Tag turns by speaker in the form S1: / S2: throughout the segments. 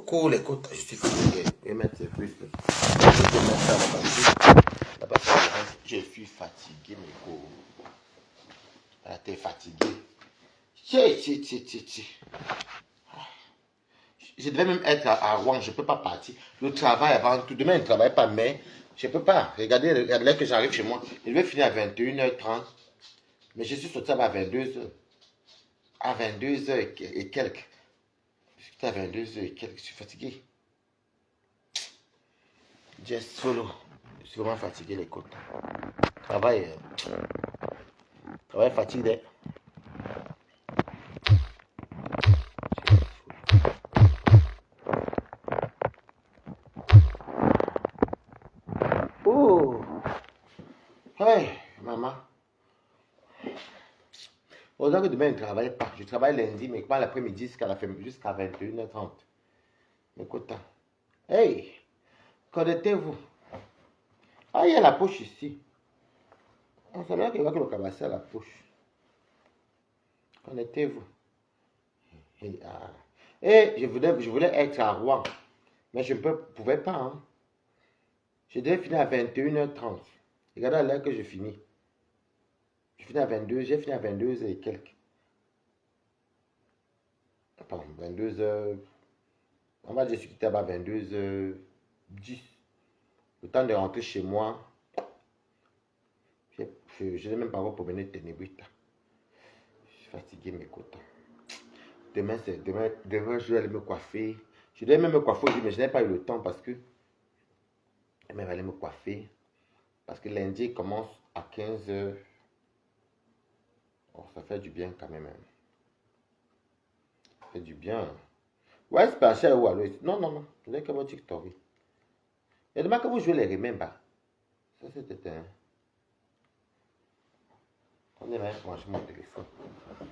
S1: cours les côtes. Je suis fatigué. Je vais mettre plus. Je vais mettre ça là-bas. Je suis fatigué, mes cours. Ah, t'es fatigué. Je devais même être à Rouen, je ne peux pas partir. Le travail avant tout. Demain, je ne travaille pas, mais je ne peux pas. Regardez l'heure que j'arrive chez moi. Je vais finir à 21h30. Mais je suis sorti à 22h. À 22h et quelques. J'étais à 22h et quelques. Je suis fatigué. Just solo. Je suis vraiment fatigué, les côtes. Travail. Travail fatigué. Oh! Hey, maman. Heureusement que demain, je ne travaille pas. Je travaille lundi, mais pas l'après-midi jusqu'à 21h30. Écoute. Hey! Connectez-vous. Ah, il y a la poche ici. On sait bien qu'il va que le cabasser à la poche. Connectez-vous. Et je voulais être à Rouen. Mais je ne pouvais pas. Hein. Je devais finir à 21h30. Regardez l'heure que je finis. Je finis à 22h, j'ai fini à 22h et quelques. Attends, 22h. On va dire que j'étais à 22h10. Le temps de rentrer chez moi. Je n'ai même pas encore promené de Ténébrita. Je suis fatigué, mes côtes. Demain, je vais aller me coiffer. Je devais même me coiffer aujourd'hui, mais je n'ai pas eu le temps parce que. Je vais aller me coiffer. Parce que lundi commence à 15h. Oh, ça fait du bien quand même. Ça fait du bien. Ouais, c'est pas cher ou alors. Non, non, non. Vous n'avez que votre TikTok. Et demain que vous jouez les remember. Ça, c'était un. On est même branché mon téléphone.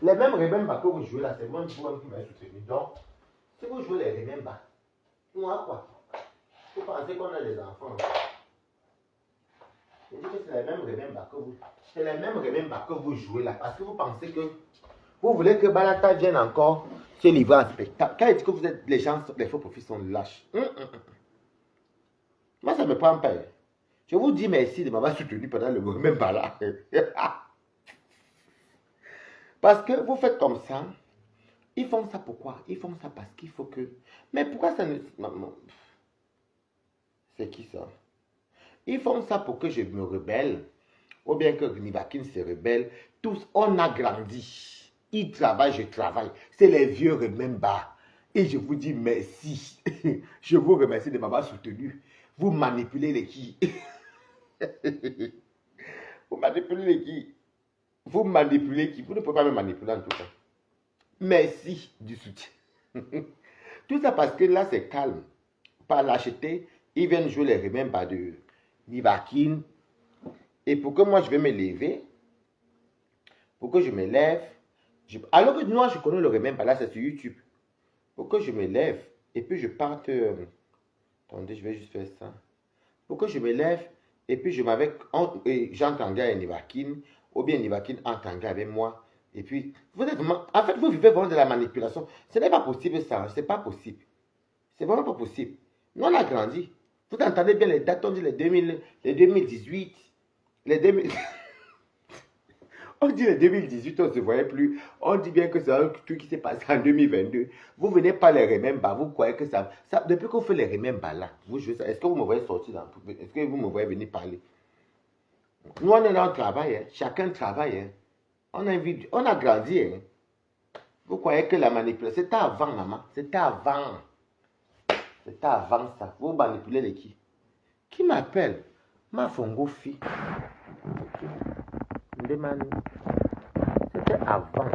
S1: Les mêmes remember que vous jouez là, c'est moi qui m'a soutenu. Donc, si vous jouez les remember, moi quoi? Vous pensez qu'on a des enfants? Je dis que c'est les mêmes remember que vous. C'est les mêmes remember que vous jouez là. Parce que vous pensez que. Vous voulez que Balata vienne encore se livrer en spectacle. Quand il dit que vous êtes les gens, les faux profits sont lâches. Moi, ça me prend pas. Je vous dis merci de m'avoir soutenu pendant le même pas là. Parce que vous faites comme ça. Ils font ça pourquoi? Ils font ça parce qu'il faut que. Mais pourquoi ça ne. Non. C'est qui ça? Ils font ça pour que je me rebelle. Ou bien que Nivakin se rebelle. Tous, on a grandi. Ils travaillent, je travaille. C'est les vieux remember. Et je vous dis merci. Je vous remercie de m'avoir soutenu. Vous manipulez les qui? Vous manipulez les qui? Vous manipulez qui? Vous ne pouvez pas me manipuler en tout cas. Merci du soutien. Tout ça parce que là, c'est calme. Par l'acheter, ils viennent jouer les remember de Nivakin. Et pour que moi, je vais me lever, pour que je me lève, alors que moi, je connais le remember, là, c'est sur YouTube. Pour que je me lève, et puis je parte... attendez, je vais juste faire ça. Pour que je me lève, et puis je m'avais... j'entendais à Nivakin, ou bien Nivakin entendait avec moi. Et puis, vous êtes vraiment... En fait, vous vivez vraiment de la manipulation. Ce n'est pas possible ça, c'est pas possible. C'est vraiment pas possible. Nous, on a grandi. Vous entendez bien les dates, on dit les 2018, les 2000... On dit les 2018, on ne se voyait plus. On dit bien que c'est un truc qui s'est passé en 2022. Vous venez pas les remember, vous croyez que ça depuis qu'on fait les remember là, vous jouez ça. Est-ce que vous me voyez sortir dans... Est-ce que vous me voyez venir parler? Nous, on est dans le travail, hein. Chacun travaille. Hein. On a grandi. Hein. Vous croyez que la manipulation, c'était avant, maman. C'était avant. C'était avant ça. Vous manipulez les qui? Qui m'appelle? Ma fongo fille. C'était avant.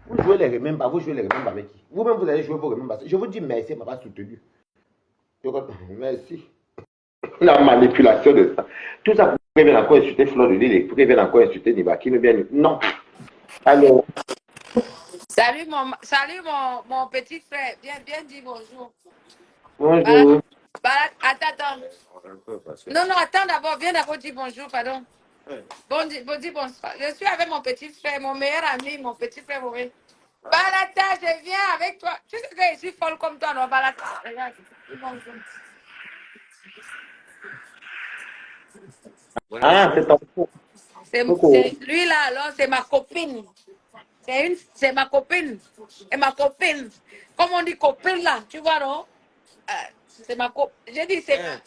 S1: Vous jouez les remember, vous jouez les remember avec qui? Vous-même, vous allez jouer vos remember. Je vous dis merci, elle m'a soutenu. Merci. La manipulation de ça. Tout ça pour qu'ils viennent encore insulter Fleur de Lille, pour qu'ils viennent encore insulter Nibaki. Non. Alors.
S2: Salut mon petit frère. Bien dit bonjour.
S1: Bonjour.
S2: Attends. Non, attends d'abord. Viens d'abord dire bonjour, pardon. Bon, dis bonsoir. Je suis avec mon petit frère, mon meilleur ami, mon petit frère Maurice. Balata, je viens avec toi. Tu sais que je suis folle comme toi, non, Balata. Regarde.
S1: Ah, c'est ton fou.
S2: Lui là, alors, c'est ma copine. C'est ma copine. Et ma copine. Comme on dit copine là, tu vois, non? C'est ma copine. J'ai dit, c'est ma...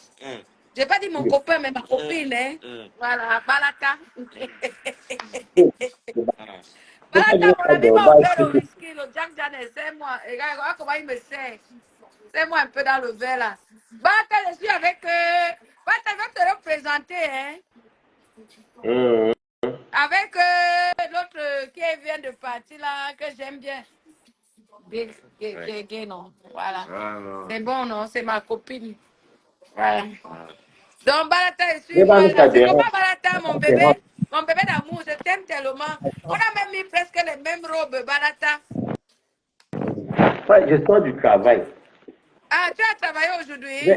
S2: J'ai pas dit mon copain, mais ma copine, hein. Voilà, Balata. Balata, mon ami m'a offert le whisky, le Jack Daniels, c'est moi. Et regarde comment il me sert. C'est moi un peu dans le verre là. Balata, je suis avec... Balata, je vais te représenter, hein. Avec l'autre qui vient de partir là, que j'aime bien. Gay, non. Voilà. C'est bon, non? C'est ma copine. Voilà. Donc, Balata, suis-moi là. C'est comment Balata, mon bébé? Mon bébé d'amour, je t'aime tellement. On a même mis presque les mêmes robes, Balata.
S1: Ouais, je sors du travail.
S2: Ah, tu as travaillé
S1: Je vais
S2: aujourd'hui?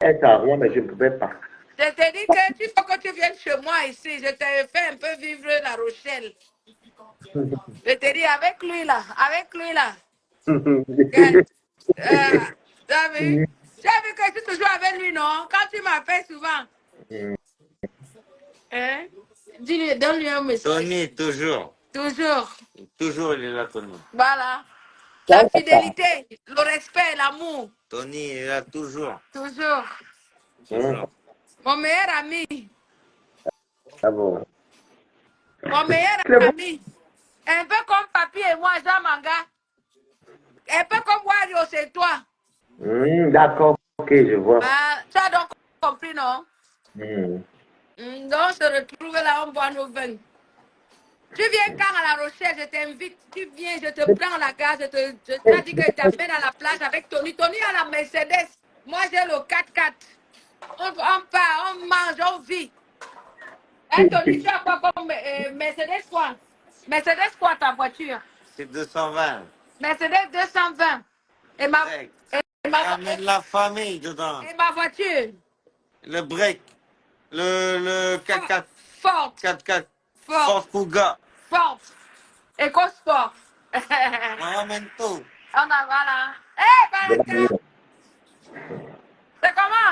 S1: être à Rouen, mais je ne pouvais pas.
S2: Je t'ai dit que tu faut que tu viennes chez moi ici. Je t'ai fait un peu vivre La Rochelle. Je t'ai dit avec lui là, avec lui là. Regarde, tu as vu? Tu as vu que je suis toujours avec lui, non? Quand tu m'appelles souvent. Hein? Dis-lui, donne-lui un message.
S3: Tony, toujours.
S2: Toujours.
S3: Toujours, il est là, Tony.
S2: Voilà. La fidélité, le respect, l'amour.
S3: Tony, il est là, toujours.
S2: Toujours.
S3: Toujours.
S2: Mon meilleur ami.
S1: Ah bon.
S2: Mon meilleur
S1: C'est bon.
S2: ami. Un peu comme Papi et moi, Jean Manga. Un peu comme Wario, c'est toi.
S1: D'accord, ok, je vois.
S2: Ah, tu as donc compris, non?
S1: Hmm.
S2: Donc, on se retrouve là, on boit nos vins. Tu viens quand à La Rochelle, je t'invite. Tu viens, je te prends à la gare, je t'ai dit que je t'amène à la plage avec Tony. Tony a la Mercedes. Moi, j'ai le 4x4. On part, on mange, on vit. Hein, Tony, tu as quoi comme Mercedes quoi? Mercedes quoi ta voiture?
S3: C'est 220.
S2: Mercedes 220. Et ma,
S3: Break.
S2: et ma,
S3: Amène la famille dedans.
S2: et ma voiture?
S3: Le break. Le 4x4.
S2: Ford.
S3: 4x4.
S2: Ford.
S3: Ford Kuga.
S2: Ford. EcoSport.
S3: On ramène tout.
S2: On en va là. Hé, Balata! C'est comment?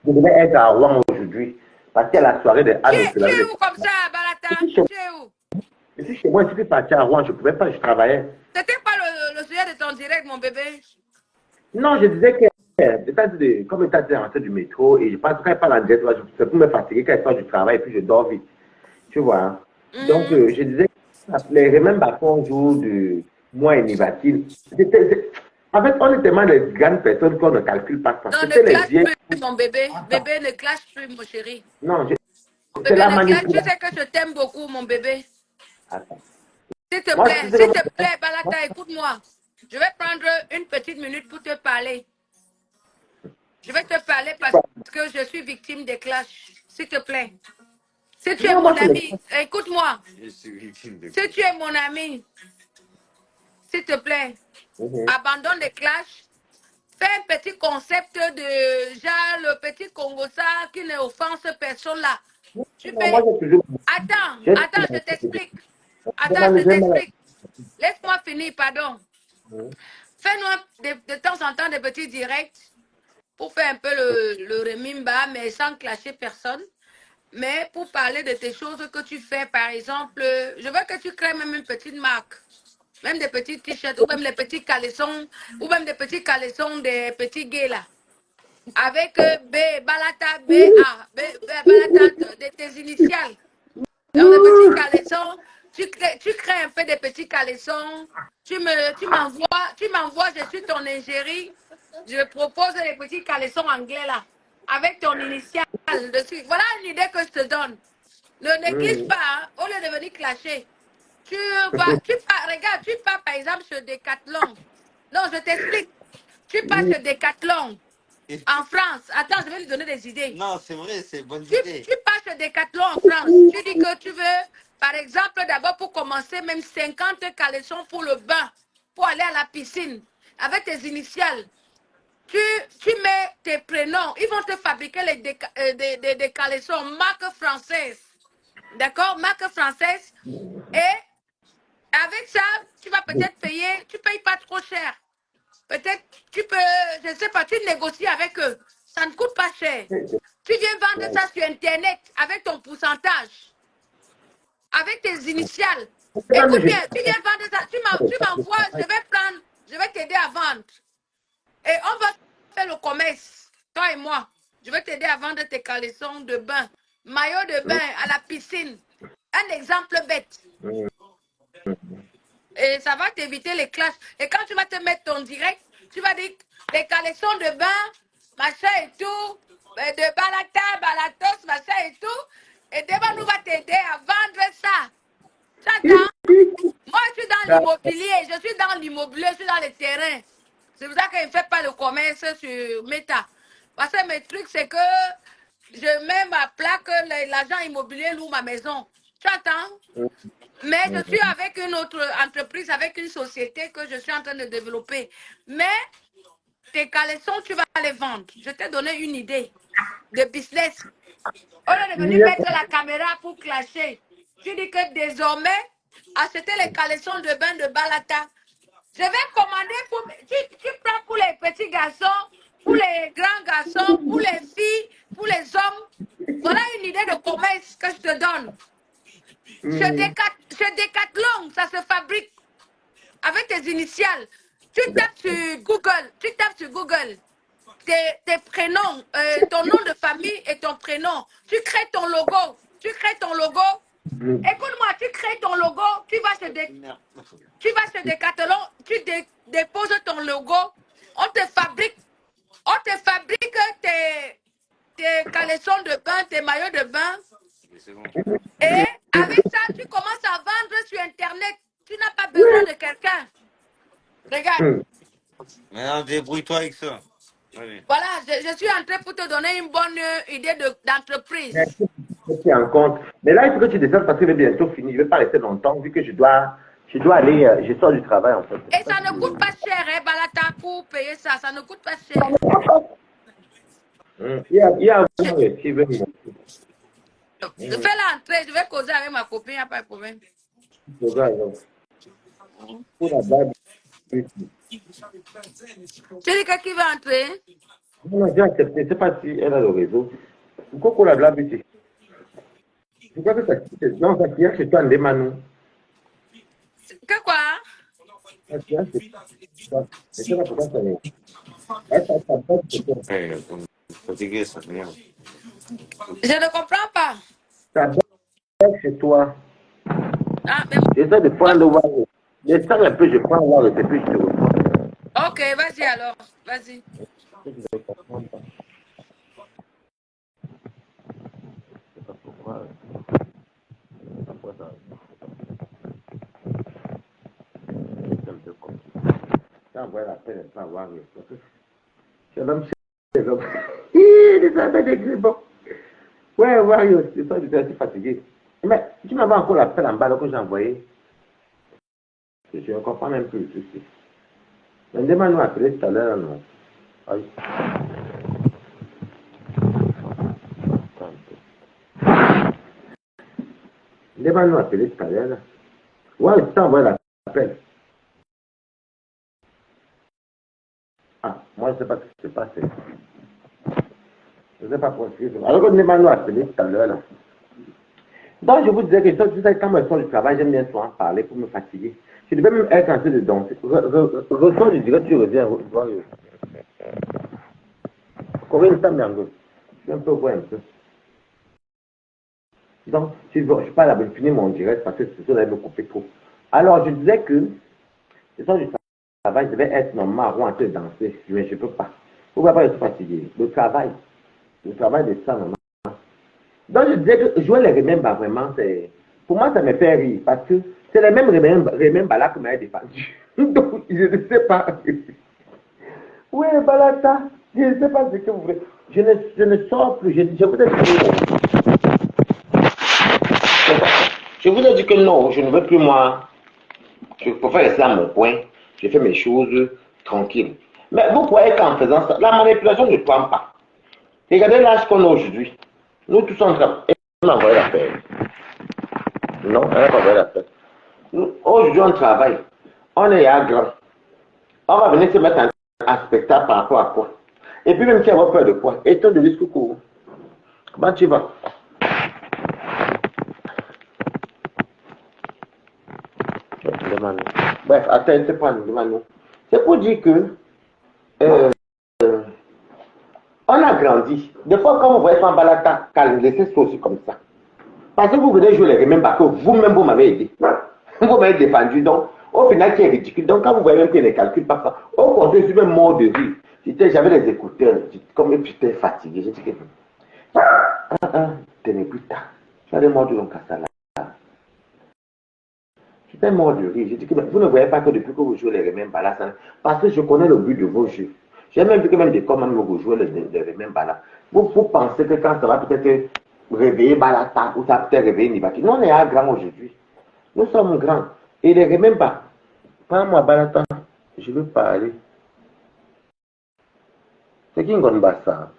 S1: Je devais être à Rouen aujourd'hui, parce qu'il y a la soirée de
S2: Tu,
S1: Anne au
S2: tu
S1: Soleil.
S2: es où comme ça, Balata? Tu es où?
S1: Je suis chez moi, je suis parti à Rouen, je ne pouvais pas, je travaillais.
S2: C'était pas le sujet de ton direct, mon bébé?
S1: Non, je disais que, comme étant rentré du métro, et je pense que quand elle parle en direct, c'est pour me fatiguer quand elle sort du travail, et puis je dors vite. Tu vois. Donc, je disais que les mêmes bâtons jour de moi et Nivatine. En fait, on est tellement des grandes personnes qu'on ne calcule pas ça.
S2: Non, ne
S1: C'était les
S2: clash
S1: vieilles.
S2: plus, mon bébé. Bébé, ne clash plus, mon chéri.
S1: Non,
S2: Mon
S1: c'est
S2: bébé,
S1: la
S2: ne clash. Tu
S1: manipulation.
S2: sais que je t'aime beaucoup, mon bébé.
S1: Attends. Moi, tu sais
S2: S'il te
S1: que
S2: plaît, Balata, écoute-moi. Je vais prendre une petite minute pour te parler. Je vais te parler parce que je suis victime des clashs. S'il te plaît. Si tu es
S1: non,
S2: mon
S1: moi, c'est le
S2: ami, écoute-moi.
S3: Je suis victime de
S2: Si tu es mon ami, s'il te plaît, abandonne les clashs. Fais un petit concept de genre le petit Congossa qui ne offense personne là. Tu
S1: Non, moi,
S2: fais.
S1: j'ai toujours.
S2: Attends, je t'explique. Attends, je t'explique. Laisse-moi finir, pardon. Fais-nous de temps en temps des petits directs pour faire un peu le remimba, mais sans clasher personne. Mais pour parler de tes choses que tu fais, par exemple, je veux que tu crées même une petite marque. Même des petits t-shirts, ou même des petits caleçons, ou même des petits caleçons des petits gays là. Avec B, Balata, BA, Balata, de tes initiales. Dans les petits caleçons, tu crées un peu des petits caleçons. Tu m'envoies, je suis ton ingérie. Je propose les petits caleçons anglais là, avec ton initiale dessus. Voilà une idée que je te donne. Ne néglige pas, hein, au lieu de venir clasher. Regarde, tu pars par exemple chez Decathlon. Non, je t'explique. Tu pars chez Decathlon en France. Attends, je vais lui donner des idées.
S3: Non, c'est vrai, c'est une bonne idée.
S2: Tu pars chez Decathlon en France. Tu dis que tu veux, par exemple, d'abord pour commencer, même 50 caleçons pour le bain, pour aller à la piscine, avec tes initiales. Tu mets tes prénoms. Ils vont te fabriquer des caleçons marque française. D'accord? Marque française. Et Avec ça, tu vas peut-être payer, tu ne payes pas trop cher. Peut-être, tu peux, je ne sais pas, tu négocies avec eux. Ça ne coûte pas cher. Tu viens vendre ça sur Internet avec ton pourcentage, avec tes initiales. Écoute bien, tu viens vendre ça, tu m'envoies, je vais t'aider à vendre. Et on va faire le commerce, toi et moi. Je vais t'aider à vendre tes caleçons de bain, maillot de bain à la piscine. Un exemple bête. Et ça va t'éviter les clashs. Et quand tu vas te mettre ton direct, tu vas dire les caleçons de bain, machin et tout, de balata, balatos, machin et tout. Et Deba nous va t'aider à vendre ça. J'entends. Moi, je suis dans l'immobilier, je suis dans les terrains. C'est pour ça que je ne fais pas le commerce sur Meta. Parce que mes trucs, c'est que je mets ma plaque, l'agent immobilier loue ma maison. Tu entends? Mais je suis avec une autre entreprise, avec une société que je suis en train de développer. Mais tes caleçons, tu vas les vendre. Je t'ai donné une idée de business. Au lieu de venir mettre la caméra pour clasher, tu dis que désormais, acheter les caleçons de bain de Balata. Je vais commander pour... Tu prends pour les petits garçons, pour les grands garçons, pour les filles, pour les hommes. Voilà une idée de commerce que je te donne. Chez Decathlon, ça se fabrique avec tes initiales. Tu tapes sur Google tes prénoms, ton nom de famille et ton prénom. Tu crées ton logo. Écoute-moi, tu crées ton logo, tu vas chez Decathlon, tu déposes ton logo, on te fabrique tes caleçons de bain, tes maillots de bain. Et avec ça, tu commences à vendre sur Internet. Tu n'as pas besoin de quelqu'un. Regarde.
S3: Maintenant, débrouille-toi avec ça. Allez.
S2: Voilà, je suis en train pour te donner une bonne idée d'entreprise.
S1: En compte. Mais là, il faut que tu descendes parce que je vais bientôt finir. Je ne vais pas rester longtemps vu que je dois aller, je sors du travail en fait.
S2: Et ça ne coûte pas cher, hein, Balata, pour payer ça. Ça ne coûte pas cher.
S1: Il y a qui veut me
S2: Fais-la entrer, je vais causer avec ma copine, il n'y a pas de problème.
S1: pour la barbe.
S2: Tu dis que qui va entrer?
S1: Non, j'ai accepté. Je ne sais pas si elle a le réseau. Pourquoi qu'on la blague? Je crois que ça non, ça tient chez toi en démanou.
S2: Que quoi?
S1: Ça tient chez toi. Je ne sais pas pourquoi ça est.
S3: Fatigué, ça vient.
S2: Je ne comprends pas.
S1: Ça tient chez toi.
S2: Ah, mais...
S1: J'essaie de prendre voir. J'essaie un peu, je prends voir et puis je te reprends.
S2: Ok, vas-y alors. Vas-y.
S1: Je ne comprends pas. Je ne sais pas pourquoi. Ça envoie la peine de savoir. C'est l'homme, c'est l'homme. Les appels c'est bon. Ouais, Wario, c'est ça, je suis fatigué. Mais tu m'avais encore l'appel en bas là, que j'ai envoyé. Je ne comprends même plus le souci. Mais demande-nous appeler tout à l'heure, non? Aïe. Demande-nous appeler tout à l'heure. Ouais, tu t'envoies l'appel. Ah, moi je ne sais pas ce qui s'est passé. Je ne sais pas pourquoi. Alors qu'on demande-nous appeler tout à l'heure là. Donc je vous disais que tu sais, quand je sors du travail, j'aime bien souvent parler pour me fatiguer. Je devais même être en train de danser. Ressors du direct, tu reviens. Corinne, ça m'engueule. Je suis un peu voir un peu. Donc, je ne suis pas là pour finir mon direct parce que c'est ça, là, me couper trop. Alors, je disais que je sors du travail, je vais être normal en train de danser, mais je ne peux pas. Pourquoi pas, je suis fatigué. Le travail de ça, normal. Donc, je disais que jouer les remembers, vraiment, c'est... Pour moi, ça me fait rire parce que c'est les mêmes remembers là que m'avait défendu. Donc, je ne sais pas. Oui, Balata, je ne sais pas ce que vous voulez. Je ne sors plus. Je vous ai dit je vous ai dit que non, je ne veux plus moi. Je préfère rester à mon coin. Je fais mes choses tranquilles. Mais vous croyez qu'en faisant ça, la manipulation ne prend pas. Regardez l'âge qu'on a aujourd'hui. Nous tous en train. Elle m'a envoyé la paix. Non, elle n'a pas envoyé la paix. Aujourd'hui, on travaille. On est à grand. On va venir se mettre en spectacle par rapport à quoi? Et puis même qui a peur de quoi? Et toi de discours court. Comment tu vas? Demande. Bref, attends, c'est pas nous, demande-nous. C'est pour dire que euh, on a grandi. Des fois, quand vous voyez en balata, calme, laissez ça aussi comme ça. Parce que vous venez jouer les mêmes que vous-même, vous m'avez aidé. Vous m'avez défendu. Donc, au final, qui est ridicule. Donc, quand vous voyez même qu'il ne calcule pas ça, au contraire, je suis même mort de rire. J'avais les écouteurs. Comme j'étais fatigué. J'ai dit que. Ténébrita. J'allais mort de l'oncasala. J'étais mort de rire. J'ai dit que vous ne voyez pas que depuis que vous jouez les mêmes balas, parce que je connais le but de vos jeux. J'ai même vu que même des comment vous jouez les mêmes balas. Vous pensez que quand ça va peut-être réveiller Balata ou ça peut-être réveiller Nibaki. Nous, on est à grand aujourd'hui. Nous sommes grands. Et les remèmes pas. Pas moi, Balata. Je veux parler. C'est qui Ngonba ça?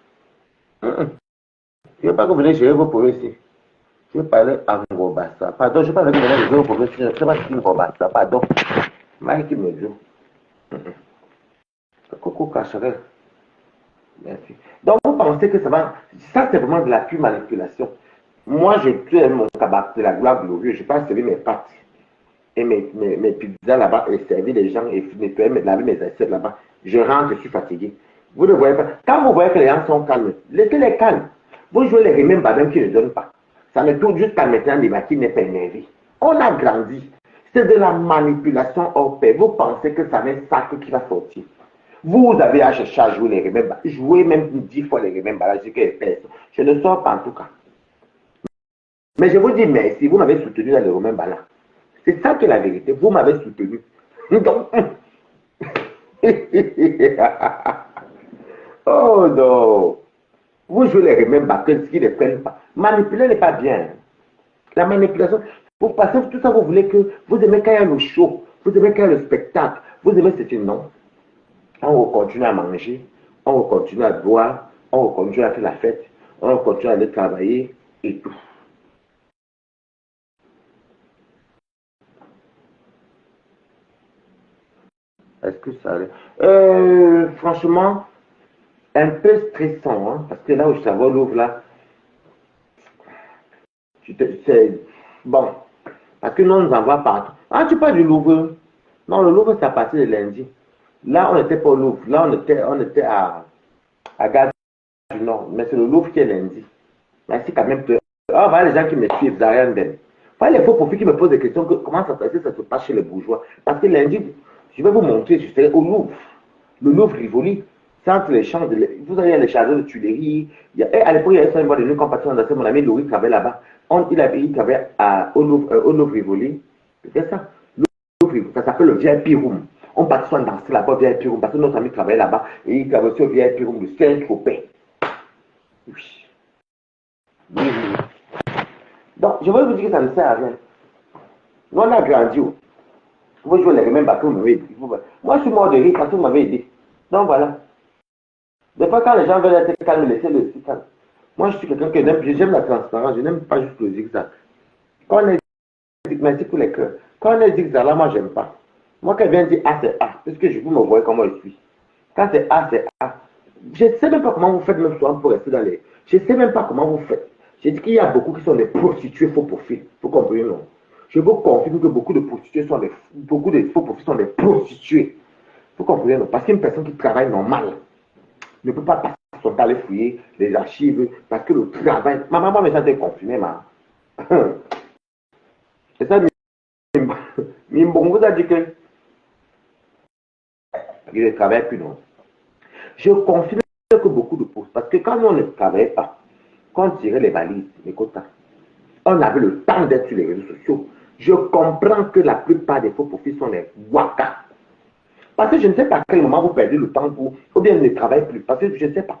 S1: Je ne veux pas que vous venez gérer vos problèmes ici. Je veux parler à Ngobassa. Pardon, je ne veux pas que vous venez gérer vos problèmes ici. Je ne sais pas ce qui est Ngobassa. Pardon. Mike qui me dit. Coco Cacherel. Merci. Donc, vous pensez que ça va. Ça, c'est vraiment de la pure manipulation. Moi, je tue mon cabas de la gloire glorieuse. Je passe servir mes pâtes et mes pizzas là-bas et servir les gens et nettoyer, laver mes assiettes là-bas. Je rentre, je suis fatigué. Vous ne voyez pas. Quand vous voyez que les gens sont calmes, laissez-les calmes. Vous jouez les remèdes badins qui ne donnent pas. Ça ne tourne jusqu'à maintenant des qui n'est pas énervé. On a grandi. C'est de la manipulation hors pair. Vous pensez que ça n'est ça qui va sortir. Vous avez à chercher à jouer les remèdes. Jouez même 10 fois les remèdes. Je ne sors pas en tout cas. Mais je vous dis merci, vous m'avez soutenu dans le Romain Bala. C'est ça qui est la vérité, vous m'avez soutenu. Donc, oh non, vous jouez les Romains Bala, qui ne prennent pas. Manipuler n'est pas bien. La manipulation, vous passez tout ça, vous voulez que, vous aimez quand il y a le show, vous aimez quand il y a le spectacle, vous aimez c'est une non. On va continuer à manger, on va continuer à boire, on va continuer à faire la fête, on va continuer à aller travailler et tout. Est-ce que ça allait? Franchement, un peu stressant, hein, parce que là où je savais l'ouvre là, c'est bon, parce que nous on nous envoie partout. Ah, tu parles du Louvre? Non, le Louvre c'est à partir de lundi. Là, on n'était pas au Louvre, là on était à Gare du Nord, mais c'est le Louvre qui est lundi. Merci quand même. Ah, voilà les gens qui me suivent, Zarian Ben. Voilà les faux profils qui me posent des questions, comment ça se passe chez les bourgeois? Parce que lundi, je vais vous montrer, je serai au Louvre. Le Louvre Rivoli, c'est entre les champs, vous avez les châteaux de Tuileries. À l'époque, il y avait une boîte de nuit quand mon ami Louis travaillait là-bas. Il travaillait au Louvre Rivoli. C'est ça. Ça s'appelle le VIP Room. On partait souvent danser là-bas au VIP Room parce que notre ami travaillait là-bas et il travaillait au VIP Room de Saint-Tropez. Oui. Oui. Donc, je veux vous dire que ça ne sert à rien. Nous, on a grandi. Vous jouez les mêmes bateaux, vous m'avez aidé. Moi, je suis mort de rire parce que vous m'avez aidé. Donc, voilà. Des fois, quand les gens veulent être calmes, laissez-le aussi calme. Moi, je suis quelqu'un qui j'aime la transparence, je n'aime pas juste le zigzag. Quand on est merci pour les cœurs. Quand on est zigzag, là, moi, j'aime pas. Moi, quand elle vient dire A, c'est A, parce que vous me voyez comment je suis. Quand c'est A, c'est A. Je ne sais même pas comment vous faites, même souvent, pour rester dans les. Je ne sais même pas comment vous faites. J'ai dit qu'il y a beaucoup qui sont des prostituées faux profils. Vous comprenez, non? Je vous confirme que beaucoup de prostituées sont beaucoup de faux profils sont des prostituées. Vous comprenez, non? Parce qu'une personne qui travaille normal ne peut pas passer son temps à aller fouiller les archives parce que le travail. Ma maman me sentait confirmée, ma. C'est ça, Mimbon vous a dit que il ne travaille plus, non? Je confirme que beaucoup de postes, parce que quand on ne travaillait pas, quand on tirait les valises, les quotas, on avait le temps d'être sur les réseaux sociaux. Je comprends que la plupart des faux profils sont des wakas. Parce que je ne sais pas à quel moment vous perdez le temps pour, ou bien ne travaillez plus, parce que je ne sais pas.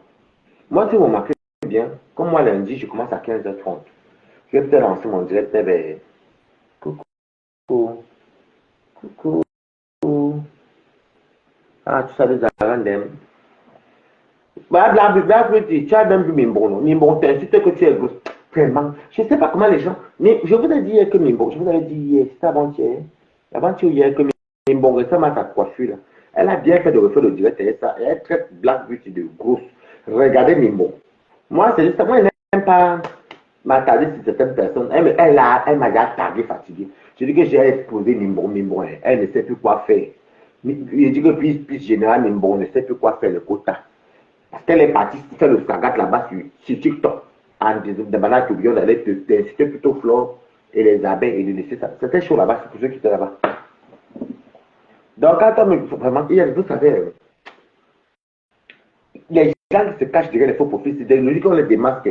S1: Moi, si vous remarquez bien, comme moi lundi, je commence à 15h30. Je vais peut-être lancer mon direct vers coucou. Ah, tu savais, Zarandem. Tu as même vu Mimbon. Mimbon, t'insultes que tu es gosse. Vraiment. Je ne sais pas comment les gens. Mais je vous ai dit que Mimbon, je vous avais dit hier, c'était avant-hier. Avant-hier, hier, que Mimbon récemment sa coiffure, là. Elle a bien fait de refaire le direct et ça. Elle traite Black Beauty de grosse. Regardez Mimbon. Moi, c'est juste, moi, je n'aime pas m'attarder sur certaines personnes. Elle m'a déjà tagué, fatigué. Je dis que j'ai exposé Mimbon, Mimbon. Elle ne sait plus quoi faire. Je dis que plus général, Mimbon ne sait plus quoi faire le quota. Parce qu'elle est partie faire le sagat là-bas sur TikTok. En demandant que Bion allait t'inciter plutôt Flore et les abeilles et de laisser ça. C'était chaud là-bas, c'est pour ceux qui étaient là-bas. Donc, quand on vraiment, il y a, vous savez, les gens qui se cachent derrière les faux profils, c'est des logiques qu'on les démasque.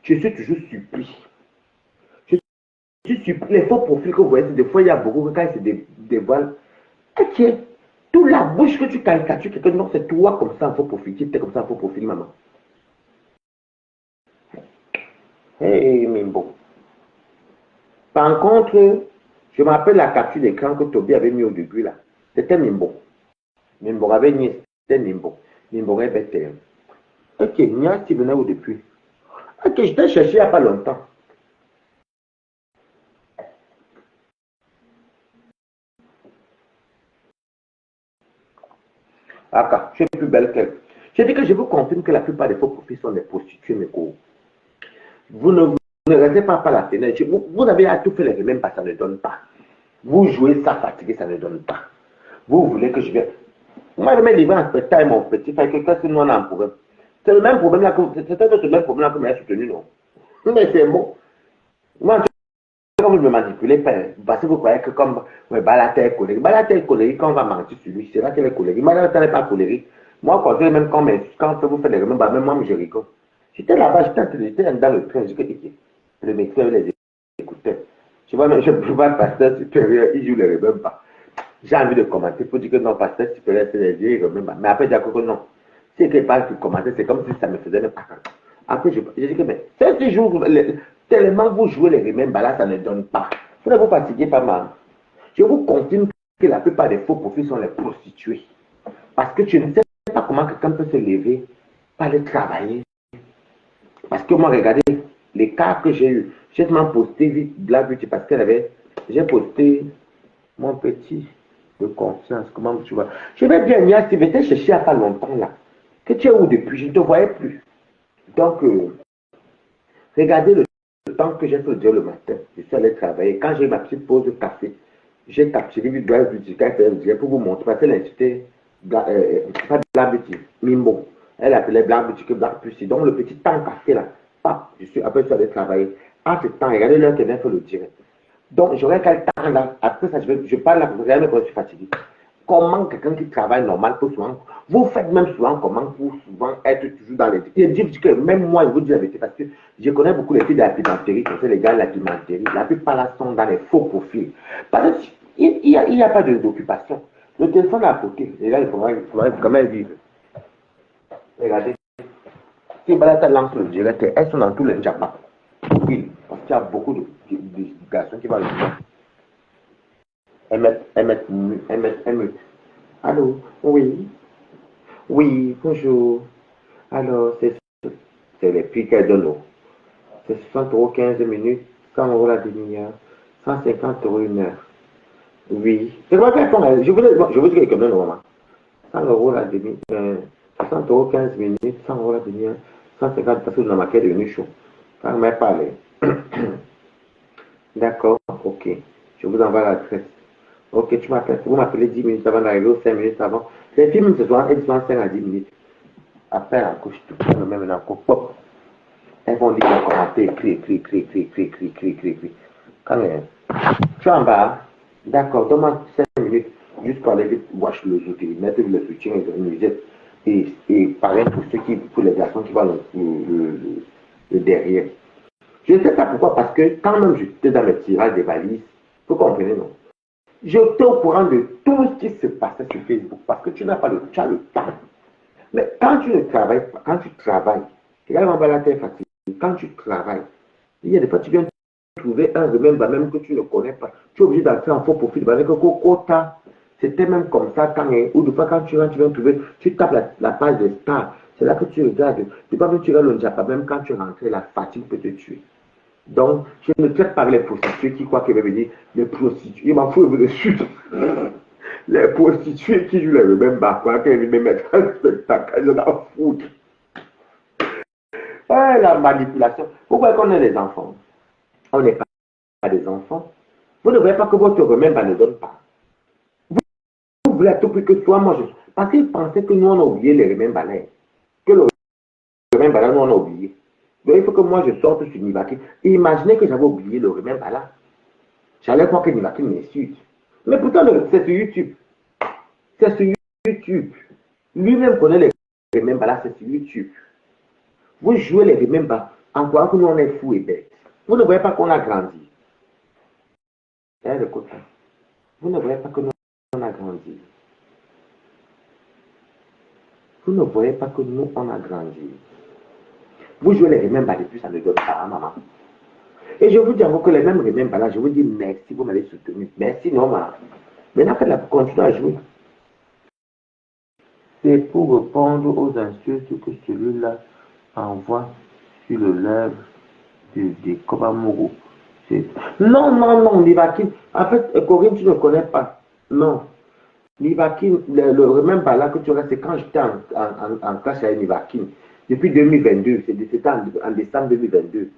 S1: Je suis toujours surpris. Je suis surpris. Les faux profils que vous voyez, des fois, il y a beaucoup, quand ils se dévoilent, ok, toute la bouche que tu caricatures quelqu'un, non, c'est toi comme ça, un faux profil, tu es comme ça, un faux profil, maman. Hey, mais bon. Par contre, je me rappelle la capture d'écran que Toby avait mis au début là. C'était Mimbo. Mimbo avait mis, c'était Mimbo. Mimbo est bête. Ok, Nia, tu venais où depuis? Ok, je t'ai cherché il n'y a pas longtemps. Ah, je suis plus belle qu'elle. Je dis que je vous confirme que la plupart des faux profils sont des prostituées, mes cours. Vous ne restez pas par la fenêtre. Vous avez à tout faire les mêmes parce que ça ne donne pas. Vous jouez ça fatigué, ça ne donne pas. Vous voulez que je vienne. Moi, je mets livré en spectacle, mon petit frère, qu'est-ce que nous on a un problème? C'est le même problème là que c'est le même problème là que m'a soutenu, non? Mais c'est bon. Moi, quand vous me manipulez, parce que vous croyez que comme Balater est colérique, Balater est colérique, quand on va mentir sur lui, c'est là qu'elle est colérique. Balater n'est pas colérique. Moi, même quand vous faites les remèdes, même moi, je rigole. J'étais là-bas, j'étais dans le train, le médecin les écoutait. Je vois le pasteur supérieur, il joue les remèdes pas. J'ai envie de commenter, il faut dire que non, pasteur supérieur, c'est les vieux remèdes pas. Mais après, j'ai dit que non. Si quelqu'un parle de commenter, c'est comme si ça me faisait même pas. Après, je dis que, mais, c'est toujours, tellement vous jouez les remèdes, là, ça ne donne pas. Vous ne vous fatiguez pas mal. Je vous confirme que la plupart des faux profils sont les prostituées. Parce que tu ne sais pas comment quelqu'un peut se lever, pas aller travailler. Parce que moi, regardez, les cas que j'ai eu, j'ai seulement posté Black Beauty parce qu'elle avait, j'ai posté mon petit de confiance, comment tu vois. Je vais bien, Nia, tu étais chercher il n'y a pas longtemps là. Que tu es où depuis? Je ne te voyais plus. Donc, regardez le temps que j'ai fait le matin. Je suis allé travailler. Quand j'ai eu ma petite pause de café, j'ai capturé le Black Beauty pour vous montrer. Parce qu'elle incitait, pas Black Beauty, Mimbo. Elle appelait Black Beauty que Black Beauty. Donc, le petit temps café là, je suis après, je suis allé travailler. En ce temps, regardez l'heure qu'elle vient faire le direct. Donc, j'aurais quel temps là. Après ça, je parle là, regardez quand je suis fatigué. Comment quelqu'un qui travaille normal peut souvent. Vous faites même souvent comment pour souvent être toujours dans les. Je dis que même moi, je vous dis la vérité, parce que je connais beaucoup les filles de la pimenterie, comme c'est les gars de la pimenterie. La plupart là sont dans les faux profils. Parce qu'il n'y a pas d'occupation. Le téléphone à côté, les gars, il faudrait quand même vivre. Regardez. Si Balata lance le direct, elles sont dans tous les Japan. Oui, parce qu'il y a beaucoup de garçons qui vont le faire. MS. Allô? Oui. Oui, bonjour. Alors, c'est les prix qu'elle donne. C'est 60 € 15 minutes, 100 € la demi-heure, 150 € une heure. Oui. C'est quoi qu'elle font? Je vous dis qu'elle donne vraiment. 100 € la demi-heure, 60 € 15 minutes, 100 € la demi-heure, 150 parce que dans ma quête est devenu chaud. Quand elle m'a parlé. D'accord, ok. Je vous envoie l'adresse. Ok, tu m'appelles. Vous m'appelez 10 minutes avant d'arriver ou 5 minutes avant. Les films ce soir, elles sont 5 à 10 minutes. Après la couche, tout le même dans le pop. Elles vont lire les commentaires, écrit. Quand même. Tu es en bas. D'accord, donne-moi 5 minutes. Juste pour aller vite, wash le jour, mettre le soutien et le musette. Et pareil pour les garçons qui vont le derrière. Je ne sais pas pourquoi, parce que quand même j'étais dans le tirage des valises, vous comprenez, non? J'étais au courant de tout ce qui se passait sur Facebook, parce que tu n'as pas tu as le temps. Mais quand tu ne travailles pas, quand tu travailles, regarde la tête fatiguée, quand tu travailles, il y a des fois tu viens trouver un remède même que tu ne connais pas. Tu es obligé d'entrer en faux profil, parce que Kokota, c'était même comme ça, ou des fois quand tu rentres, tu viens trouver, tu tapes la page des stars, c'est là que tu regardes. Tu pas que tu regardes le Japa, même quand tu rentres, la fatigue peut te tuer. Donc, je ne traite pas les prostituées qui croient qu'elles veulent venir. Les prostituées, il m'en fout de suite. Les prostituées qui jouent le même bar, quoi, qu'elles viennent me mettre un spectacle, je m'en fous. Ah, la manipulation. Pourquoi qu'on est des enfants? On n'est pas des enfants. Vous ne voyez pas que votre remember ne donne pas. Vous voulez à tout prix que toi, moi, je... Parce qu'ils pensaient que nous, on a oublié les remember. Que le remember, nous, on a oublié. Donc, il faut que moi, je sorte sur Nivakin. Imaginez que j'avais oublié le remember là. J'allais croire que Nivakin m'insulte. Mais pourtant, c'est sur YouTube. C'est sur YouTube. Lui-même connaît les remember là, c'est sur YouTube. Vous jouez les remember en croyant que nous, on est fous et bêtes. Vous ne voyez pas qu'on a grandi. Vous ne voyez pas que nous, on a grandi. Vous ne voyez pas que nous, on a grandi. Vous jouez les remember depuis, ça ne donne pas, maman. Et je vous dis encore que les mêmes remember là, je vous dis merci, vous m'avez soutenu. Merci, non, maman. Maintenant, continuez à jouer. C'est pour répondre aux insultes que celui-là envoie sur le lèvre de Kobamoro. Non, non, non, Nivakin. En fait, Corinne, tu ne connais pas. Non. Nivakin, le remember là que tu auras, c'est quand j'étais en classe avec Nivakin. Depuis 2022, c'était en décembre 2022.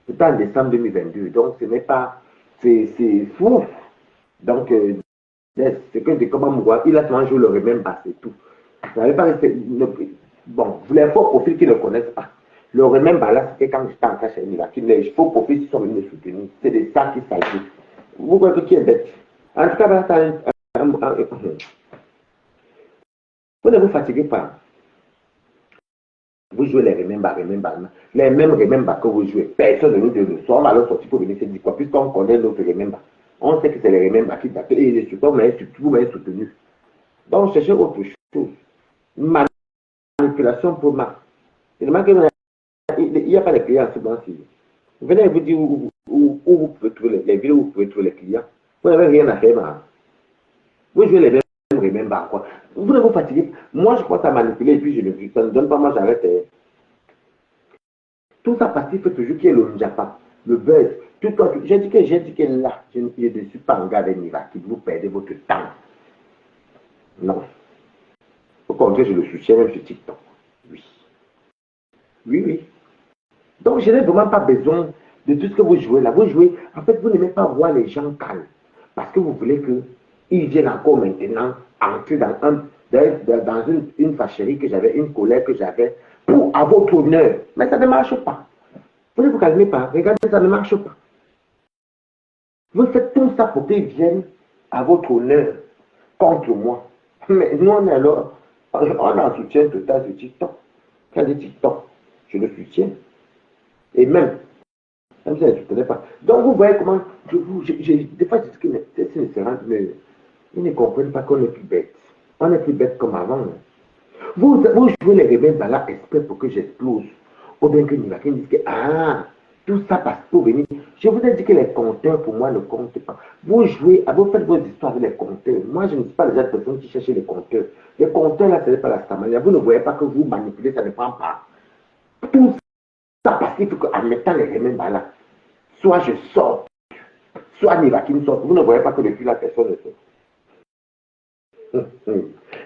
S1: C'était en décembre 2022. Donc, ce n'est pas. C'est fou. Donc, c'est que de Kobamoro, il a seulement joué le remember, c'est tout. Vous n'avez pas resté. Bon, vous les faux profils qui ne connaissent pas. Le remember là, c'était quand j'étais en classe avec Nivakin. Les faux profils sont venus me soutenir. C'est de ça qu'il s'agit. Vous voyez que qui est bête. En tout cas, là, vous ne vous fatiguez pas. Vous jouez les remember. Les mêmes remember que vous jouez. Personne ne nous dit le soir, on va leur sortir pour venir se dire quoi. Puisqu'on connaît notre remember. On sait que c'est les remember qui t'appellent. Et les supports, vous m'avez soutenu. Donc, cherchez autre chose. Manipulation pour ma. Il n'y a pas de clients en ce moment-ci. Venez vous dire où vous pouvez trouver les villes où vous pouvez trouver les clients. Vous n'avez rien à faire, ma. Vous jouez les mêmes remember, quoi. Vous ne vous fatiguez pas. Moi, je crois à manipuler et puis ça ne donne pas, moi j'arrête. Tout ça parce qu'il faut toujours qu'il y ait le Njapa, le buzz. J'ai dit que là, je ne suis pas en garde Nivakin, vous perdez votre temps. Non. Au contraire, je le soutiens même sur TikTok. Oui. Oui, oui. Donc, je n'ai vraiment pas besoin de tout ce que vous jouez là. Vous jouez, en fait, vous n'aimez pas voir les gens calmes. Parce que vous voulez qu'ils viennent encore maintenant entrer dans une fâcherie que j'avais, une colère que j'avais, pour à votre honneur. Mais ça ne marche pas. Vous ne vous calmez pas. Regardez, ça ne marche pas. Vous faites tout ça pour qu'ils viennent à votre honneur contre moi. Mais nous, on est alors, on a un soutien total sur TikTok. Quand je dis TikTok, je le soutiens. Et même si je ne connais pas. Donc, vous voyez comment, des fois, je dis que c'est une différence, mais ils ne comprennent pas qu'on est plus bête. On est plus bête comme avant. Vous jouez les remember là, exprès pour que j'explose. Ou bien que Nivakin dise que, tout ça passe pour venir. Je vous ai dit que les compteurs, pour moi, ne comptent pas. Vous jouez, vous faites vos histoires avec les compteurs. Moi, je ne suis pas les autres personnes qui cherchent les compteurs. Les compteurs, là, ce n'est pas la stamania. Vous ne voyez pas que vous manipulez, ça ne prend pas. Tout ça parce qu'il faut qu'en mettant les remember là, soit je sors, soit Nivakin sort. Vous ne voyez pas que depuis la personne ne sort.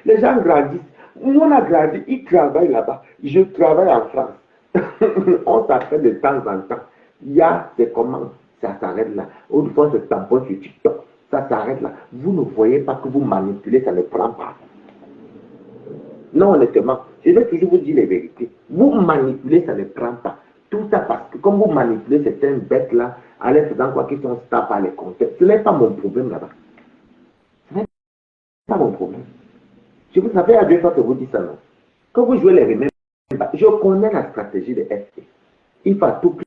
S1: Les gens grandissent. Nous, on a grandi, ils travaillent là-bas. Je travaille en France. On s'appelle de temps en temps. Il y a des commandes, ça s'arrête là. Autrefois, ce tampon sur TikTok, ça s'arrête là. Vous ne voyez pas que vous manipulez, ça ne prend pas. Non, honnêtement, je vais toujours vous dire les vérités. Vous manipulez, ça ne prend pas. Tout ça parce que comme vous manipulez certaines bêtes là, en les faisant quoi qu'ils sont stars par les compteurs, ce n'est pas mon problème là-bas. Ce n'est pas mon problème. Je vous savais à 2 fois que vous dites ça, non? Quand vous jouez les remèdes, je connais la stratégie de FT. Il faut à tout plus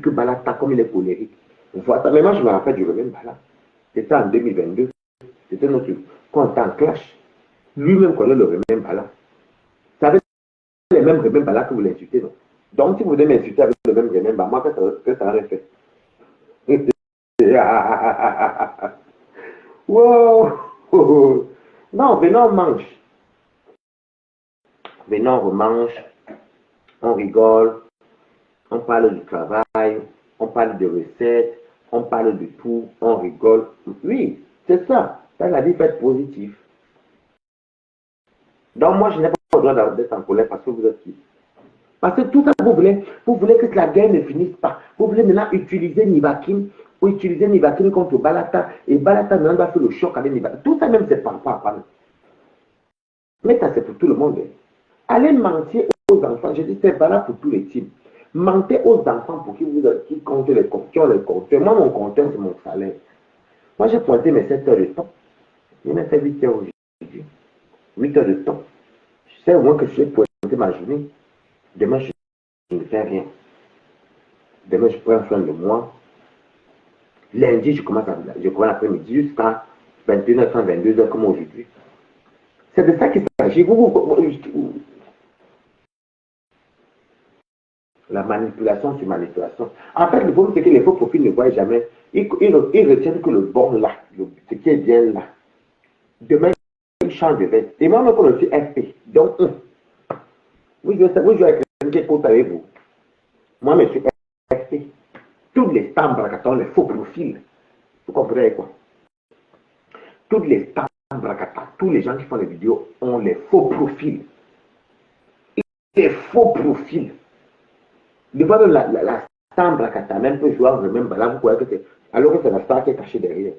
S1: que Balata comme il est colérique. Voilà, mais moi je me rappelle du remède Bala. C'était en 2022. C'était notre compte en clash. Lui-même connaît le remède Bala. Ça veut dire les mêmes remèdes Bala que vous l'insultez, non? Donc si vous voulez m'insulter avec le même remède Bala, moi que ça aurait fait. Wow! Non, venons, on mange. Venons, on mange, on rigole, on parle du travail, on parle de recettes, on parle de tout, on rigole. Oui, c'est ça. Ça, la vie peut être positive. Donc, moi, je n'ai pas le droit d'être en colère parce que vous êtes qui? Parce que tout ça, vous voulez que la guerre ne finisse pas. Vous voulez maintenant utiliser Nivakin ou utiliser Nivakin contre Balata. Et Balata maintenant va faire le choc avec Nivakin. Tout ça même, c'est pas mal. Mais ça, c'est pour tout le monde. Allez mentir aux enfants. Je dis, c'est valable pour tous les teams. Mentez aux enfants pour qui comptent les compteurs, les compteurs. Moi, mon compteur, c'est mon salaire. Moi, j'ai pointé mes 7 heures de temps. Je m'ai fait 8 heures aujourd'hui. 8 heures de temps. Je sais au moins que je vais pointer ma journée. Demain, je ne fais rien. Demain, je prends soin de moi. Lundi, je commence l'après-midi jusqu'à 21h, 22h comme aujourd'hui. C'est de ça qu'il s'agit. La manipulation sur manipulation. En fait, le problème, c'est que les faux profils ne voient jamais. Ils retiennent que le bon là, ce qui est bien là. Demain, ils changent de veste. Et moi, quand je suis FP, donc, vous jouez avec quelqu'un qui compte avec vous. Moi, je suis FP. Tous les stars bracatons, les faux profils. Vous comprenez quoi? Tous les stars bracatons, tous les gens qui font les vidéos ont les faux profils. Les faux profils. De voir la star bracata, même peut jouer même là, vous croyez que c'est. Alors que c'est la star qui est cachée derrière.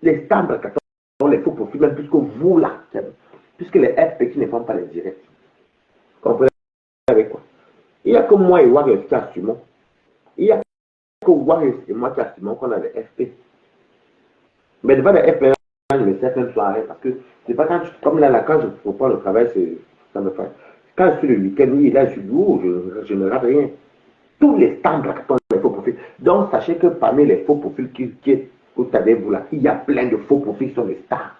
S1: Les stars bracatons ont les faux profils, même plus que vous là. Puisque les FP qui ne font pas les directs. Vous comprenez avec quoi? Il n'y a que moi et Warriors qui assumons. Il n'y a que Warriors et moi qui assumons qu'on a les FP. Mais devant les FP, je me sais même soirée parce que c'est pas comme là, quand je propose le travail, ça me fait. Quand je suis le week-end, oui, là, je suis lourd, je ne rate rien. Tous les standards sont les faux profils. Donc, sachez que parmi les faux profils vous savez, vous là, il y a plein de faux profils sur les stars.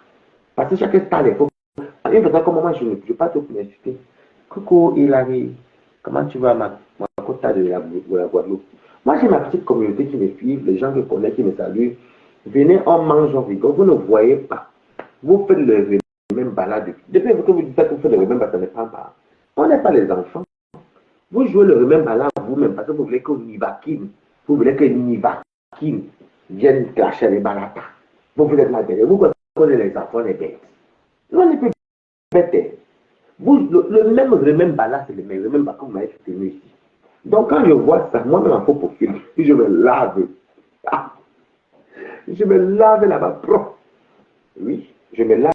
S1: Parce que chaque star est faux. Une personne comme moi, je ne peux pas te féliciter. Coucou, Hilary, comment tu vas, ma quota de la Guadeloupe? Moi, j'ai ma petite communauté qui me suit, les gens que je connais qui me saluent. Venez, on mange, on rigole. Vous ne voyez pas. Vous faites le même balade. Depuis que vous dites que vous faites le même balade, ça ne prend pas. On n'est pas les enfants. Vous jouez le même balade vous-même parce que vous voulez que Nivakin, vous voulez que Nivakin vienne clasher les balatas. Vous êtes là derrière. Vous connaissez les enfants, les bêtes. On n'est plus bêtes. Le même balade, c'est le même balade que vous m'avez tenu ici. Donc quand je vois ça, moi-même en faux profil, je me lave. Ah. Je me lave là-bas propre. Oui, je me lave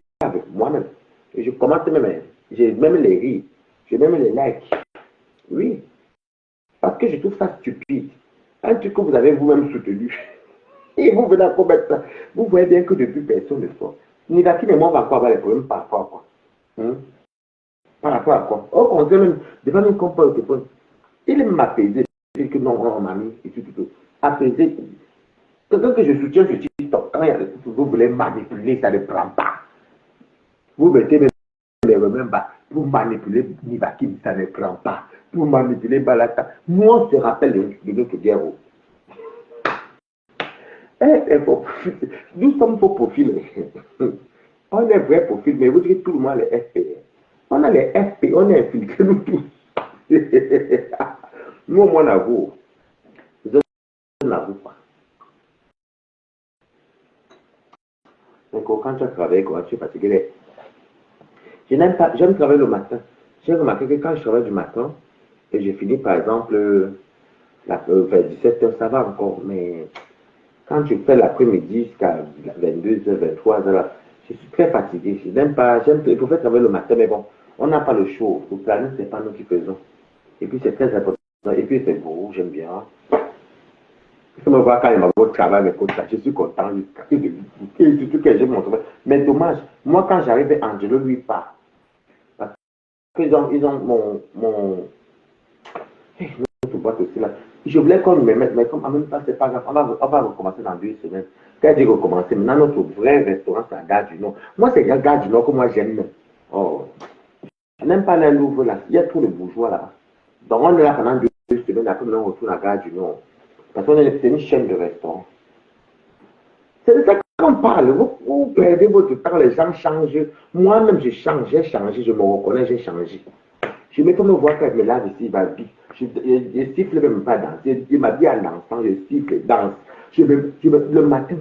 S1: moi-même. Et je commence même, j'ai même les rires, j'ai même les likes. Oui, parce que je trouve ça stupide. Un truc que vous avez vous-même soutenu. Et vous venez à commettre ça. Vous voyez bien que depuis personne ne sort. Nivakin et moi, on va encore avoir les problèmes par rapport à quoi? Par rapport à quoi? Au contraire, même, devant une compas au téléphone, il m'a apaisé. Il dit que non, on m'a mis, et tout. Apaisé. Quelqu'un que je soutiens sur TikTok, quand vous voulez manipuler, ça ne prend pas. Vous mettez les remèdes pour manipuler Nivakin, ça ne prend pas. Pour manipuler Balata. Nous, on se rappelle de notre guerre. Nous sommes faux profils. On est vrai profil, mais vous dites tout le monde les FP. On a les FP, on est infiltrés, nous tous. Nous, au moins, on avoue. Vous n'avouez pas. Donc, quand tu as travaillé, quand tu es fatigué, j'aime travailler le matin. J'ai remarqué que quand je travaille du matin, et je finis par exemple vers 17h, ça va encore, mais quand je fais l'après-midi jusqu'à 22h, 23h, je suis très fatigué. Je n'aime pas, il faut faire travailler le matin, mais bon, on n'a pas le show. Le planning, ce n'est pas nous qui faisons. Et puis c'est très important. Et puis c'est beau, j'aime bien. Je me vois quand il m'a beau travail avec ça, je suis content. Surtout que j'aime mon travail. Mais dommage, moi quand j'arrive, Angelo lui part. Parce qu'ils ont mon boîte aussi là. Je voulais qu'on me mette, mais comme en même temps, c'est pas grave. On va recommencer dans 2 semaines. Quand je dis recommencer, maintenant notre vrai restaurant, c'est à Gare du Nord. Moi, c'est Gare du Nord que moi j'aime. Oh. Je n'aime pas les Louvre là. Il y a trop de bourgeois là. Donc on est là pendant 2 semaines, après on retourne à Gare du Nord. Parce qu'on est une chaîne de restaurants. C'est de ça qu'on parle. Vous perdez votre temps, les gens changent. Moi-même, j'ai changé, je me reconnais, j'ai changé. Je me voir quand je me lave ici, il va vite. Je siffle même pas danser. Je m'habille en dansant, je siffle, danse. Le matin,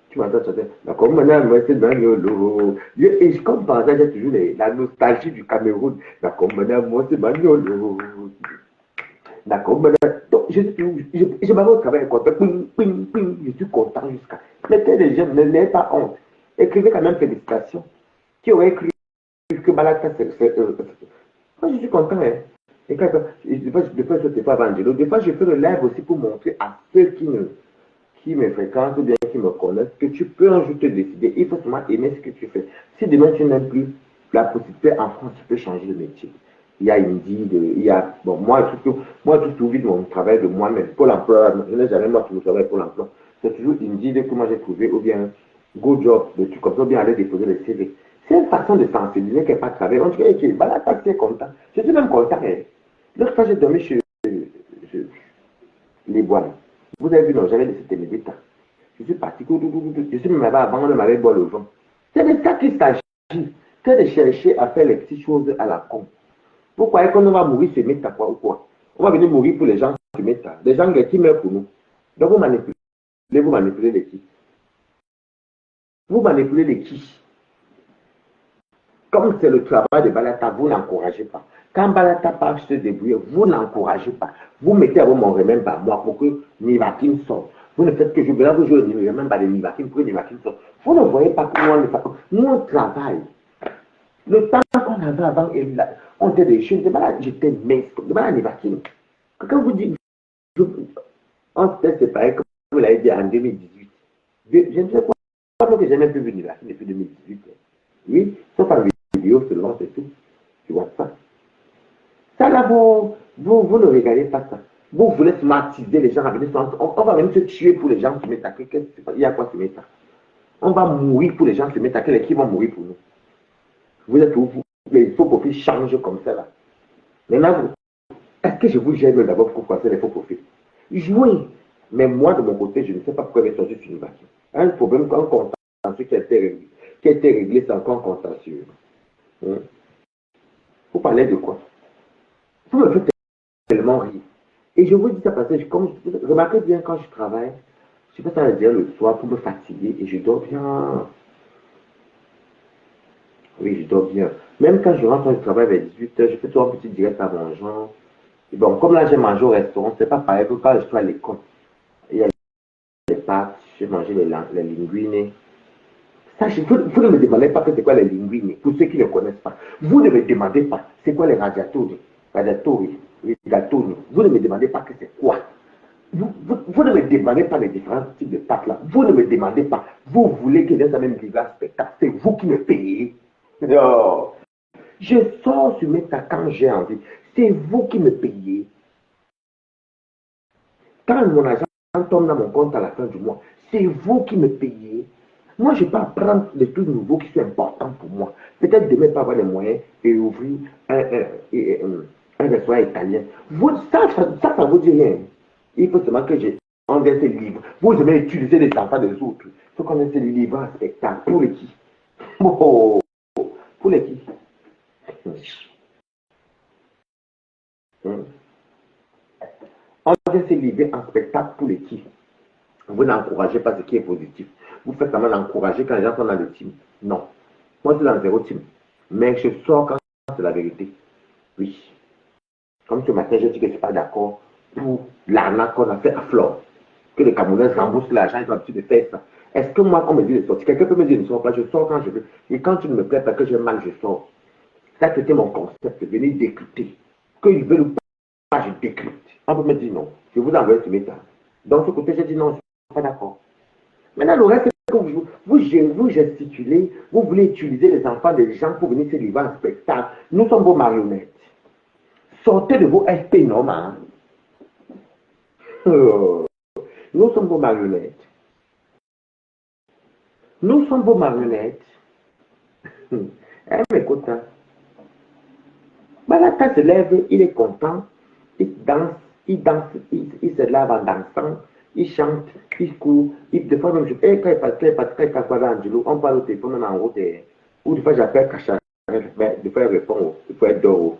S1: tu m'entends chanter. D'accord, maintenant, moi, c'est dans le. Et comme par hasard, j'ai toujours la nostalgie du Cameroun. D'accord, maintenant, moi, c'est Magnolo. D'accord, maintenant, donc, je m'avais au travail, quoi. Ping, ping, ping, je suis content jusqu'à. Mettez les jeunes, n'ayez pas honte. Écrivez quand même félicitations. Qui aurait écrit que Balata, moi, je suis content, hein. Et quand, des fois, je ne sais pas Angelo. Des fois, je fais le live aussi pour montrer à ceux qui me fréquentent ou bien qui me connaissent que tu peux un jour te décider. Il faut seulement aimer ce que tu fais. Si demain tu n'aimes plus la possibilité en France, tu peux changer de métier. Il y a Indeed, il y a. Bon, moi, tout trouvé de mon travail de moi-même. Pôle emploi, je n'ai jamais moi qui me travaille pour l'emploi. C'est toujours Indeed que moi j'ai trouvé, ou bien Go Job, des trucs comme ça, ou bien aller déposer les CV. C'est une façon de sensibiliser qu'il n'y a pas de travail. On dit, ok, voilà, tu es content. Je suis même content. Hein. L'autre fois, j'ai dormi chez les bois. Vous avez vu, non, j'avais laissé téléviser. Je suis parti, je suis même là-bas avant, on m'avait boire le vent. C'est de ça qu'il s'agit, que de chercher à faire les petites choses à la con. Pourquoi est-ce qu'on va mourir se mettre à quoi ou quoi? On va venir mourir pour les gens qui mettent à. Les gens qui meurent pour nous. Donc vous manipulez les qui? Vous manipulez les qui? Comme c'est le travail de Balata, vous n'encouragez pas. Quand Balata part se débrouiller, vous n'encouragez pas. Vous mettez à vous mon remède par moi pour que Nivakin sorte. Vous ne faites que je vais là, vous jouez même pas de Nivakin pour que Nivakin sorte. Vous ne voyez pas comment on le fait. Nous, on travaille. Le temps qu'on avait avant, on était des choses. J'étais mince. De là, Nivakin. Quand vous dites, on s'était séparés, comme vous l'avez dit en 2018. Je ne sais pas que j'ai même plus vu Nivakin depuis 2018. Oui, sauf en vidéo seulement, c'est tout. Tu vois ça. Ça là, vous ne regardez pas ça. Vous voulez smartiser les gens à venir. On va même se tuer pour les gens qui mettent à quel. Il y a quoi se mettre à? On va mourir pour les gens qui mettent à quel qui vont mourir pour nous. Vous êtes où vous? Les faux profils changent comme ça là. Maintenant, est-ce que je vous gêne d'abord pour passer les faux profils? Jouez. Mais moi, de mon côté, je ne sais pas pourquoi j'ai sorti sur une vague. Un problème, un contentieux qui a été réglé, c'est encore un contentieux. Vous parlez de quoi? Vous me faites tellement rire. Et je vous dis ça parce que, comme remarquez bien, quand je travaille, je fais ça dire le soir pour me fatiguer et je dors bien. Oui, je dors bien. Même quand je rentre du travail vers 18h, je fais toujours un petit direct à mangeant. Et bon, comme là, j'ai mangé au restaurant, c'est pas pareil que quand je suis à l'école. Il y a les pâtes, j'ai mangé les linguines. Ça, vous ne me demandez pas que c'est quoi les linguines, pour ceux qui ne connaissent pas. Vous ne me demandez pas c'est quoi les radiatori, rigatoni. Vous ne me demandez pas que c'est quoi. Vous ne me demandez pas les différents types de pâtes là. Vous ne me demandez pas. Vous voulez que les amis me livrent un spectacle. C'est vous qui me payez. Non. Je sors sur mes tas quand j'ai envie. C'est vous qui me payez. Quand mon argent tombe dans mon compte à la fin du mois, c'est vous qui me payez. Moi, je peux apprendre des trucs nouveaux qui sont importants pour moi. Peut-être demain, pas avoir les moyens et ouvrir un restaurant italien. Ça vous dit rien. Il faut seulement que on vienne se livre. Vous aimez utiliser les enfants des autres. Il faut qu'on vienne se livrer un spectacle. Pour les qui? Oh, pour les qui? On vient se livrer un spectacle pour les qui? Vous n'encouragez pas ce qui est positif. Vous faites seulement d'encourager quand les gens sont dans le team. Non. Moi, je suis dans zéro team. Mais je sors quand c'est la vérité. Oui. Comme ce matin, je dis que je ne suis pas d'accord pour l'arnaque qu'on a fait à Flore. Que les Camerounais remboursent l'argent, ils ont l'habitude de faire ça. Est-ce que moi, on me dit de sortir? Quelqu'un peut me dire ne sors pas, je sors quand je veux. Et quand tu ne me plais pas, que j'ai mal, je sors. Ça, c'était mon concept, de venir décrypter. Qu'ils veulent ou pas, je décrypte. On peut me dire non. Je vous envoie ce message. Donc, ce côté, j'ai dit non, je ne suis pas d'accord. Maintenant, le reste, c'est que vous gesticulez, vous voulez utiliser les enfants des gens pour venir se livrer un spectacle. Nous sommes vos marionnettes. Sortez de vos SP normales. Nous sommes vos marionnettes. Nous sommes vos marionnettes. Écoute, Balata se lève, il est content, il danse, il se lave en dansant, il chante, il court, des fois même, on parle au téléphone même en route, ou des fois j'appelle Kacha, des fois il répond, il faut être dehors.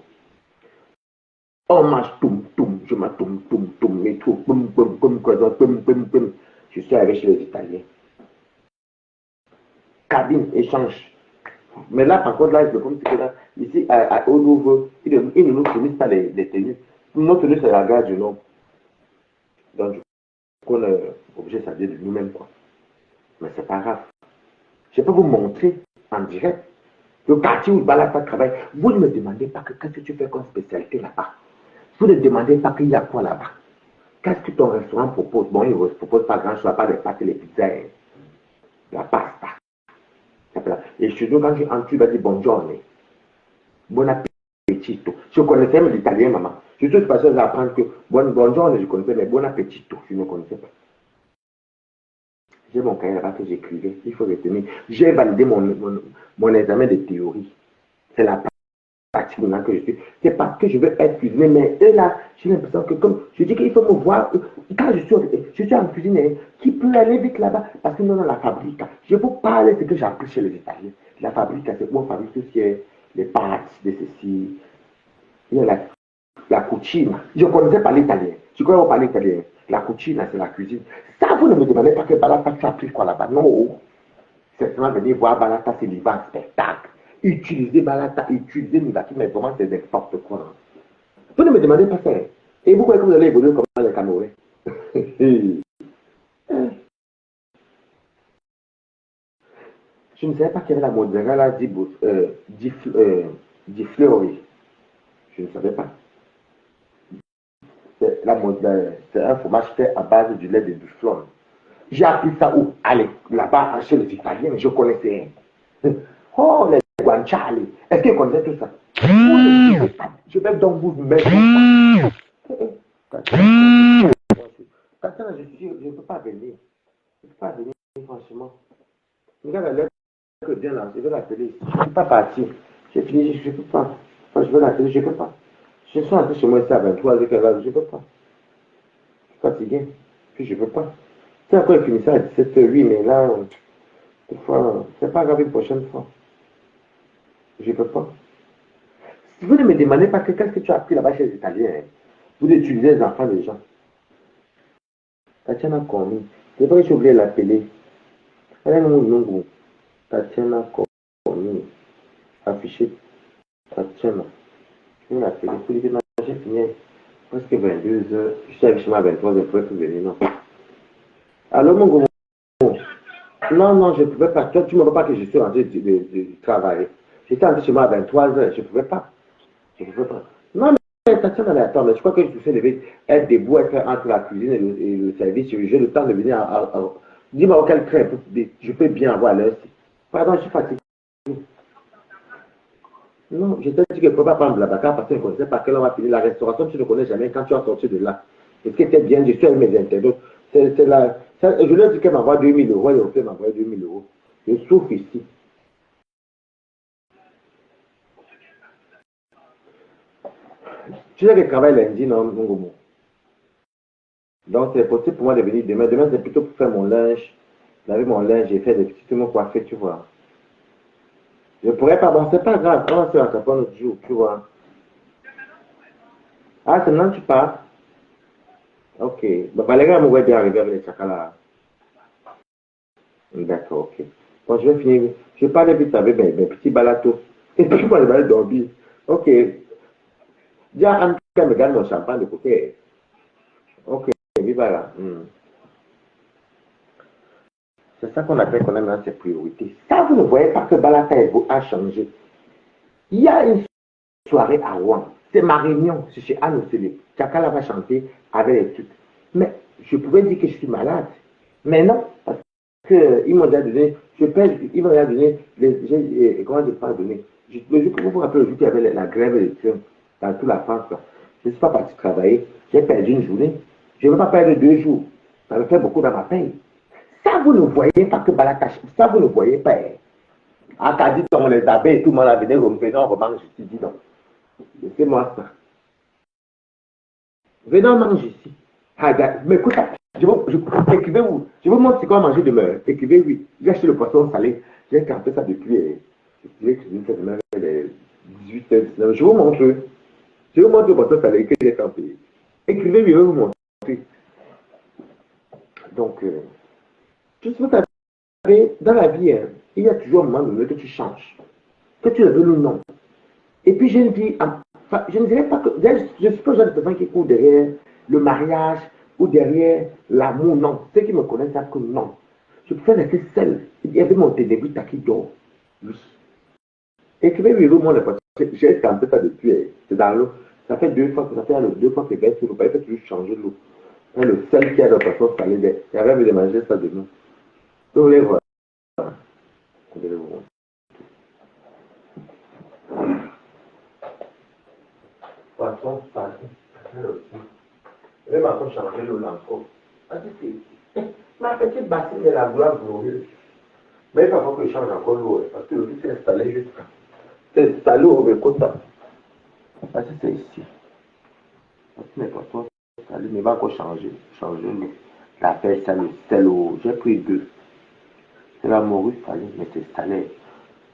S1: On mange toum, toum, je mange toum, toum, toum, et tout, poum, poum, poum, poum, poum, poum, poum. Je suis arrivé chez les Italiens. Cabine, échange. Mais là, par contre, là, je comme que là, ici, au Louvre, ils ne nous fournissent pas les tenues. Notre tenue, c'est la gare du Nord. Donc, du coup, on est obligé de s'habiller de nous-mêmes, quoi. Mais c'est pas grave. Je peux vous montrer en direct le quartier où Balata travaille. Vous ne me demandez pas que qu'est-ce que tu fais comme spécialité là-bas. Vous ne demandez pas qu'il y a quoi là-bas. Qu'est-ce que ton restaurant propose? Bon, il ne propose pas grand-chose, à part les pâtes et les pizzas, hein. La pasta. Et chez nous, quand tu entres, tu vas dire bonjour. Bon appetito. Je connaissais même l'italien, maman. Je suis passé à apprendre que bonjour, je connaissais, mais bon appetito, je ne connaissais pas. J'ai mon cahier là-bas que j'écrivais. Il faut retenir. J'ai validé mon examen de théorie. C'est la pratique maintenant que je suis. C'est parce que je veux être cuisinier. Mais eux là, j'ai l'impression que comme je dis qu'il faut me voir. Quand je suis en cuisine, qui peut aller vite là-bas? Parce que non, la fabrique. Je peux parler de ce que j'ai appris chez les Italiens. La fabrique, c'est où on fabrique tout ce qui est les pâtes, de ceci. Il y a la cucine. Je ne connaissais pas l'italien. Tu connais pas l'italien? La cucine, c'est la cuisine. Ça, vous ne me demandez pas que Balata, tu as appris quoi là-bas? Non. C'est seulement venir voir Balata, c'est livrer un spectacle. Utiliser Balata, utiliser Nivaki, mais vraiment, c'est n'importe quoi. Vous ne me demandez pas ça. Et vous croyez que vous allez évoluer comme les Camerounais? Je ne savais pas qu'il y avait la mozzarella di Fleury. Je ne savais pas. C'est un fromage fait à base du lait de bufflon. J'ai appris ça où? Allez, là-bas, chez les Italiens, je connaissais. Oh, les guanciale. Est-ce qu'ils connaissaient tout ça? Je vais donc vous mettre. Quand je ne peux pas venir. Je ne peux pas venir, franchement. Regarde la lettre que vient là, je vais l'appeler. Je ne peux pas partir. J'ai fini, je ne peux pas. Enfin, je vais l'appeler, je ne peux pas. Je suis rentré chez moi ici à 23 h, je ne peux pas. Je suis fatigué. Puis je ne peux pas. C'est encore il finissait à 17 h, oui, mais là, des fois, c'est pas grave une prochaine fois. Je ne peux pas. Si vous ne me demandez pas qu'est-ce que tu as appris là-bas chez les Italiens, hein? Vous utilisez les enfants des gens. Tatiana Komi. C'est vrai que j'ai oublié de l'appeler. Elle est non. Tatiana Komi. Affiché. Tatiana. Je vais l'appeler. Pour lui dire, non, j'ai fini. Presque 22 h. Je suis arrivé chez moi à 23 h, je pourrais plus venir, non. Allô, mon gros. Non, je ne pouvais pas. Toi, tu ne me vois pas que je suis rentré de travailler. J'étais rentré chez moi à 23 h, je ne pouvais pas. Je ne pouvais pas. Non, mais Tatiana, mais attends, mais je crois que je suis lever, être debout, être entre la cuisine et le service. J'ai le temps de venir dis-moi quel train je peux bien avoir l'heure. Pardon, je suis fatigué. Non, je t'ai dit que ne peux pas prendre Blablacar parce que je ne connaissais pas quelle on va finir. La restauration, tu ne connais jamais quand tu vas sortir de là. Et ce qui était bien, je suis avec mes internautes. Je leur dis qu'elle m'envoie 2000 €, et elle m'envoie 2000 €. Je souffre ici. Tu sais que je travaille lundi, non, mon gomo. Donc, c'est possible pour moi de venir demain. Demain, c'est plutôt pour faire mon linge. Laver mon linge et faire des petits trucs coiffés, tu vois. Je pourrais pas, bon, c'est pas grave. On va se rattraper un autre jour, tu vois. Ah, c'est maintenant que tu pars? Ok. Bah, Valérie m'aurait bien arrivé avec les chakalas. D'accord, ok. Bon, je vais finir. Je vais parler vite avec mes petits balatos. Et puis, je vais aller dormir. Ok. Déjà, Anne, me garde mon champagne de côté. Ok, viva là. C'est ça qu'on appelle qu'on a dans ses priorités. Ça, vous ne voyez pas que Balata a changé. Il y a une soirée à Rouen. C'est ma réunion. C'est chez Anne Océlé. Chakala va chanter avec les trucs. Mais je pouvais dire que je suis malade. Mais non, parce qu'ils m'ont déjà donné, ils m'ont déjà donné, comment je peux donner? Le jour que vous vous rappelez, le jour qu'il y avait la grève des trains dans toute la France, là, je ne suis pas parti travailler. J'ai perdu une journée. Je ne veux pas perdre 2 jours. Ça me fait beaucoup dans ma paye. Ça, vous ne voyez pas que Balata, ça, vous ne voyez pas. À Kadit, on les abeilles, tout le monde a venu, on mange ici, dis donc. Laissez-moi ça. Venez, on mange ici. Mais écoute, je vous montre ce qu'on va manger demain. Écrivez, oui. J'ai acheté le poisson salé. J'ai campé ça depuis, 18 h, 19 h. Je vous montre. Je vous montre le portefeuille salarié que j'ai tant payé. Écrivez, je vais vous montrer. Donc, tout ce que vous savez, dans la vie, hein, il y a toujours un moment donné que tu changes, que tu donnes un nom. Et puis, je ne dis, enfin, je ne dirais pas que, je suis pas le genre de personne qui court derrière le mariage ou derrière l'amour, non. Ceux qui me connaissent savent que non. Je préfère rester seul. Il y avait mon ténébrita qui dort. Oui. Écrivez, oui, moi, j'ai tenté ça depuis, c'est dans l'eau. Ça fait 2 fois, ça fait 2 fois que c'est sur l'eau, il faut toujours changer l'eau. Le seul qui a de façon salée, il avait envie de manger ça de nous. Donc, les voilà. Poisson salé. Je vais maintenant changer l'eau là encore. Ma petite bassine de la gloire glorieuse. Mais il va falloir que je change encore l'eau, parce que l'eau s'est installée jusqu'à. C'est installé au Bécota. Parce que c'est ici. Parce que mes poissons salés, mais il va encore changer l'eau. La fête, ça le sel au. J'ai pris 2. C'est la morue salée, mais c'est salé.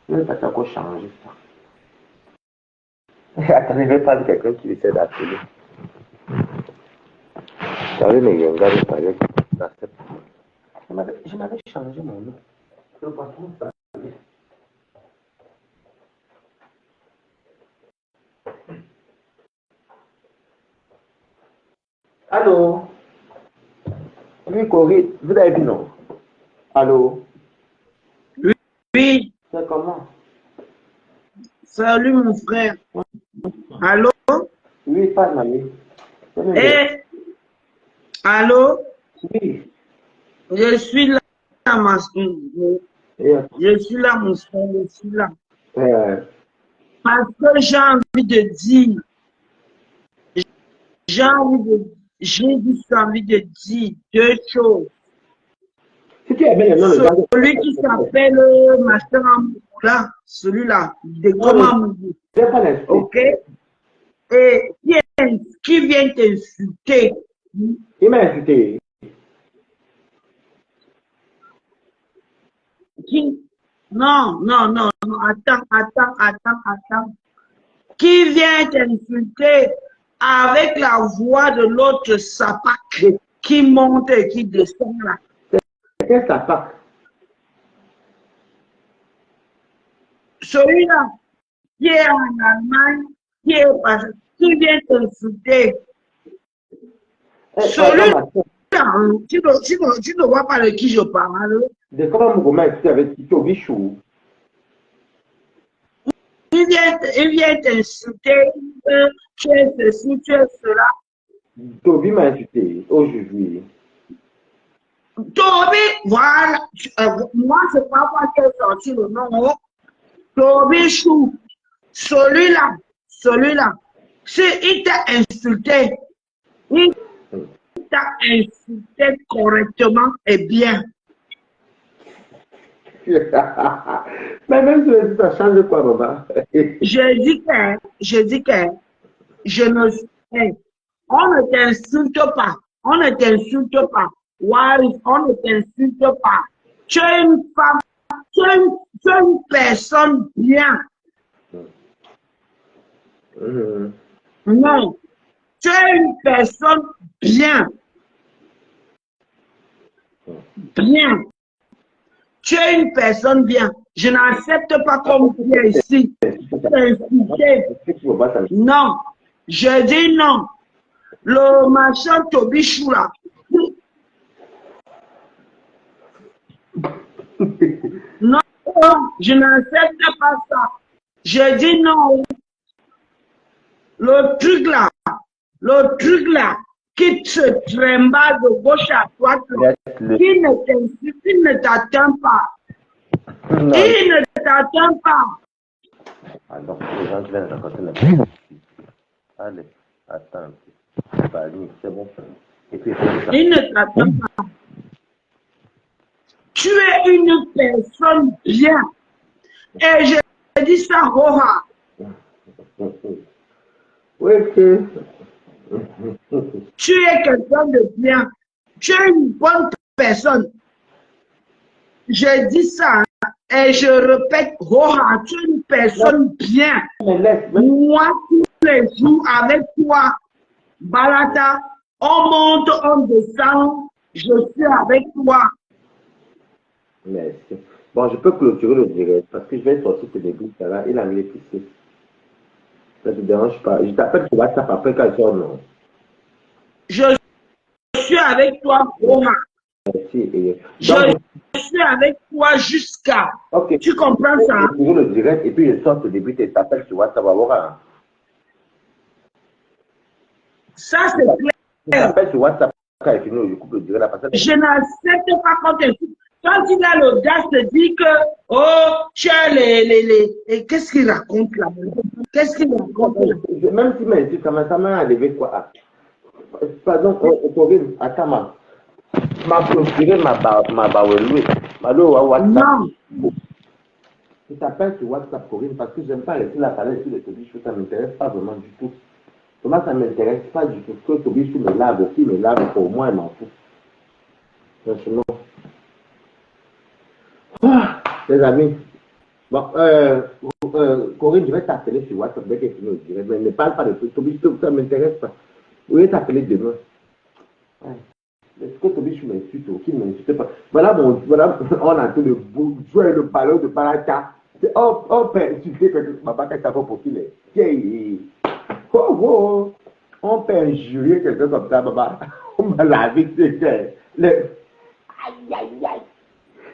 S1: Je vais pas encore changer ça. Attendez, je vais parler de quelqu'un qui essaie d'appeler. J'avais mes regards de palais. Je m'avais changé mon nom. Le poisson salé. Allô? Oui, Corée, vous avez vu, non? Allô?
S4: Oui,
S1: C'est comment?
S4: salut mon frère. Allô?
S1: Oui, pas mamie.
S4: Eh, allô?
S1: Oui.
S4: Je suis là, je suis là, mon frère, je suis là. Parce que j'ai envie de dire, j'ai juste envie de dire 2 choses.
S1: Si tu as bien le nom, le gars.
S4: Celui qui s'appelle Master Amoula, celui-là, de comment
S1: Je vais pas l'insulter.
S4: ok? Et qui vient t'insulter.
S1: Il m'a insulté.
S4: Non, attends. Qui vient t'insulter avec la voix de l'autre sapac qui monte et qui descend là?
S1: Quel sapac?
S4: Celui-là, qui est en Allemagne, qui vient t'insulter. Celui-là, tu ne vois pas de qui je parle.
S1: De comment vous m'insulter avec Tito Bichou?
S4: Il vient t'insulter, tu es ceci, tu es cela.
S1: Toby m'a insulté aujourd'hui.
S4: Toby, voilà, moi c'est pas moi qui ai sorti le nom. Toby Chou, celui-là, il t'a insulté, correctement et bien.
S1: Mais même si ça change quoi, maman?
S4: Je dis que je ne sais. On ne t'insulte pas. On ne t'insulte pas. Waris, on ne t'insulte pas. Tu es une femme, tu es une personne bien. Non. Tu es une personne bien. Bien. Tu es une personne bien. Je n'accepte pas comme tu es ici. Non. Je dis non. Le machin Tobichou là. Non, je n'accepte pas ça. Je dis non. Le truc là, qui se trimballe de gauche à droite, qui ne t'atteint pas. Il ne t'atteint pas.
S1: Alors, les gens viennent raconter la vie. Allez, attends. C'est bon. Et puis,
S4: il ne t'attend pas. Tu es une personne bien. Et je dis ça, Roha.
S1: Oui,
S4: tu es quelqu'un de bien. Tu es une bonne personne. Je dis ça et je répète, Roha, tu es une personne bien. Moi qui les jours avec toi, Balata. On monte, on descend. Je suis avec toi.
S1: Merci. Bon, je peux clôturer le direct parce que je vais sortir ce début. Ça va, il a mis les pistes. Ça ne te dérange pas. Je t'appelle sur WhatsApp après quand il sort, non?
S4: Je suis avec toi, Roma.
S1: Merci. Et...
S4: Je
S1: donc,
S4: suis avec toi jusqu'à.
S1: ok.
S4: Tu comprends ça?
S1: Je vais le direct et puis je sors ce début et t'appelles sur WhatsApp. Voilà.
S4: Ça, c'est clair.
S1: Je t'appelle sur WhatsApp quand il finit, je coupe le direct.
S4: Je n'accepte pas quand quand il a l'audace de dire que, oh, tu as et qu'est-ce qu'il raconte là? Qu'est-ce qu'il raconte là?
S1: Même si mais, ça m'a enlevé quoi? Pardon, Corinne, attends, m'a clôturé ma baoueloué.
S4: Non.
S1: Je t'appelle sur WhatsApp, Corinne, parce que j'aime pas laisser la palette sur les Tobichou, ça ne m'intéresse pas vraiment du tout. Moi, ça ne m'intéresse pas du tout. Que Tobichou me lave aussi, me lave pour moi, il m'en fout. Franchement. Ah, les amis. Bon, Corinne, je vais t'appeler sur WhatsApp dès que tu me dirais. Mais ne parle pas de Tobichou, ça ne m'intéresse pas. Vous voulez t'appeler demain. Ouais. Est-ce que Tobichou m'insulte ou qu'il ne m'insulte pas? Voilà, voilà, on a tout le jouer le ballon de Baraka. On peut insulter que Babaka Tabo pour qu'il est. Oh, oh, on peut injurer quelqu'un comme ça, Baba. On m'a lavé, c'est aïe, aïe, aïe.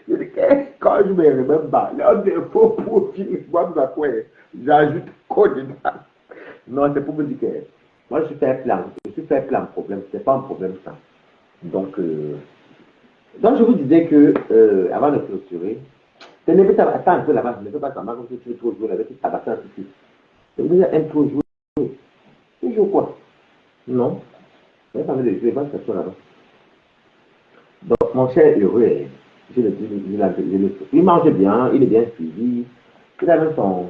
S1: Je dis que quand je me remets, là, des faux profils, moi, j'ajoute code dedans. Non, c'est pour me dire que moi, je suis fait plein de problèmes. C'est pas un problème, ça. Donc, je vous disais que, avant de clôturer, attends un peu là-bas, ne fais pas semblant comme si tu veux trop jouer avec ta bassin ici. Je vous disais, aime trop jouer. Tu joues quoi? Non. Je vais parler de jouer, va se là-bas. Donc, mon cher heureux, je le dis, il mange bien, il est bien suivi, il a même son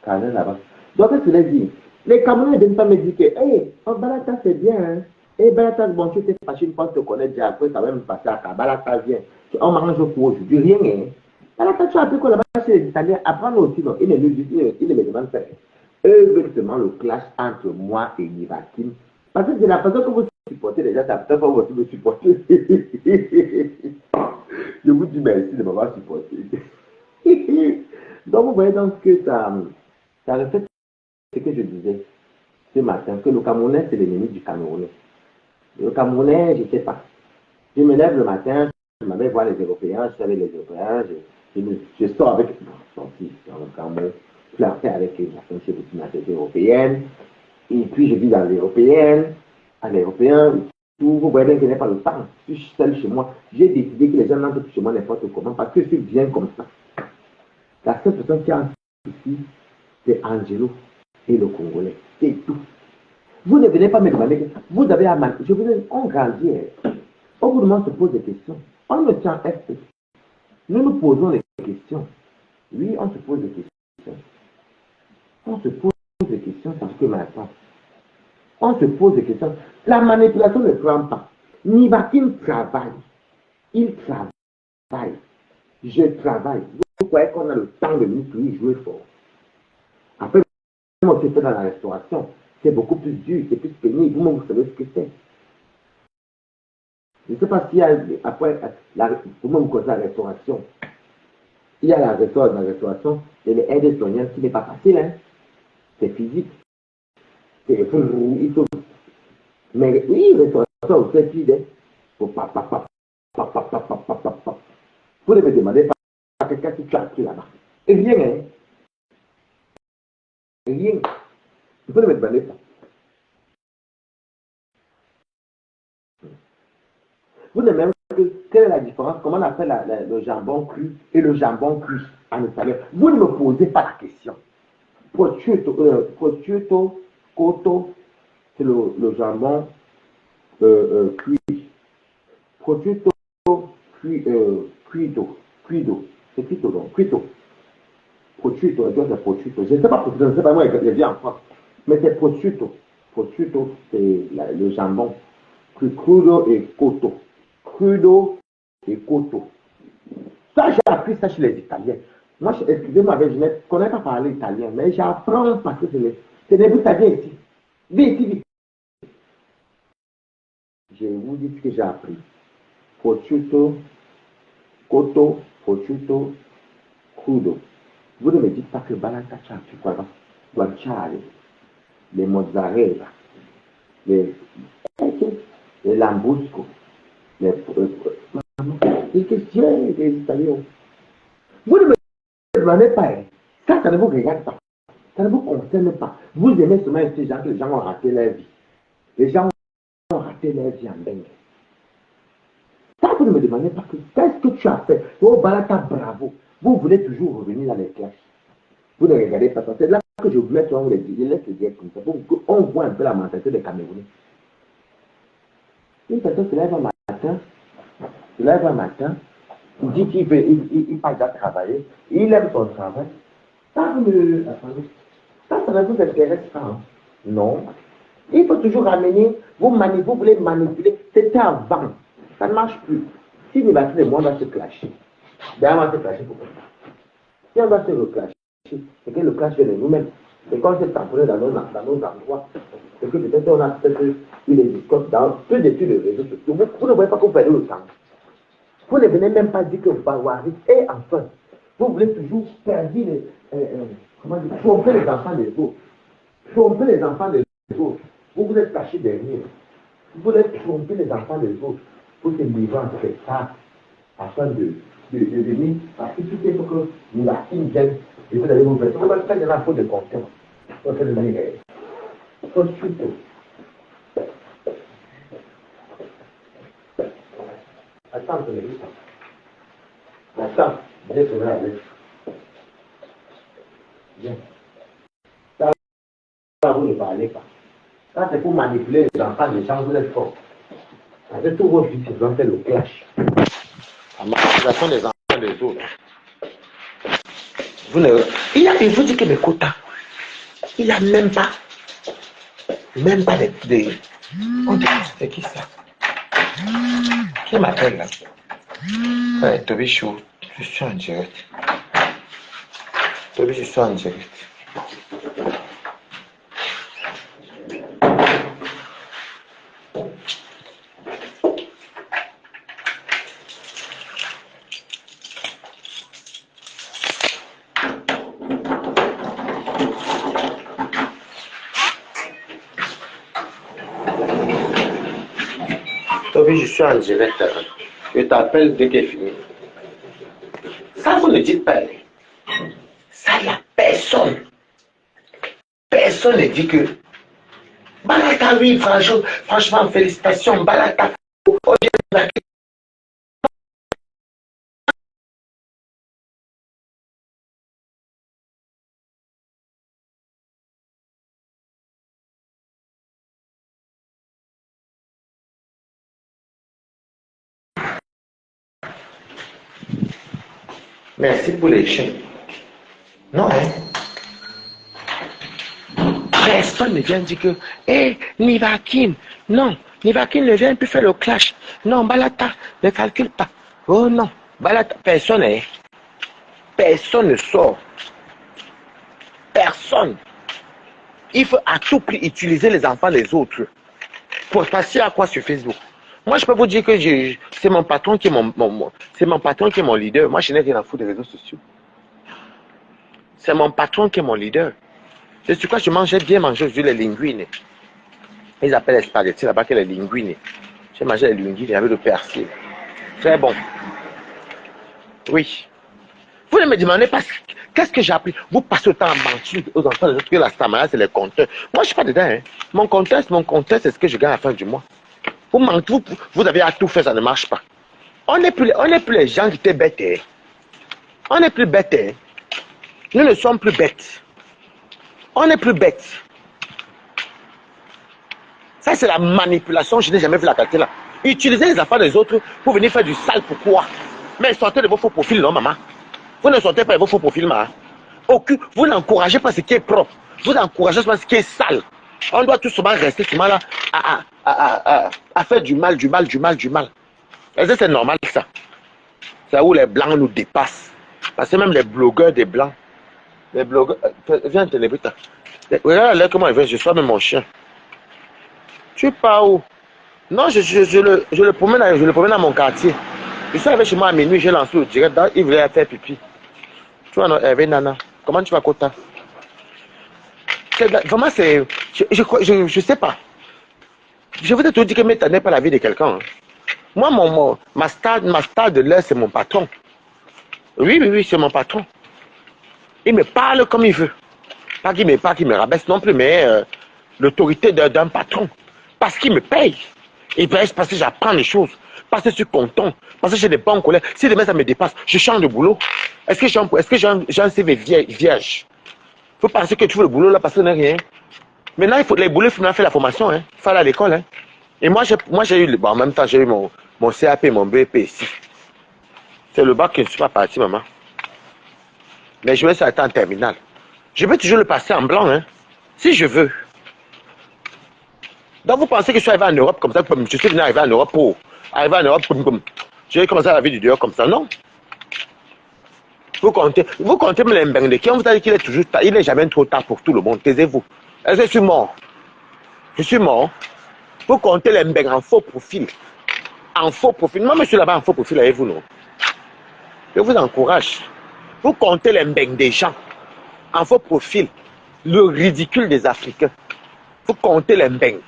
S1: carnet là-bas. Donc, qu'est-ce que je l'ai dit? Les Camerounais ne viennent pas me dire que, hey, oh, Balata, c'est bien, hein. Eh, Balata, bon, tu t'es fâché une fois, tu te connais déjà, après, ça va même passer à quoi. Balata vient. On mange au cours aujourd'hui, rien, hein. Balata, tu as appris quoi là-bas chez les Italiens? Apprendre aussi, non. Ils ne me demandent pas. Eux veulent seulement le clash entre moi et Nivakin. Parce que c'est la façon que vous supportez déjà, ça peut-être pas vous me supporter. Je vous dis merci de m'avoir supporté. Donc, vous voyez donc que ça reflète ce que je disais ce matin, que le Camerounais, c'est l'ennemi du Camerounais. Le Camerounais, je ne sais pas. Je me lève le matin, je m'avais voir les Européens, je suis avec les Européens, je sors avec, sorti dans le Cameroun, flirter avec la French nationalité européenne, et puis je vis dans l'européenne, à l'européen, tout, vous voyez bien qu'il n'y a pas le temps. Si je suis seul chez moi, j'ai décidé que les gens n'entrent plus chez moi n'importe comment, parce que je suis bien comme ça. La seule personne qui a un souci, c'est Angelo et le Congolais. C'est tout. Vous ne venez pas me demander, vous avez à mal. Je vous dis, on grandit. On vous demande de se poser des questions. On me tient FP. Nous nous posons des questions. Oui, on se pose des questions. On se pose des questions parce que maintenant, on se pose des questions. La manipulation ne prend pas. Nivakin travaille. Il travaille. Je travaille. Vous croyez qu'on a le temps de nous jouer fort. Après, moi, je fais dans la restauration. C'est beaucoup plus dur, c'est plus pénible. Vous-même, vous savez ce que c'est. Je ne sais pas s'il y a, après, vous-même, vous connaissez la restauration. Il y a la restauration et les aides soignantes qui n'est pas facile. Hein. C'est physique. Il faut. Mais oui, restauration, vous faites vide. Vous ne me demandez pas à quelqu'un qui tu as pris là-bas. Et rien, hein. Rien. Il faut ne me demander pas. Vous ne même que quelle est la différence? Comment on appelle le jambon cru et le jambon cuit en italien? Vous ne me posez pas la question. Prosciutto, cotto, c'est le jambon cuit. Prosciutto, cuito. C'est cuito, donc. Cuito. Prosciutto, c'est prosciutto. Je ne sais pas, je ne sais pas, moi, je vis en France. Mais c'est prosciutto. Prosciutto, c'est le jambon. Crudo et cotto. Crudo et cotto. Ça, j'ai appris ça chez les Italiens. Moi, excusez-moi, je ne connais pas parler italien, mais j'apprends parce que C'est des bouts, ça vient ici. Viens ici, vite. Je vous dis ce que j'ai appris. Prosciutto, cotto, prosciutto, crudo. Vous ne me dites pas que balata tu as appris quoi, guanciale, les mozzarella, les lambrusco, les questions des Italiens. Vous ne me demandez pas, hein. Ça ne vous regarde pas. Ça ne vous concerne pas. Vous aimez seulement ces gens que les gens ont raté leur vie. Les gens ont raté leur vie en dingue. Ça, vous ne me demandez pas que qu'est-ce que tu as fait. Oh, balata, bravo. Vous voulez toujours revenir dans les classes. Vous ne regardez pas ça. C'est là que je vous mets sur les dire. Je laisse le dire comme ça. Pour qu'on voit un peu la mentalité des Camerounais. Une personne se lève un matin, il dit qu'il veut, il passe à travailler, il aime son travail. Ça, ça ne vous intéresse pas. Hein? Non. Il faut toujours ramener, vous voulez manipuler. C'était avant. Ça ne marche plus. Si nous battons les mois, on va se clasher. D'ailleurs, on va se clasher pourquoi? Si on va se reclasher, c'est que le clash vient de nous-mêmes. Et quand c'est tamponné dans nos endroits, c'est que peut-être on a peut-être eu des discours dans peu d'études de réseaux sociaux. Vous ne voyez pas qu'on perd le temps. Vous ne venez même pas dire que barbarie. Et enfin, vous voulez toujours perdre tromper les enfants des autres. Tromper les enfants des autres. Vous voulez cacher derrière. Vous voulez tromper les enfants des autres pour se livrer en spectacle afin de venir. Parce que tout est pour que nous la vienne et vous allez vous faire. Vous allez faire de la faute de confiance. Vous allez venir. Prosciutto. Attends, je vais attends, viens te là, viens. Ça, vous ne parlez pas. Ça, c'est pour manipuler les enfants, les gens, vous êtes forts. Avec tout vos fils, ils ont fait le clash. La manipulation des enfants des autres. Il faut dire que mes quotas, il n'y a même pas des. C'est qui ça? Qui m'appelle là? Ouais, Toby Chou, je suis en direct. Toby, je suis en direct. Toby, je suis en direct. Je t'appelle dès qu'elle finit. Ça, vous ne dites pas. Ça, il n'y a personne. Personne ne dit que. Balata, oui, franchement, félicitations. Balata. Merci pour les chiens. Non, hein? Personne ne vient dire que, hé, Nivakin, non, Nivakin ne vient plus faire le clash. Non, Balata, ne calcule pas. Oh non, Balata, personne, hein? Personne ne sort. Personne. Il faut à tout prix utiliser les enfants des autres. Pour passer à quoi sur Facebook? Moi, je peux vous dire que c'est mon patron qui est c'est mon patron qui est mon leader. Moi, je n'ai rien à foutre des réseaux sociaux. C'est mon patron qui est mon leader. C'est sur quoi je mangeais bien manger aujourd'hui les linguines. Ils appellent les spaghettis là-bas que les linguines. J'ai mangé les linguines avec le persil. Très bon. Oui. Vous ne me demandez pas qu'est-ce que j'ai appris. Vous passez le temps à mentir aux enfants des autres que la Samara, c'est les compteurs. Moi, je ne suis pas dedans. Hein. Mon compteur, c'est ce que je gagne à la fin du mois. Vous mentez, vous avez à tout faire, ça ne marche pas. On n'est plus les gens qui étaient bêtes. Hein. On n'est plus bêtes. Hein. Nous ne sommes plus bêtes. On n'est plus bêtes. Ça, c'est la manipulation. Je n'ai jamais vu la qualité là. Utilisez les enfants des autres pour venir faire du sale. Pourquoi? Mais sortez de vos faux profils, non, maman? Vous ne sortez pas de vos faux profils, maman. Vous n'encouragez pas ce qui est propre. Vous n'encouragez pas ce qui est sale. On doit tout souvent rester souvent là à faire du mal. Est-ce que c'est normal ça? C'est où les blancs nous dépassent. Parce que même les blogueurs des blancs, viens Ténébrita. Regarde là comment il vient, je sois même mon chien. Tu pars où? Non, je le promène à mon quartier. Je suis arrivé chez moi à minuit, j'ai lancé le direct, il voulait faire pipi. Tu vois, Hervé Nana, comment tu vas, Kota? Vraiment, c'est. Je sais pas. Je voudrais te dire que Meta n'est pas la vie de quelqu'un. Hein. Moi, ma star de l'heure, c'est mon patron. Oui, c'est mon patron. Il me parle comme il veut. Pas qu'il me rabaisse non plus, mais l'autorité d'un patron. Parce qu'il me paye. Et parce que j'apprends les choses. Parce que je suis content. Parce que j'ai des bons collègues. Si demain ça me dépasse, je change de boulot. Est-ce que j'ai un CV vierge? Faut penser que tu veux le boulot là parce que n'est rien. Maintenant, il faut les boulots, il faut faire la formation. Hein. Il faut aller à l'école. Hein. Et moi, j'ai eu, bon, en même temps, j'ai eu mon CAP, mon BEP ici. C'est le bac que je ne suis pas parti, maman. Mais je vais s'arrêter en terminale. Je peux toujours le passer en blanc, hein, si je veux. Donc, vous pensez que je suis arrivé en Europe comme ça, je suis venu arriver en Europe pour arriver en Europe comme j'ai commencé à la vie du dehors comme ça, non? Vous comptez même les Mbengde qui vous a dit qu'il est toujours tard, il n'est jamais trop tard pour tout le monde, taisez-vous. Est-ce que je suis mort? Je suis mort. Vous comptez les Mbeng en faux profil. En faux profil. Moi, je suis là-bas en faux profil avec vous, non? Je vous encourage. Vous comptez les Mbeng des gens en faux profil. Le ridicule des Africains. Vous comptez les Mbeng.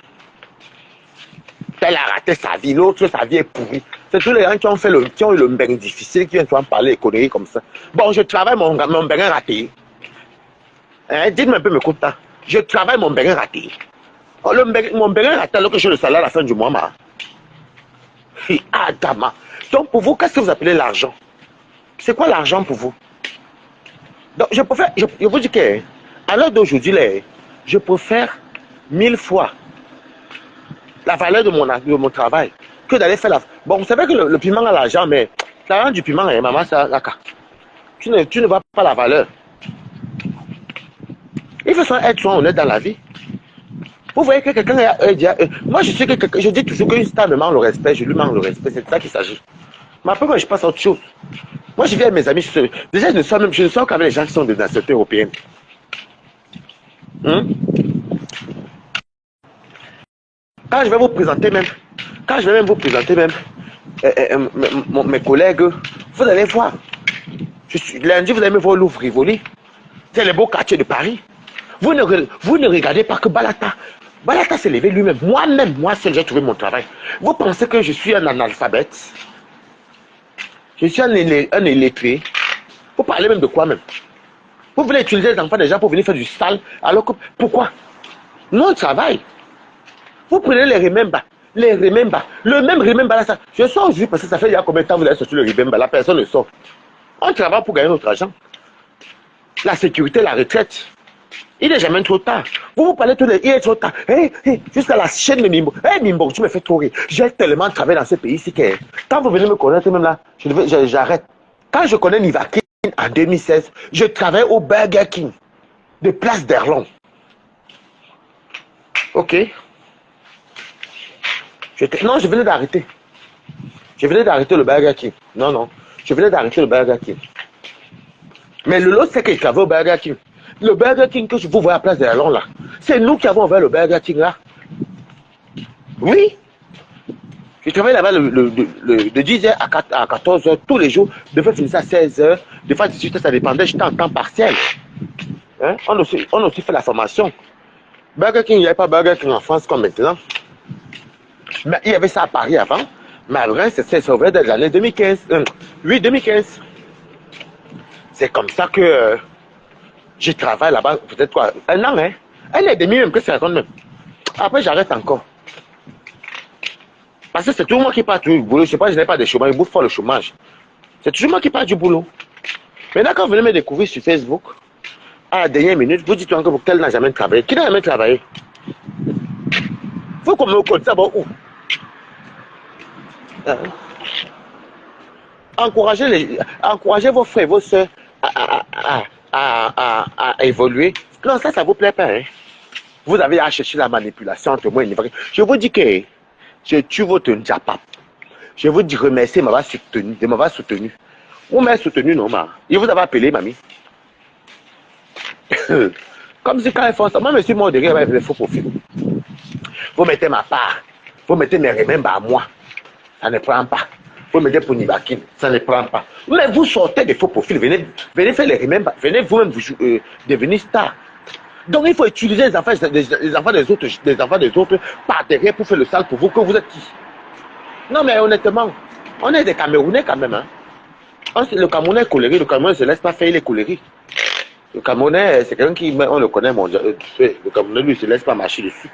S1: Elle a raté sa vie, l'autre, sa vie est pourrie. C'est tous les gens qui ont eu le Mbeng difficile, qui viennent souvent parler des conneries comme ça. Bon, je travaille mon Mbeng raté. Hein, dites-moi un peu, me coûte. Je travaille mon Mbeng raté. Oh, mon Mbeng raté alors que j'ai le salaire à la fin du mois, ma. Ah, dama. Donc, pour vous, qu'est-ce que vous appelez l'argent? C'est quoi l'argent pour vous? Donc, je vous dis que, à l'heure d'aujourd'hui, je préfère 1000 fois la valeur de mon travail que d'aller faire la... Bon, vous savez que le piment a l'argent, mais l'argent du piment, maman, c'est la cas. Tu ne vois pas la valeur. Il faut être soit honnête dans la vie. Vous voyez que quelqu'un... moi, je dis toujours qu'une star me manque le respect, je lui manque le respect, c'est de ça qu'il s'agit. Mais après, moi, je passe à autre chose. Moi, je viens avec mes amis, déjà, je ne sors qu'avec les gens qui sont de nationalité européenne. Quand je vais vous présenter même, mes collègues, vous allez voir. Lundi, vous allez me voir Louvre Rivoli. C'est les beaux quartiers de Paris. Vous ne regardez pas que Balata. Balata s'est levé lui-même. Moi seul, j'ai trouvé mon travail. Vous pensez que je suis un analphabète? Je suis un illettré. Vous parlez même de quoi même? Vous voulez utiliser les enfants des gens pour venir faire du sale, alors que... Pourquoi? Nous, on travaille. Vous prenez les remember. Le même remember là, ça. Je sors aujourd'hui parce que ça fait il y a combien de temps vous avez sorti le remember? La personne ne sort. On travaille pour gagner notre argent. La sécurité, la retraite. Il n'est jamais trop tard. Vous parlez tous les... Il est trop tard. Jusqu'à la chaîne de Mimbo. Mimbo, tu me fais trop rire. J'ai tellement travaillé dans ce pays ici que... Quand vous venez me connaître même là, j'arrête. Quand je connais Nivakin en 2016, je travaille au Burger King de Place d'Erlon. Ok. Non, je venais d'arrêter. Je venais d'arrêter le Burger King. Non. Je venais d'arrêter le Burger King. Mais le lot, c'est qu'il travaille au Burger King. Le Burger King que vous voyez à Place d'Erlon là, c'est nous qui avons ouvert le Burger King là. Oui. Je travaille là-bas de 10h à 14h tous les jours. De fois finir à 16h. De fois 18h, ça dépendait. J'étais en temps partiel. Hein? On a aussi fait la formation. Burger King, il n'y avait pas Burger King en France comme maintenant. Mais il y avait ça à Paris avant. Mais après, c'est ouvert dans les années 2015. Oui, 2015. C'est comme ça que je travaille là-bas, peut-être quoi, un an, hein. Un an et demi même, que 50 même. Après, j'arrête encore. Parce que c'est toujours moi qui pars du boulot. Je sais pas, je n'ai pas de chômage, je bouffe fort le chômage. C'est toujours moi qui pars du boulot. Maintenant, quand vous venez me découvrir sur Facebook, à la dernière minute, vous dites encore qu'elle n'a jamais travaillé. Qui n'a jamais travaillé? Faut qu'on me compte ça, bon, où? Encouragez vos frères et vos soeurs à évoluer. Non, ça vous plaît pas. Hein? Vous avez à chercher la manipulation entre moi et Nivakin. Je vous dis que je tue votre Njapap. Je vous dis remercier de m'avoir soutenu. Vous m'avez soutenu, non, ma? Il vous avez appelé, mamie. Comme si quand ils font ça, moi, je suis mort de rire avec les faux profils. Vous mettez ma part, vous mettez mes remèdes à moi, ça ne prend pas. Vous mettez pour Nibakin, ça ne prend pas. Mais vous sortez des faux profils, venez faire les remèdes, venez vous-même devenir star. Donc il faut utiliser les enfants des autres par derrière pour faire le sale pour vous, que vous êtes qui? Non mais honnêtement, on est des Camerounais quand même. Hein. Le Camerounais est colérique, le Camerounais ne se laisse pas faire, il est colérique. Le Camerounais, c'est quelqu'un qui, on le connaît mondial. Le Camerounais, lui, ne se laisse pas marcher dessus.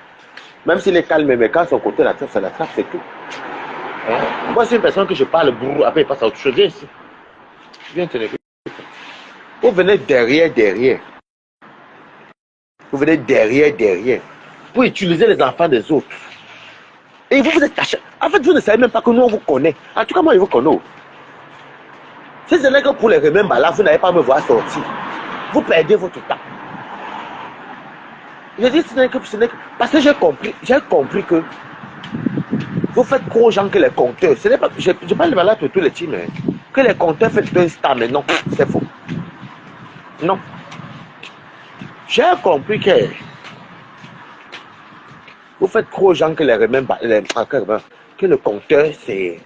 S1: Même s'il est calme, mais quand son côté la trappe, ça la trappe, c'est tout. Hein? Moi, c'est une personne que je parle, bourreau, après il passe à autre chose. Viens ici. Viens te lever. Vous venez derrière. Vous venez derrière. Pour utiliser les enfants des autres. Et vous êtes caché. En fait, vous ne savez même pas que nous, on vous connaît. En tout cas, moi, je vous connais. Si ce n'est que pour les remèdes, là, vous n'allez pas me voir sortir. Vous perdez votre temps. Je dis ce n'est que parce que j'ai compris que vous faites trop aux gens que les compteurs. Ce n'est pas, je parle de malade pour tous les teams, hein, que les compteurs font un star, mais non, c'est faux. Non. J'ai compris que vous faites trop aux gens que les remèdes, que le compteur c'est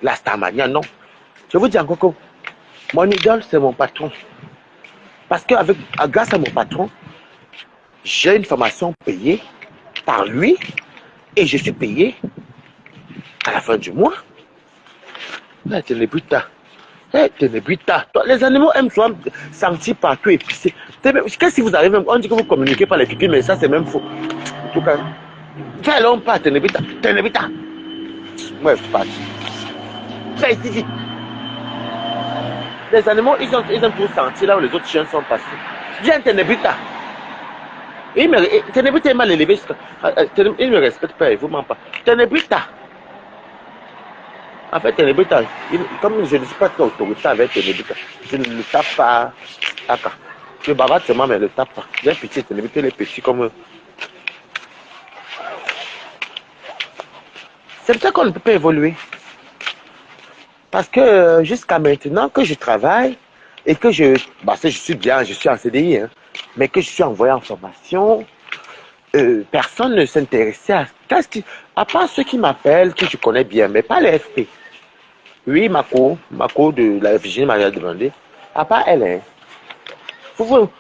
S1: la starmania. Non. Je vous dis encore que mon idole c'est mon patron. Parce que grâce à mon patron, j'ai une formation payée par lui et je suis payé à la fin du mois. Ténébrita. Les animaux aiment souvent sentir partout épicé. Qu'est-ce qui vous arrive? On dit que vous communiquez par les pipis, mais ça c'est même faux. En tout cas, quel homme pas Ténébrita. Ouais, c'est parti. Les animaux, ils aiment tout sentir là où les autres chiens sont passés. Viens Ténébrita. Ténébrita est mal élevé. Il ne me respecte pas, il ne vous ment pas. Ténébrita. En fait, Ténébrita, comme je ne suis pas très autoritaire avec Ténébrita, je ne le tape pas. Je bavarde seulement, mais je ne le tape pas. J'ai pitié, Ténébrita, il est petit comme. C'est pour ça qu'on ne peut pas évoluer. Parce que jusqu'à maintenant que je travaille et que je suis bien, je suis en CDI, hein, mais que je suis envoyé en formation, personne ne s'intéressait à part ceux qui m'appellent, que je connais bien, mais pas les FP. Oui, Mako de la Virginie Maria demandé, à part elle, hein. Vous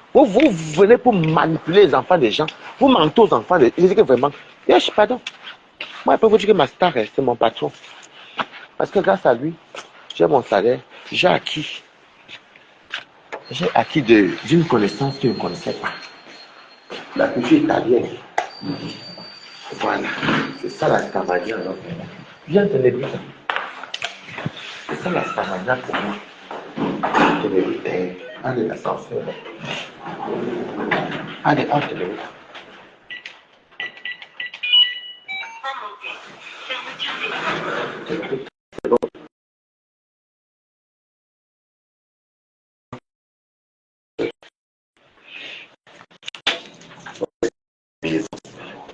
S1: venez pour manipuler les enfants des gens, vous mentez aux enfants des gens. Je dis que vraiment, pardon. Moi, je peux vous dire que ma star, c'est mon patron. Parce que grâce à lui, j'ai mon salaire, j'ai acquis d'une connaissance que je ne connaissais pas. La culture italienne. Voilà. C'est ça la Starmania. Viens te lever. C'est ça la Starmania pour moi. Te lever. Allez, l'ascenseur. Allez, on te lever.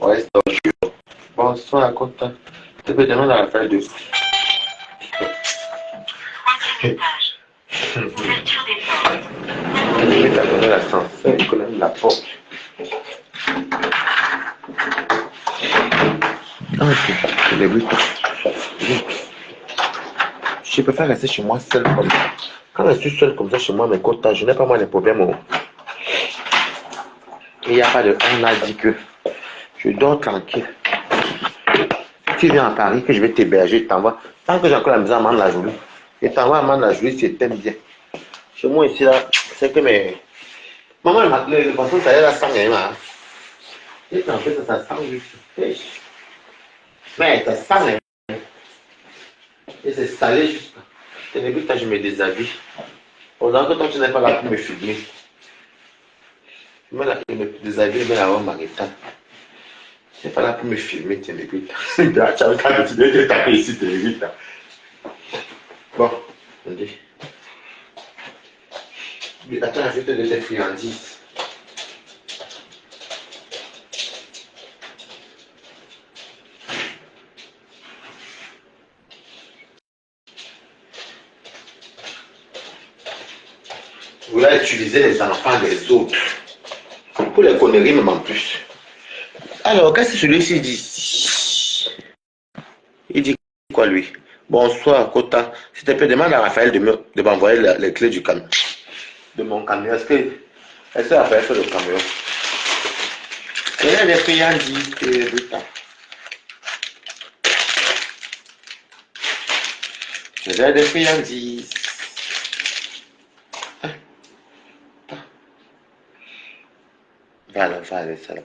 S1: Ouais, c'est bonsoir, content. Tu peux demander à la fin de. Ouverture des portes. Je vais t'abonner l'ascenseur, il connaît la porte. Ah, c'est les bruits. Je préfère rester chez moi seul comme ça. Quand je suis seul comme ça chez moi, mes quotas, je n'ai pas moi les problèmes. Il n'y a pas de. On a dit que je dors tranquille. Tu viens à Paris, que je vais t'héberger, t'envoie. Tant que j'ai encore la maison à Mantes-la-Jolie, et t'envoie à Mantes-la-Jolie si tu t'aimes bien. Chez moi ici, là, c'est que mes. Maman, le poisson, ça y est, là, sang, hein. Et en fait, ça sent juste. Mais ça sent, hein. Et c'est salé juste. C'est le but que je me déshabille. Pendant que toi, tu n'es pas là pour me filmer. Je me déshabille, mais avant Marita. Tu n'es pas là pour me filmer, tu es le but. Tu devais te taper ici, tu es le but. Bon, on dit. Attends, je vais te donner des friandises. Vous voulez utiliser les enfants des autres Pour les conneries, même en plus. Alors, qu'est-ce que celui-ci dit ici? Il dit quoi, lui? Bonsoir, Kota. S'il te plaît, demande à Raphaël de m'envoyer les clés du camion. De mon camion. Est-ce que Raphaël fait le camion? Et là, les friandises de temps. J'ai des friandises. Voilà, ça là.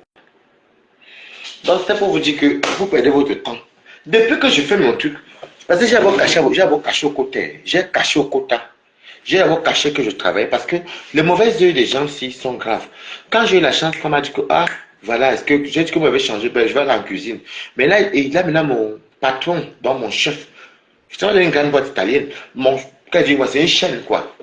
S1: Donc, c'est pour vous dire que vous perdez votre temps. Depuis que je fais mon truc, parce que j'ai d'abord caché au côté. J'ai caché au quota. J'ai d'abord caché que je travaille parce que les mauvaises yeux des gens ici sont graves. Quand j'ai eu la chance, on m'a dit que, ah, voilà, est-ce que j'ai dit que vous m'avez changé, ben, je vais aller en cuisine. Mais là, maintenant mon patron, donc mon chef, je suis dans une grande boîte italienne. C'est une chaîne, quoi.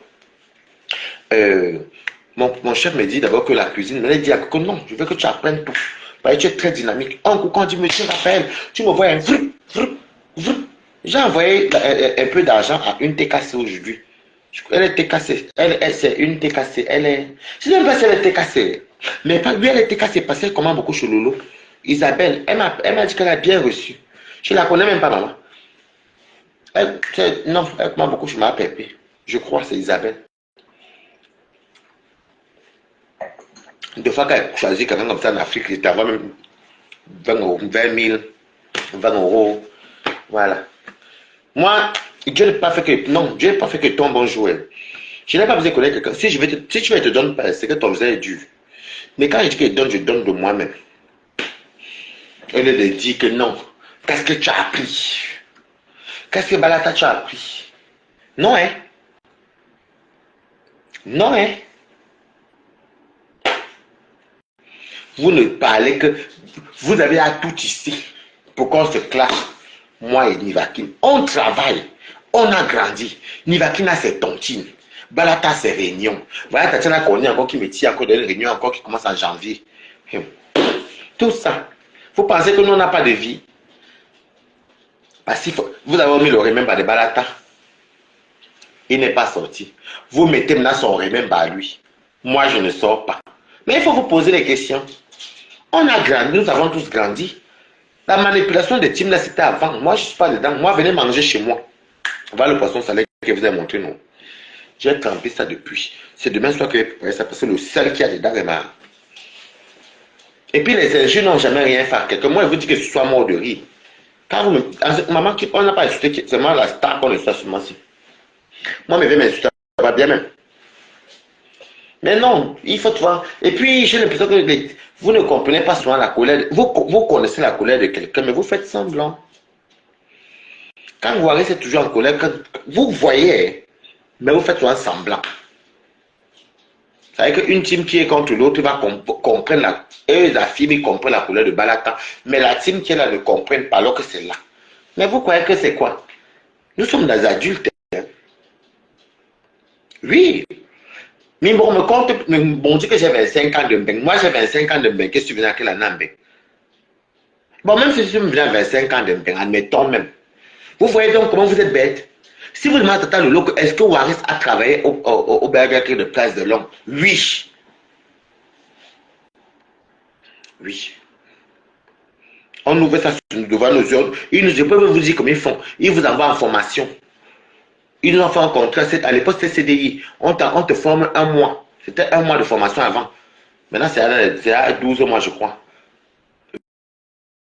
S1: Mon chef me dit d'abord que la cuisine, il dit que non, je veux que tu apprennes tout. Parce que tu es très dynamique. Quand il dit, monsieur Raphaël, tu me vois un vrou. J'ai envoyé un peu d'argent à une TKC aujourd'hui. Elle est TKC. C'est une TKC. Je ne sais même pas si elle est TKC. Mais lui, elle est TKC parce qu'elle commande beaucoup chez Lolo. Isabelle, elle m'a dit qu'elle a bien reçu. Je ne la connais même pas, maman. Non, elle commande beaucoup chez ma pépé. Je crois que c'est Isabelle. Deux fois qu'elle choisit quelqu'un comme ça en Afrique, il t'envoie même 20 000, 20 euros. Voilà. Moi, Dieu n'a pas fait que. Non, Dieu n'a pas fait que ton bon joueur. Je n'ai pas besoin de connaître quelqu'un. Si tu veux te donner, c'est que ton besoin est dur. Mais quand je dis que je donne de moi-même. Elle de dire que non. Qu'est-ce que tu as appris? Qu'est-ce que Balata tu as appris? Non, hein? Non, hein? Vous ne parlez que. Vous avez à tout ici pour qu'on se clash. Moi et Nivakin. On travaille. On a grandi. Nivakin a ses tontines. Balata ses réunions. Voilà, Tatiana Kony encore qui me tient encore des réunions encore qui commencent en janvier. Tout ça. Vous pensez que nous, on n'a pas de vie? Parce que vous avez mis le remember de Balata. Il n'est pas sorti. Vous mettez maintenant son remember à lui. Moi, je ne sors pas. Mais il faut vous poser les questions. On a grandi, nous avons tous grandi. La manipulation des teams là, c'était avant. Moi, je ne suis pas dedans. Moi, venez manger chez moi. Voilà le poisson salé que vous avez montré, non? J'ai trempé ça depuis. C'est demain soir que je vais préparer ça parce que le sel qu'il y a dedans est marre. Et puis les injures n'ont jamais rien fait. Quelqu'un, moi, je vous dis que je sois mort de rire. Quand vous me. Maman, on n'a pas insulté, c'est moi la star qu'on insulte ce moment-ci. Moi, je vais m'insulter, ça va bien même. Mais non, il faut voir. Et puis, j'ai l'impression que vous ne comprenez pas souvent la colère. Vous connaissez la colère de quelqu'un, mais vous faites semblant. Quand vous voyez, c'est toujours en colère. Vous voyez, mais vous faites souvent semblant. Ça veut dire qu'une team qui est contre l'autre va comprendre la. Eux, la fille, ils comprennent la couleur de Balata. Mais la team qui est là ne comprenne pas alors que c'est là. Mais vous croyez que c'est quoi? Nous sommes des adultes. Hein? Oui. Mais bon, me compte, on dit que j'ai 25 ans de mbeng. Moi, j'ai 25 ans de mbeng. Qu'est-ce que tu veux dire que la mbeng? Bon, même si tu me viens 25 ans de mbeng, admettons même. Vous voyez donc comment vous êtes bête? Si vous demandez à Tata Lolo, est-ce que Waris a travaillé au Burger de Place de Londres? Oui. Oui. On ouvre ça devant nos ordres. Je peux vous dire comment ils font. Ils vous envoient en formation. Ils nous ont fait un contrat. À l'époque, c'était CDI. On te forme un mois. C'était un mois de formation avant. Maintenant, c'est à 12 mois, je crois.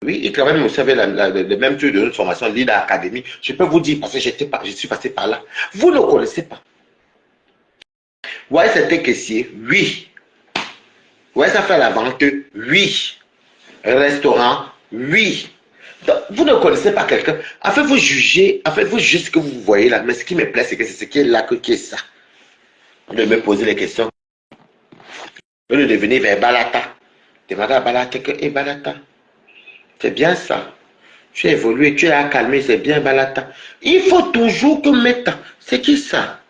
S1: Oui, ils travaillent aussi avec le même truc de notre formation, Leader Academy. Je peux vous dire, parce que je suis passé par là. Vous ne connaissez pas. Ouais, c'était caissier. Oui. Ouais, ça fait la vente. Oui. Restaurant. Oui. Donc, vous ne connaissez pas quelqu'un. En fait, vous jugez ce que vous voyez là. Mais ce qui me plaît, c'est que c'est ce qui est là, qui est ça. De me poser les questions. De devenir vers Balata. Demander à Balata que, hé Balata, c'est bien ça. Tu as évolué, tu as calmé, c'est bien Balata. Il faut toujours que mettre. C'est qui ça?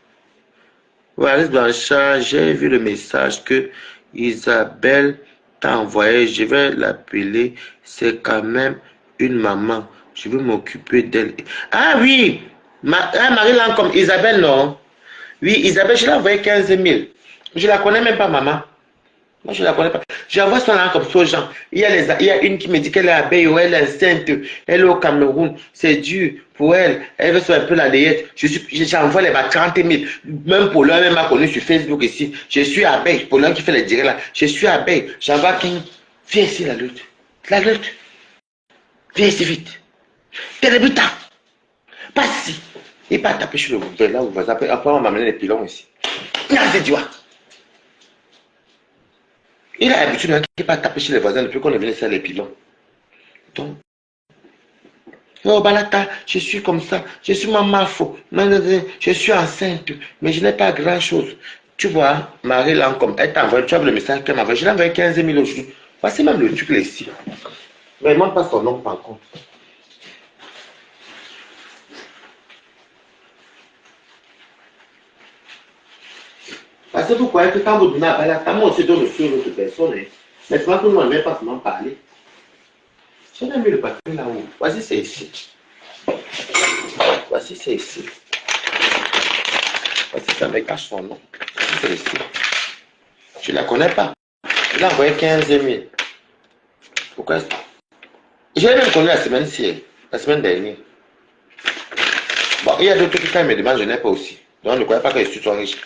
S1: Waris Blanchard, j'ai vu le message que Isabelle t'a envoyé. Je vais l'appeler. C'est quand même une maman. Je veux m'occuper d'elle. Ah oui! Marie-Lan comme Isabelle, non? Oui, Isabelle, je l'ai envoyé 15 000. Je la connais même pas, maman. Moi, je ne la connais pas. J'envoie son nom comme ça aux gens. Il y a une qui me dit qu'elle est abeille ou elle est enceinte. Elle est au Cameroun. C'est dur pour elle. Elle veut faire un peu la layette. J'envoie les 30 000. Même Paulin, même m'a connu sur Facebook ici. Je suis abeille. Paulin qui fait les directs là. Je suis abeille. J'envoie 15. Viens ici la lutte. La lutte. Viens ici vite. T'es débutant. Passe ici. Il pas taper sur le voisin là. Après, on m'a amené les pilons ici. Non, c'est du Il a l'habitude de ne pas taper chez les voisins depuis qu'on est venu faire les pilons. Donc, oh Balata, je suis comme ça, je suis maman faux, je suis enceinte, mais je n'ai pas grand chose. Tu vois, Marie là, comme elle t'a envoyé, tu as vu le message qu'elle m'a envoyé, je l'ai envoyé 15 000 aujourd'hui. Voici même le truc là ici. Mais il ne pas son nom par contre. Parce que vous croyez que quand vous donnez à Balata, moi aussi je donne sur l'autre personne. Maintenant, tout le monde ne veut pas seulement parler. J'ai même mis le papier là-haut. Voici, c'est ici. Voici, c'est ici. Voici, ça me cache son nom. C'est ici. Je ne la connais pas. Je l'ai envoyé 15 000. Pourquoi ça? Je l'ai même connu la semaine-ci, la semaine dernière. Bon, il y a d'autres qui, quand ils me demandent, je n'ai pas aussi. Donc, je ne crois pas que je suis trop riche.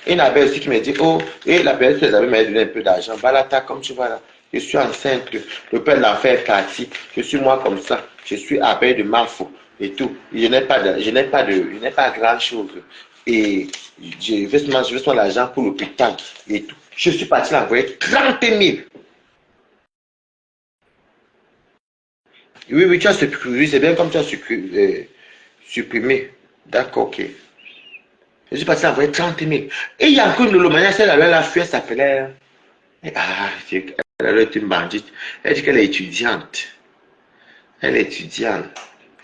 S1: Il y en avait aussi qui me dit, oh, et la personne qui les avait donné un peu d'argent. Balata, comme tu vois là, je suis enceinte, le père de l'enfant est parti, je suis moi comme ça, je suis abeille de Marfo et tout. Je n'ai pas grand chose. Et je veux seulement l'argent pour l'hôpital et tout. Je suis parti l'envoyer 30 000. Oui, oui, tu as supprimé, c'est bien comme tu as supprimé. D'accord, ok. Je suis parti l'envoyer 30 000. Et il y a encore une lolomania, celle-là, la fille, elle s'appelait. Ah, elle est une bandite. Elle dit qu'elle est étudiante. Elle est étudiante.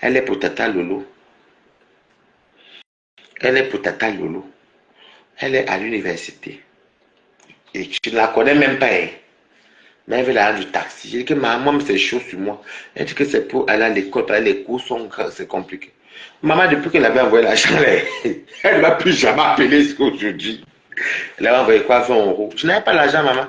S1: Elle est pour Tata Lolo. Elle est pour Tata Lolo. Elle est à l'université. Et je ne la connais même pas. Hein. Mais elle veut la du taxi. J'ai dit que maman, c'est chaud sur moi. Elle dit que c'est pour aller à l'école. Les cours sont c'est compliqué. Maman, depuis qu'elle avait envoyé l'argent, elle ne m'a plus jamais appelé ce qu'aujourd'hui. Elle a envoyé quoi, 20 euros. Je n'avais pas l'argent, maman.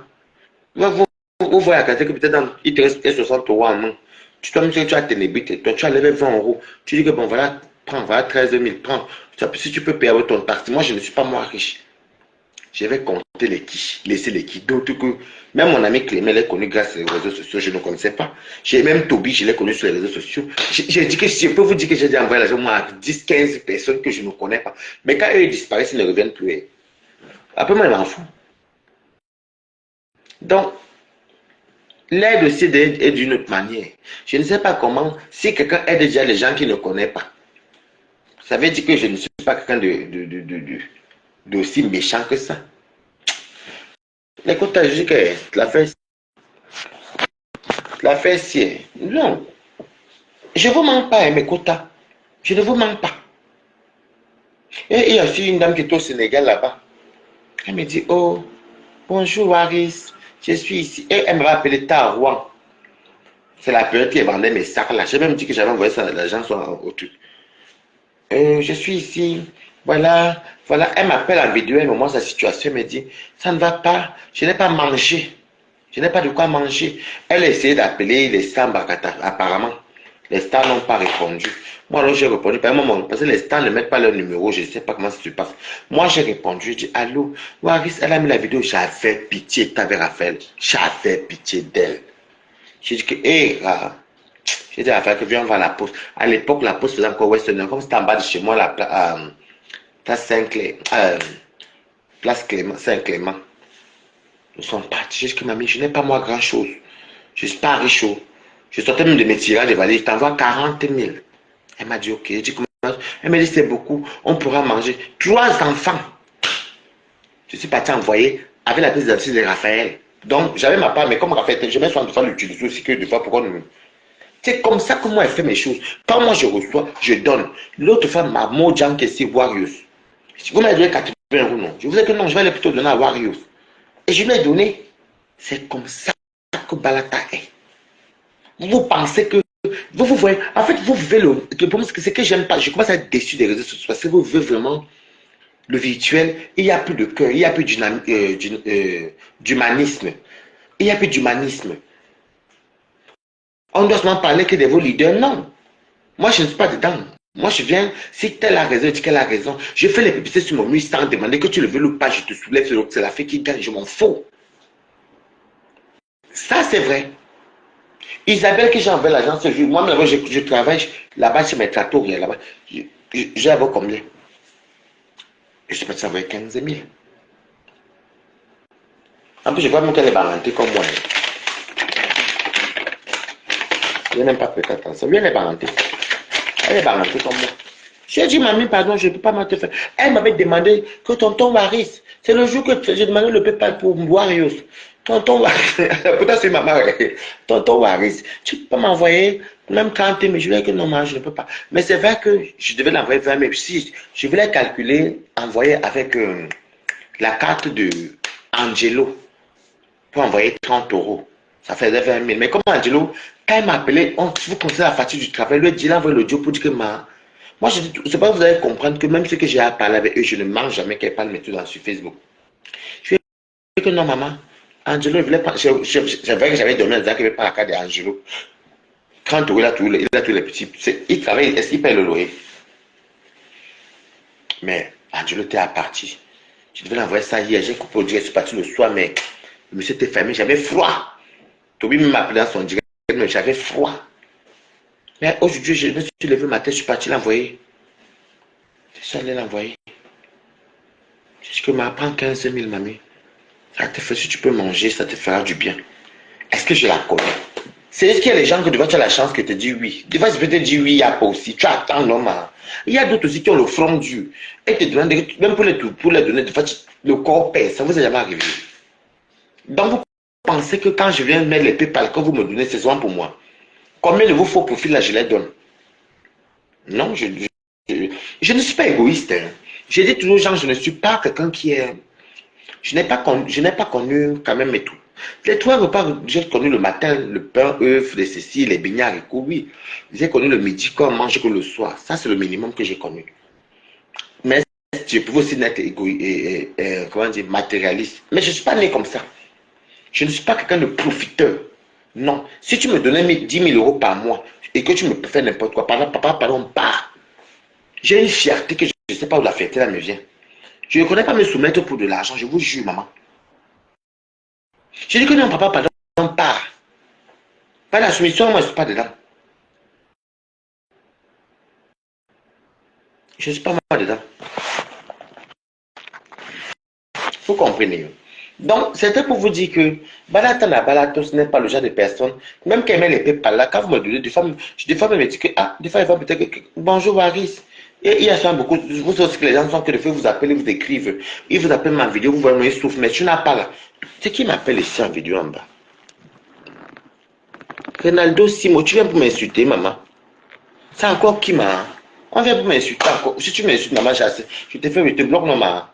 S1: Vous voyez à côté que peut-être il te reste 60 euros en main. Tu dois me dire que tu as ténébrité. Toi, tu as levé 20 euros. Tu dis que bon, voilà, prends, voilà 13 000, prends. Si tu peux payer avec ton taxi. Moi, je ne suis pas moi riche. Je vais compter les quiches, laisser les quiches. D'autres que, même mon ami Clément, elle est connu grâce aux réseaux sociaux, je ne connaissais pas. J'ai même Toby, je l'ai connu sur les réseaux sociaux. J'ai dit que je peux vous dire que j'ai déjà envoyé l'argent à 10, 15 personnes que je ne connais pas. Mais quand eux disparaissent, ils ne reviennent plus. Après, moi, je m'en fous. Donc, l'aide aussi est d'une autre manière. Je ne sais pas comment, si quelqu'un aide déjà les gens qui ne connaissent pas, ça veut dire que je ne suis pas quelqu'un d'aussi méchant que ça. Écoute, je dis que la fête, c'est... Non. Je ne vous manque pas, mes quotas. Je ne vous manque pas. Et il y a aussi une dame qui est au Sénégal là-bas. Elle me dit, oh, bonjour Waris, je suis ici. Et elle me va appeler Tarouan. C'est la période qui vendait mes sacs là. J'ai même dit que j'avais envoyé ça, l'argent soit au truc. Je suis ici. Voilà, voilà. Elle m'appelle en vidéo, elle me montre sa situation, elle me dit, ça ne va pas, je n'ai pas mangé. Je n'ai pas de quoi manger. Elle a essayé d'appeler les stars Bakata. Apparemment, les stars n'ont pas répondu. Moi, alors j'ai répondu, parce que les stars ne mettent pas leur numéro, je ne sais pas comment ça se passe. Moi, j'ai répondu, j'ai dit, allô, Waris, elle a mis la vidéo, j'avais pitié de ta Raphaël. J'avais pitié d'elle. J'ai dit que, j'ai dit à Raphaël que viens, on va à la poste. À l'époque, la poste faisait encore Western, comme c'était en bas de chez moi, la place Saint-Clément. Nous sommes partis. J'ai dit, mamie, je n'ai pas moi grand chose. Je ne suis pas riche. Je sortais même de mes tirages de valises. Je t'envoie 40 000. Elle m'a dit, ok. J'ai dit, comment? Elle m'a dit, c'est beaucoup. On pourra manger. 3 enfants. Je suis parti envoyer avec la pièce d'identité de Raphaël. Donc, j'avais ma part, mais comme Raphaël, je mets soin de fois l'utiliser aussi que de fois pourquoi nous. C'est comme ça que moi, elle fait mes choses. Quand moi, je reçois, je donne. L'autre fois, ma Mojang qui est Warriors. Vous m'avez donné 80 euros, non. Je vous ai dit que non, je vais aller plutôt donner à Warriors. Et je lui ai donné. C'est comme ça que Balata est. Vous pensez que... Vous voyez... En fait, vous vivez le... C'est que j'aime pas. Je commence à être déçu des réseaux sociaux. Parce que vous vivez vraiment le virtuel. Il n'y a plus de cœur. Il n'y a plus d'humanisme. Il n'y a plus d'humanisme. On doit seulement parler que de vos leaders. Non. Moi, je ne suis pas dedans. Moi, je viens, si telle a raison, je dis qu'elle a raison. Je fais les publicités sur mon mur sans demander que tu le veux ou pas. Je te soulève, c'est la fille qui gagne, je m'en fous. Ça, c'est vrai. Isabelle, que j'ai envoyé l'agence ce jour, moi, je travaille là-bas chez mes trattoriens, là-bas. J'ai avoir combien? Je sais pas si ça va être 15 000. En plus, je vois même qu'elle est barantée comme moi. Je n'aime pas prêter attention. Lui, elle est barantée. Elle est barantée comme moi. J'ai dit, mamie, pardon, je ne peux pas m'en te faire. Elle m'avait demandé que tonton Waris, c'est le jour que j'ai demandé le PayPal pour Warius. Tonton Waris, pourtant c'est maman, tonton Waris, tu peux pas m'envoyer même 30 000, mais je lui ai dit que non, je ne peux pas. Mais c'est vrai que je devais l'envoyer 20 000. Si je voulais calculer, envoyer avec la carte de Angelo pour envoyer 30 €. Ça faisait 20 000. Mais comme Angelo, quand il m'a appelé, si vous connaissez la facture du travail, lui dit, il a envoyé l'audio pour dire que moi, je dis, c'est pas que vous allez comprendre que même ce que j'ai à parler avec eux, je ne mange jamais qu'elle parle maintenant sur Facebook. Je lui ai dit que non, maman. Angelo, il voulait pas. C'est vrai que j'avais donné un qu'il ne veut pas la carte d'Angelo. 30 €, il a tous les petits. Il travaille, est-ce qu'il paye le loyer? Mais Angelo était à partir. Je devais l'envoyer ça hier. J'ai coupé au direct, je suis parti le soir, mais le monsieur était fermé, j'avais froid. Toby m'a appelé dans son direct, mais j'avais froid. Mais aujourd'hui, je me suis levé le matin, je suis parti l'envoyer. Je suis allé l'envoyer. Je dis que prends 15 000, mamie. Ça te fait, si tu peux manger, ça te fera du bien. Est-ce que je la connais? C'est juste qu'il y a les gens que devant tu as la chance que te dire oui. Des fois, je peux te dire oui, il n'y a pas aussi. Tu attends l'homme. Il y a d'autres aussi qui ont le front dur. Et te demandent, même pour les donner, des fois, le corps pèse. Ça ne vous est jamais arrivé. Donc, vous pensez que quand je viens mettre les PayPal que vous me donnez, c'est souvent pour moi. Combien de vos faux profils là, je les donne? Non, je ne suis pas égoïste. Hein. Je dis toujours aux gens, je ne suis pas quelqu'un qui est... Je n'ai pas connu quand même et tout. Les trois repas, j'ai connu le matin, le pain, œufs, les cécile, les beignets haricots, oui. J'ai connu le midi quand on mange que le soir. Ça, c'est le minimum que j'ai connu. Mais je pouvais aussi être comment dire, matérialiste. Mais je ne suis pas né comme ça. Je ne suis pas quelqu'un de profiteur. Non. Si tu me donnais 10 000 € par mois et que tu me fais n'importe quoi, papa, pardon, part. J'ai une fierté que je ne sais pas où la fierté là me vient. Je ne connais pas me soumettre pour de l'argent, je vous jure, maman. Je dis que non, papa, pardon, part. Pas la soumission, moi, je ne suis pas dedans. Je ne suis pas moi dedans. Vous comprenez. Donc, c'était pour vous dire que Balatana Balato, ce n'est pas le genre de personne, même qu'elle met les PayPal là, quand vous me donnez, des fois, elle me dit que, des fois, elle va peut-être que, bonjour Waris. Et il y a souvent beaucoup, vous savez que les gens sont que des fois vous appellent, vous écrivent, ils vous appellent ma vidéo, vous voyez, ils souffrent, mais tu n'as pas là. C'est qui m'appelle ici en vidéo en bas? Ronaldo Simo, tu viens pour m'insulter, maman. C'est encore qui m'a. On vient pour m'insulter encore. Si tu m'insultes, maman, je te fais, je te bloque, non, maman.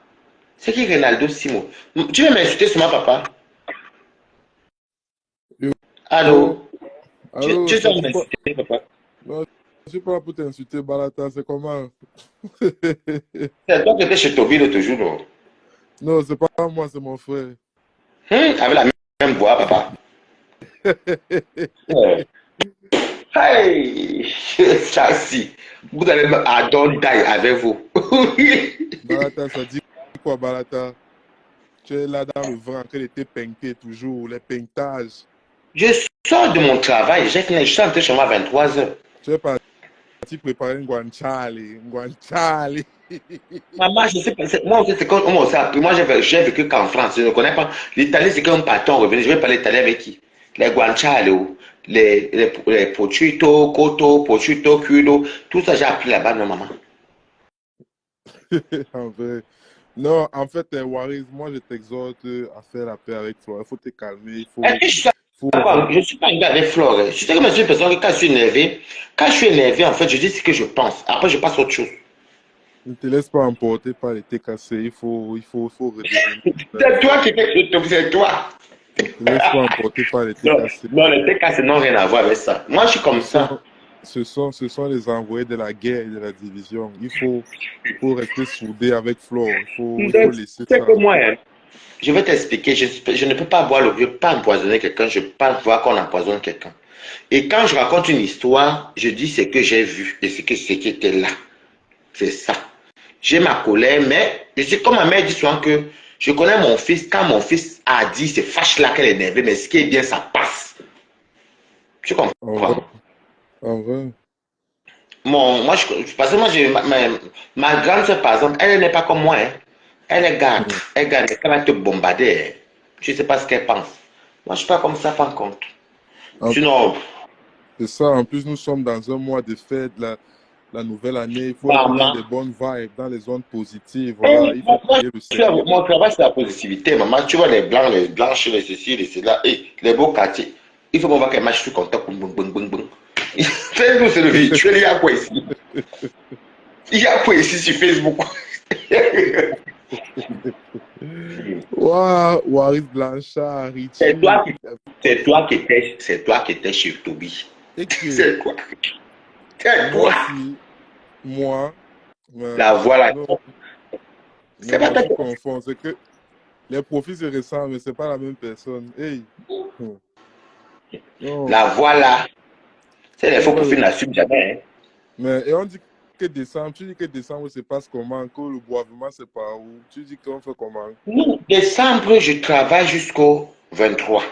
S1: C'est qui Ronaldo Simo? Tu veux m'insulter sur ma papa? Allô?
S5: Allô,
S1: Tu veux m'insulter, papa?
S5: non, je suis pas là pour t'insulter, Balata, c'est comment?
S1: C'est toi qui étais chez Toby l'autre jour, non?
S5: Non, c'est pas moi, c'est mon frère.
S1: Avec la même voix, papa. Hey! Chassis! Vous allez me adonner avec vous.
S5: Balata, ça dit quoi, Balata? Tu es là dans le vent, en train de te peinter toujours, les peintages.
S1: Je sors de mon travail, je suis entré chez moi à 23 h.
S5: Tu es parti préparer un guanciale.
S1: Maman, je sais pas, moi aussi, c'est comme on s'est appris. Moi, j'ai vécu qu'en France, je ne connais pas. L'Italie, c'est qu'un patron revenu. Je vais parler italien avec qui? Les guanciale, les prosciutto, cotto, prosciutto, crudo, tout ça, j'ai appris là-bas, non, maman.
S5: En vrai. Non, en fait, Waris, moi, je t'exhorte à faire la paix avec toi. Il faut te calmer.
S1: Je ne suis pas un gars avec Flore. Je sais que je suis une personne que quand je suis énervé, en fait, je dis ce que je pense. Après, je passe à autre chose.
S5: Ne te laisse pas emporter par les TKC. Il faut redevenir.
S1: C'est toi qui c'est toi.
S5: Ne te laisse pas emporter par les TKC.
S1: Non, les TKC n'ont rien à voir avec ça. Moi, je suis comme ça.
S5: Ce sont les envoyés de la guerre et de la division. Il faut rester soudé avec Flore. Il faut laisser ça.
S1: C'est comme moi. Hein. Je vais t'expliquer. Je ne peux pas boire je ne peux pas empoisonner quelqu'un. Je ne peux pas voir qu'on empoisonne quelqu'un. Et quand je raconte une histoire, je dis ce que j'ai vu et ce qui était là. C'est ça. J'ai ma colère, mais je sais comme ma mère dit souvent que je connais mon fils. Quand mon fils a dit, c'est fâche là qu'elle est énervée, mais ce qui est bien, ça passe. Tu
S5: En vrai,
S1: comprends?
S5: en vrai.
S1: Parce que moi, ma grande soeur, par exemple, elle n'est pas comme moi. Hein. Elle est garde. Elle garde. Elle va te bombarder. Hein. Tu ne sais pas ce qu'elle pense. Moi, je ne suis pas comme ça, par contre.
S5: En-
S1: Sinon,
S5: C'est ça. En plus, nous sommes dans un mois de fête, la nouvelle année. Il faut être dans
S1: maman.
S5: des bonnes vibes, dans les zones positives. Voilà, il faut
S1: Moi,
S5: prier le Seigneur.
S1: mon travail, c'est la positivité. Maman, tu vois les blancs, les blanches, les ceci, les cela, et les beaux quartiers. Il faut qu'on voit qu'elle marche sur contact. Boum, boum, boum, boum. Facebook, c'est le virtuel. Il y a quoi ici? Il y a quoi ici sur Facebook?
S5: Waouh, Waris Blanchard,
S1: C'est
S5: Richie.
S1: toi qui c'est toi qui étais chez Toby.
S5: Et que
S1: C'est quoi? C'est
S5: moi,
S1: toi.
S5: moi,
S1: La voilà.
S5: non,
S1: C'est pas
S5: non,
S1: toi.
S5: tu confonds. C'est que les profils se ressemblent, mais c'est pas la même personne. Hey. Non.
S1: La voilà. C'est les faux
S5: Ouais,
S1: profils n'assument jamais. Hein.
S5: mais, et on dit que décembre, tu dis que décembre se passe comment, que le boisement c'est par où, tu dis qu'on fait comment.
S1: Nous, décembre, je travaille jusqu'au 23.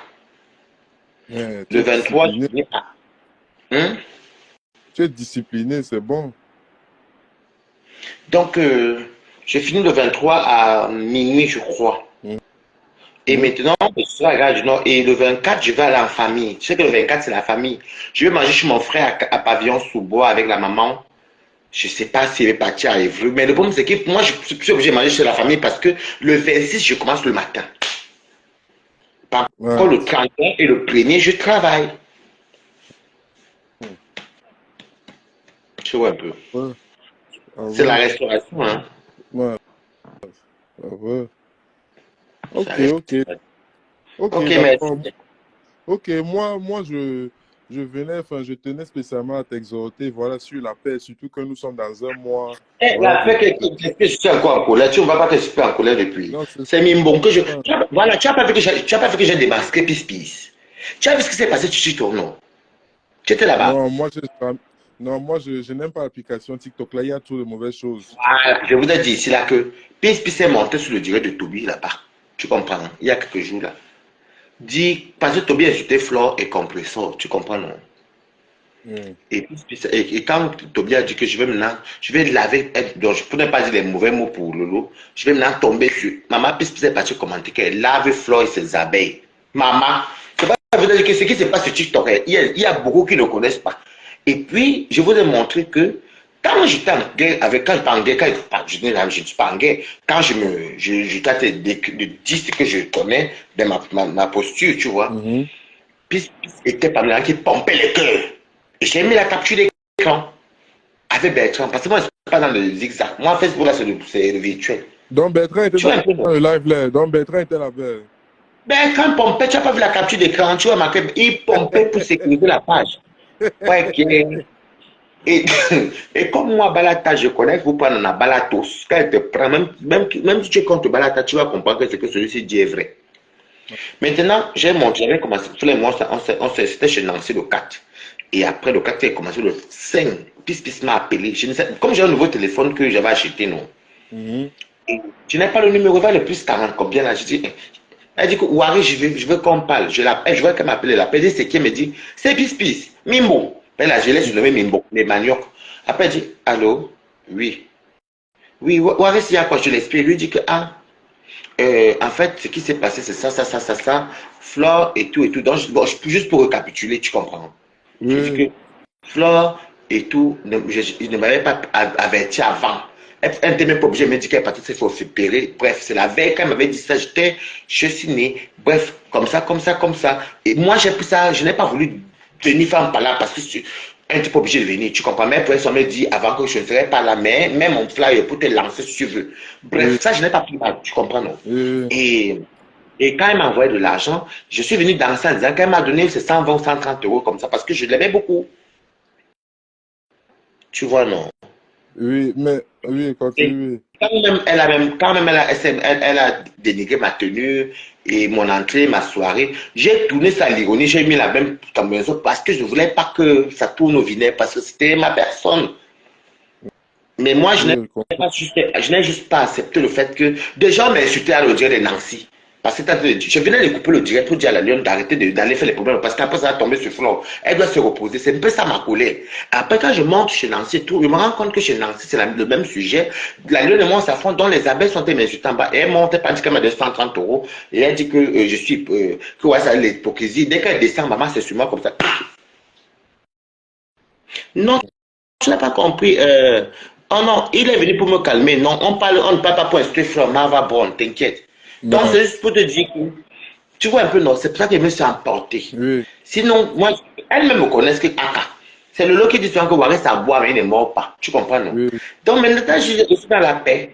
S5: Mais, tu
S1: Le
S5: es
S1: 23, je
S5: discipliné,
S1: viens à. Hein?
S5: c'est bon.
S1: Donc, je finis le 23 à minuit, je crois.
S5: Mhm.
S1: Et maintenant, je suis à la Gare du Nord. Et le 24, je vais aller en famille. Tu sais que le 24, c'est la famille. Je vais manger chez mon frère à Pavillon-sous-Bois avec la maman. Je ne sais pas s'il est parti à Évreux. Mais le problème, c'est que moi, je suis obligé de manger chez la famille parce que le 26, je commence le matin. Par
S5: Ouais.
S1: contre, le 31 et le 1er, je travaille. Tu vois un peu.
S5: Ouais. Ah
S1: C'est la
S5: ouais.
S1: restauration. Hein.
S5: Ouais. Ah ouais.
S1: C'est la
S5: Ok, ok.
S1: restauration.
S5: Ok,
S1: Ok,
S5: d'accord.
S1: merci.
S5: Ok, moi je venais, enfin, je tenais spécialement à t'exhorter, voilà, sur la paix, surtout que nous sommes dans un mois,
S1: Eh,
S5: voilà,
S1: la fait que je suis encore en colère. Tu ne vois pas que je suis en colère depuis.
S5: Non, c'est
S1: C'est Mimbon que je.
S5: ça.
S1: Voilà, tu n'as pas vu que j'ai démasqué Pis. Tu as vu ce qui s'est passé sur Tournon. Tu étais là-bas.
S5: Non, non, moi, je n'aime pas l'application TikTok, là, il y a trop de mauvaises choses.
S1: Voilà, je vous ai dit ici là que Pis est monté sur le direct de Toby là-bas. Tu comprends, hein? Il y a quelques jours là. Dit, parce que Toby a insulté Flore et Compressor. Tu comprends, non?
S5: Hmm.
S1: Et quand Toby a dit que je vais laver, donc je ne pourrais pas dire les mauvais mots pour Lolo, je vais maintenant tomber sur. Maman Pis est partie commenter qu'elle lave Flore et ses abeilles. Maman, c'est pas ça veut dire que ce qui se passe sur TikTok, il y a beaucoup qui ne connaissent pas. Et puis, je vous ai montré que quand j'étais en guerre, quand j'étais en guerre, je ne suis pas en guerre, quand je traite de dire ce que je connais de ma posture, tu vois,
S5: Mhm.
S1: puis était parmi les gens qui pompaient les cœurs. Et j'ai mis la capture d'écran avec Bertrand, parce que moi, je ne suis pas dans le zigzag. Moi, Facebook, là, c'est le virtuel.
S5: Donc Bertrand était
S1: Tu vois un peu,
S5: dans le live là, donc Bertrand était là-bas.
S1: Bertrand pompait, tu n'as pas vu la capture d'écran, tu vois marqué, il pompait pour sécuriser la page. Ouais, et, et comme moi, Balata, je connais, vous prenez la Balatos. Quand elle te prend, même si tu es contre Balata, tu vas comprendre que ce que celui-ci dit est vrai. Maintenant, j'avais commencé, tous les mois, c'était chez Nancy le 4. Et après le 4, j'ai commencé le 5. Pis m'a appelé. Je ne sais, comme j'ai un nouveau téléphone que j'avais acheté, non.
S5: Mhm.
S1: Et je n'ai pas le numéro, va le plus 40, combien là? Je dis, elle dit que Wari, je veux qu'on parle. Je l'appelle, je vois qu'elle m'appelle. Elle appelle, c'est qui? Elle me dit, c'est Pis, Mimbo. Elle a, je l'ai surnommé Mimbo, les maniocs. Après, elle dit, allô? Oui. Oui, Wari, s'il y a quoi? Je l'explique. Lui dit que, ah, en fait, ce qui s'est passé, c'est ça. Flore et tout. Donc, bon, juste pour récapituler, tu comprends. Je dis que
S5: Oui.
S1: Flore et tout, il ne m'avait pas averti avant. Elle n'était même pas obligée, elle m'a dit qu'elle partait, il faut s'opérer. Bref, c'est la veille qu'elle m'avait dit ça, je suis né. Bref, comme ça. Et moi, j'ai pris ça, je n'ai pas voulu venir faire par là parce que elle n'était pas obligée de venir, tu comprends. Mais après, ça me dit avant que je ne serais pas là, mais même mon flyer pour te lancer si tu veux. Bref,
S5: Oui.
S1: ça, je n'ai pas pris mal, tu comprends, non?
S5: Oui.
S1: Et, et quand elle m'a envoyé de l'argent, je suis venu danser en disant qu'elle m'a donné ces 120 ou 130 euros comme ça parce que je l'aimais beaucoup. Tu vois, non?
S5: Oui, mais oui,
S1: Et,
S5: continue.
S1: Quand même, elle a dénigré ma tenue et mon entrée, ma soirée. J'ai tourné ça à l'ironie, j'ai mis la même combinaison parce que je ne voulais pas que ça tourne au vinaigre, parce que c'était ma personne. Mais moi,
S5: Oui, je comprends.
S1: je n'ai juste pas accepté le fait que des gens m'insultaient à l'audio de Nancy. Parce que je venais de couper le direct pour dire à la Lyon d'arrêter d'aller faire les problèmes. Parce qu'après, ça va tomber sur flanc. Elle doit se reposer. C'est un peu ça ma colère. Après, quand je monte chez Nancy et tout, je me rends compte que chez Nancy, c'est le même sujet. La Lyon et moi, on s'affronte, dont les abeilles sont m'insultant en bas. Et elle monte, elle dit qu'elle m'a donné 130 euros. Et elle dit que je suis, que ouais, ça l'hypocrisie. Dès qu'elle descend, maman, c'est sur moi comme ça. Non, tu n'as pas compris. Oh non, il est venu pour me calmer. Non, on ne parle pas pour instruire Fleur Marva Brown, t'inquiète. Donc,
S5: Non,
S1: c'est juste pour te dire que, tu vois un peu, non, c'est pour ça qu'elle me s'est emporté.
S5: oui,
S1: Sinon, moi, elle-même me connaît que Aka. C'est le lot qui dit souvent que Warren, ça boit, mais il ne mord pas. Tu comprends, non?
S5: oui,
S1: Donc, maintenant, je suis dans la paix.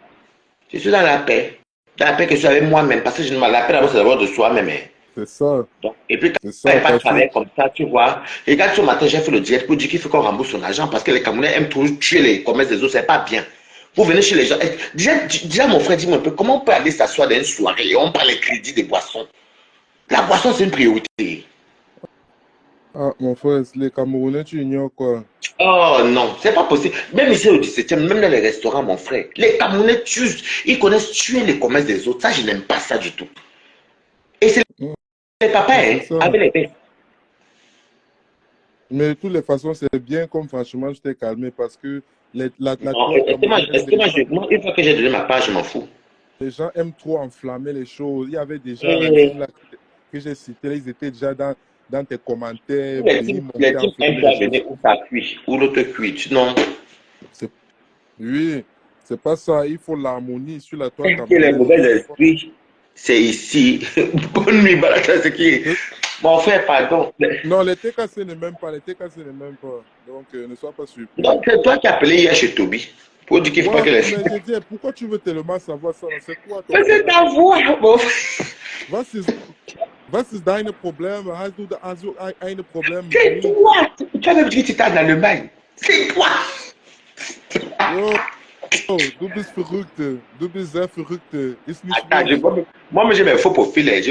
S1: Je suis dans la paix. Dans la paix que je suis avec moi-même. Parce que je ne la paix d'abord, c'est d'abord de soi-même. Hein.
S5: c'est ça,
S1: Donc, et puis,
S5: c'est
S1: quand
S5: ça,
S1: elle pas
S5: parce que,
S1: travailler comme ça, tu vois. Et quand ce matin, j'ai fait le direct pour dire qu'il faut qu'on rembourse son argent parce que les Camerounais aiment toujours tuer les commerces des autres, c'est pas bien. Vous venez chez les gens. Déjà, mon frère, dis-moi un peu, comment on peut aller s'asseoir dans une soirée et on parle les crédits des boissons? La boisson, c'est une priorité.
S5: ah, mon frère, les Camerounais, tu ignores quoi?
S1: Oh non, c'est pas possible. Même ici au 17e, même dans les restaurants, mon frère, les Camerounais tuent, ils connaissent tuer les commerces des autres. Ça, je n'aime pas ça du tout. Et c'est
S5: Non,
S1: les papas,
S5: non,
S1: hein,
S5: c'est ça.
S1: avec les pères.
S5: Mais de toutes les façons, c'est bien comme franchement, je t'ai calmé parce que la
S1: Non,
S5: toile camerounaise,
S1: moi, une fois que j'ai donné ma part, je m'en fous.
S5: les gens aiment trop enflammer les choses. Il y avait déjà la
S1: Et
S5: team là, que j'ai citée, là, ils étaient déjà dans tes commentaires,
S1: les
S5: venir monter,
S1: teams aiment
S5: enflammer les
S1: pas
S5: choses.
S1: venir où ça cuit, où l'autre cuit. Non.
S5: C'est- Oui, c'est pas ça. Il faut l'harmonie sur la toile
S1: Que les
S5: camerounaise.
S1: mauvais esprits, c'est ici. Bonne nuit, Balata, c'est qui est. Mon frère, pardon.
S5: Non, les TKC ne m'aiment pas, les TKC ne m'aiment pas. Donc, ne sois pas surpris.
S1: Donc, c'est toi qui as appelé hier chez Toby pour dire qu'il ne faut pas
S5: Ouais,
S1: que les
S5: mais
S1: filles.
S5: j'ai dit, pourquoi tu veux tellement savoir ça? C'est quoi ton
S1: Mais c'est
S5: problème?
S1: ta voix, mon frère.
S5: Was ist, was ist dein Problem? Hast du ein Problem mit
S1: C'est
S5: mir?
S1: toi. Tu as même dit que tu étais en Allemagne. C'est toi.
S5: Oh, du bist verrückt. Du bist sehr verrückt. Ist nicht
S1: Attends,
S5: wahr.
S1: moi, j'ai mes faux profils. Hein.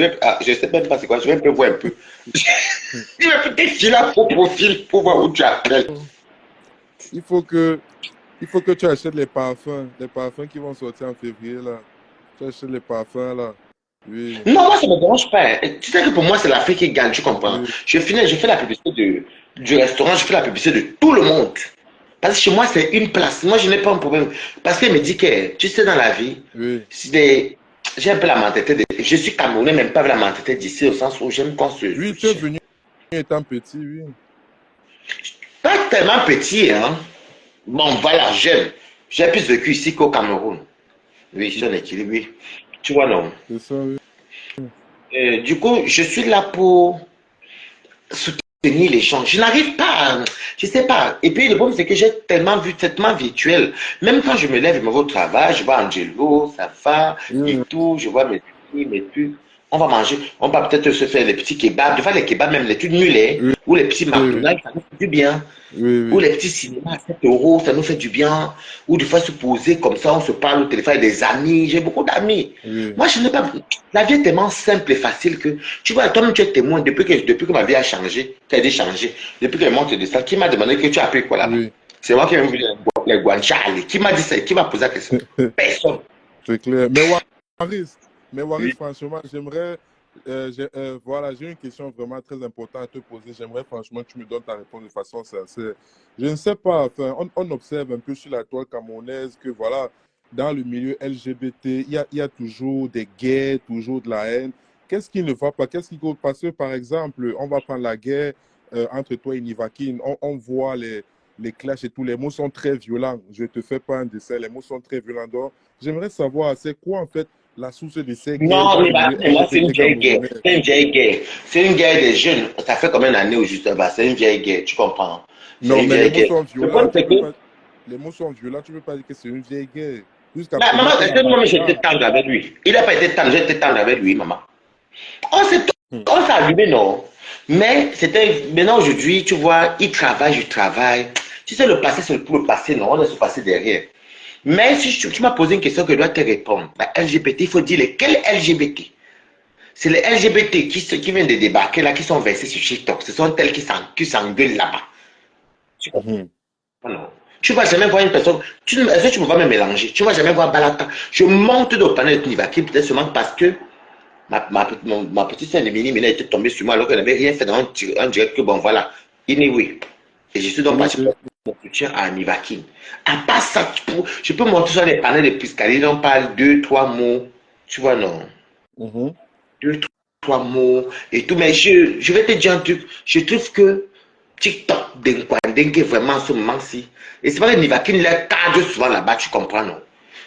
S1: Je sais même pas c'est quoi. Je vais un peu voir un peu. Je vais peut-être filer un faux profil pour voir où tu appelles.
S5: Il faut que, il faut que tu achètes les parfums qui vont sortir en février, là. Tu achètes les parfums, là. Oui,
S1: Non, moi, ça ne me dérange pas. Hein. Tu sais que pour moi, c'est l'Afrique qui gagne, tu comprends.
S5: oui,
S1: Je fais la publicité du restaurant, je fais la publicité de tout le monde. Parce que chez moi, c'est une place. Moi, je n'ai pas un problème. Parce qu'elle me dit que, tu sais, dans la vie,
S5: oui.
S1: j'ai un peu la mentalité de. Je suis Camerounais, même pas avec la mentalité d'ici, au sens où j'aime qu'on se.
S5: Oui, tu es venu étant petit, oui.
S1: Pas tellement petit, hein. Bon, voilà, j'aime. J'ai plus vécu ici qu'au Cameroun. Oui, je suis en équilibre, oui. Tu vois, non.
S5: C'est ça, oui.
S1: Du coup, je suis là pour soutenir les gens. Je n'arrive pas, je sais pas. Et puis le problème, c'est que j'ai tellement vu, tellement virtuel. Même quand je me lève, je me vais au travail, je vois Angelo, ça va, et
S5: Oui,
S1: tout, je vois mes filles, mes trucs. On va manger, on va peut-être se faire les petits kebabs, devant les kebabs, même les trucs nuls, hein,
S5: oui,
S1: ou les petits
S5: oui, oui,
S1: McDonald's, ça nous fait du bien.
S5: oui,
S1: Ou
S5: oui,
S1: les petits cinémas à 7 euros, ça nous fait du bien. Ou des fois se poser comme ça, on se parle au téléphone avec des amis. J'ai beaucoup d'amis.
S5: oui.
S1: Moi, je n'ai pas. La vie est tellement simple et facile que. Tu vois, toi-même, tu es témoin. Depuis que ma vie a changé, tu as dit changer. Depuis que le monde te descend, qui m'a demandé que tu as appris quoi là-bas?
S5: Oui.
S1: C'est moi qui ai vu les Guanchali. Qui m'a dit ça? Qui m'a posé la question? Personne.
S5: C'est clair. Mais Waris,
S1: Oui.
S5: franchement, j'aimerais, voilà, j'ai une question vraiment très importante à te poser. J'aimerais franchement que tu me donnes ta réponse de façon sincère. Je ne sais pas, enfin, on observe un peu sur la toile camerounaise que, voilà, dans le milieu LGBT, il y a toujours des guerres, toujours de la haine. Qu'est-ce qui ne va pas? Qu'est-ce qui cause? Parce que, par exemple, on va prendre la guerre entre toi et Nivakin. On voit les clashs et tout. Les mots sont très violents. Je ne te fais pas un dessin. Les mots sont très violents. Donc, j'aimerais savoir, c'est quoi en fait la source de ces guerres
S1: Non,
S5: dans
S1: mais
S5: le milieu
S1: moi, c'est une
S5: LGBT
S1: vieille guerre.
S5: camerounais?
S1: C'est une vieille guerre. C'est une guerre des jeunes. Ça fait combien d'années au juste là-bas? C'est une vieille guerre, tu comprends? C'est
S5: Non,
S1: une
S5: mais les
S1: vieille
S5: mots
S1: guerre.
S5: sont
S1: Le
S5: violents.
S1: problème,
S5: Tu
S1: c'est
S5: peux
S1: que.
S5: pas... Les mots sont violents. Tu ne peux pas dire que c'est une vieille guerre. Jusqu'à
S1: Mais
S5: présent,
S1: maman,
S5: c'est
S1: est-ce
S5: la
S1: que moi, j'étais
S5: bagarre.
S1: tendre avec lui? Il n'a pas été tendre, j'ai été tendre avec lui, maman.
S5: Hmm.
S1: On s'est allumé, non? Mais c'était. Maintenant, aujourd'hui, tu vois, il travaille, je travaille. Tu sais, le passé, c'est pour le passé, non? On laisse se passer derrière. Mais si tu m'as posé une question que je dois te répondre, la LGBT, il faut dire lesquels LGBT. C'est les LGBT qui viennent de débarquer là, qui sont versés sur TikTok. Ce sont elles qui s'engueulent là-bas. Tu comprends?
S5: Mhm.
S1: Non. Tu vas jamais voir une personne. Est-ce que tu me vas me mélanger? Tu vas jamais voir Balata. Je monte de panel de Nivaki, peut-être seulement parce que ma petite soeur de Mini était tombée sur moi alors qu'elle n'avait rien fait dans un direct que bon voilà. Anyway. Et je suis donc parti
S5: Ok.
S1: pour mon soutien à Nivakin. À part ça, je peux monter sur les panels de Piscali, on parle 2, 3 mots. Tu vois, non?
S5: Mhm.
S1: 2, 3 mots et tout. Mais je vais te dire un truc. Je trouve que TikTok dengue vraiment en ce moment-ci. Et c'est pas que Nivakin les cadre souvent là-bas, tu comprends, non?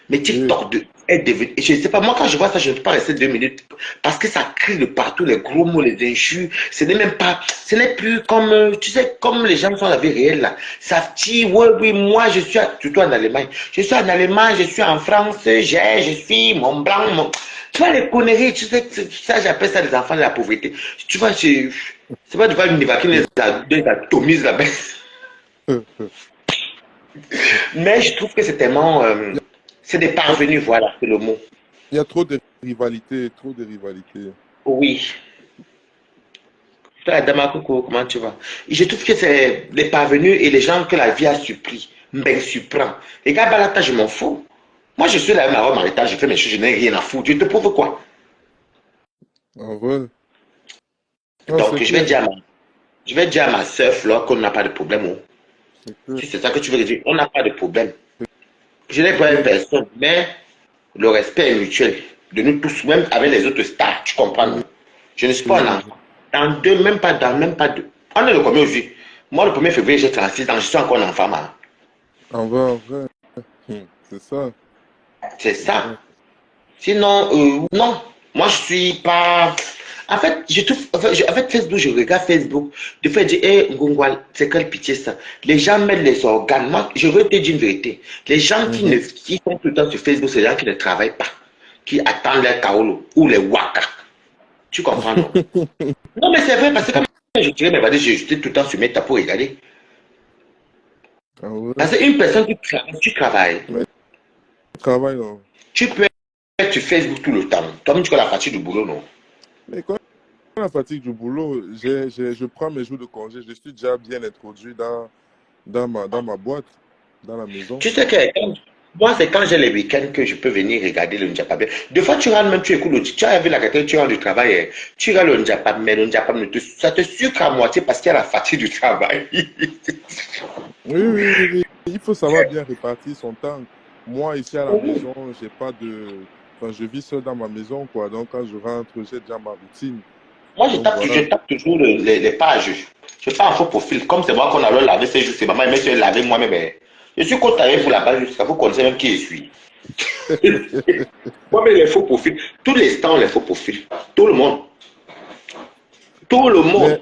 S1: Mais
S5: Oui.
S1: TikTok est devenu. Je ne sais pas, moi quand je vois ça, je ne peux pas rester 2 minutes. Parce que ça crie de partout, les gros mots, les injures. Ce n'est même pas. Ce n'est plus comme. Tu sais, comme les gens sont dans la vie réelle là. Ça dit, oui, oui, moi je suis surtout en Allemagne. Je suis en Allemagne, je suis en France, je suis mon blanc, mon. Tu vois les conneries, tu sais, ça j'appelle ça les enfants de la pauvreté. Tu vois, c'est pas de voir une Nivakin les atomise là-bas. Mais je trouve que c'est tellement.
S5: Il
S1: C'est des
S5: y a,
S1: parvenus, voilà, c'est le mot.
S5: il y a trop de rivalité, trop de rivalité.
S1: Oui. Toi, Adama Koko, comment tu vas? Je trouve que c'est les parvenus et les gens que la vie a surpris, ben surprend. Et gars, Balata, je m'en fous. Moi, je suis là, ma robe marital, je fais mes choses, je n'ai rien à foutre. Je te prouve quoi?
S5: En vrai. Non,
S1: Donc,
S5: c'est clair.
S1: je vais dire à ma soeur Flore qu'on n'a pas de problème. Oh.
S5: C'est clair.
S1: Si c'est ça que tu veux dire, on n'a pas de problème. Je n'ai pas
S5: C'est-
S1: personne, mais le respect est mutuel de nous tous, même avec les autres stars, tu comprends, non? Je ne suis pas un
S5: Oui.
S1: enfant. Même pas deux. On est le combien aujourd'hui? Moi, le 1er février, j'ai 36 ans, je suis encore un enfant, man.
S5: En vrai, en vrai. C'est ça.
S1: C'est
S5: C'est
S1: ça.
S5: ça.
S1: Sinon, non. Moi, je suis pas. En fait, je trouve. En fait, Facebook, je regarde Facebook. De fait, je dis, hé, Ngongwal, c'est quelle pitié ça. Les gens mettent les organes. Moi, je veux te dire une vérité. Les gens
S5: Mhm.
S1: qui sont tout le temps sur Facebook, c'est les gens qui ne travaillent pas. Qui attendent les kaolo ou les waka. Tu comprends, non? Non, mais c'est vrai, parce que quand je dirais, mais vas-y, j'étais tout le temps sur Meta pour regarder.
S5: En vrai.
S1: Parce qu'une personne qui travaille, tu travailles,
S5: Mais travail, non.
S1: tu peux être sur Facebook tout le temps. Toi-même, tu as la fatigue du boulot, non?
S5: Mais quand la fatigue du boulot, je prends mes jours de congé. Je suis déjà bien introduit dans ma boîte, dans la maison.
S1: Tu sais que moi, c'est quand j'ai les week-ends que je peux venir regarder le Njapabé. Des fois, tu rentres même, tu écoutes tu as vu la qualité, tu rentres du travail, tu regardes le Njapab, mais le Njapab, ça te sucre à moitié parce qu'il y a la fatigue du travail.
S5: Oui, oui, oui, oui. Il faut savoir bien répartir son temps. Moi, ici à la maison, j'ai pas de. Enfin, je vis seul dans ma maison, quoi. Donc, quand je rentre, j'ai déjà ma routine.
S1: Moi,
S5: Donc,
S1: je
S5: voilà.
S1: tape toujours les pages. Je fais un faux profil. Comme c'est moi qu'on a le laver ces jours, c'est maman, mais je vais laver moi-même. Je suis content avec vous là-bas, jusqu'à vous connaissez même qui je suis. Moi, mais les faux profils, tous les temps, les faux profils. Tout le monde. Tout le monde.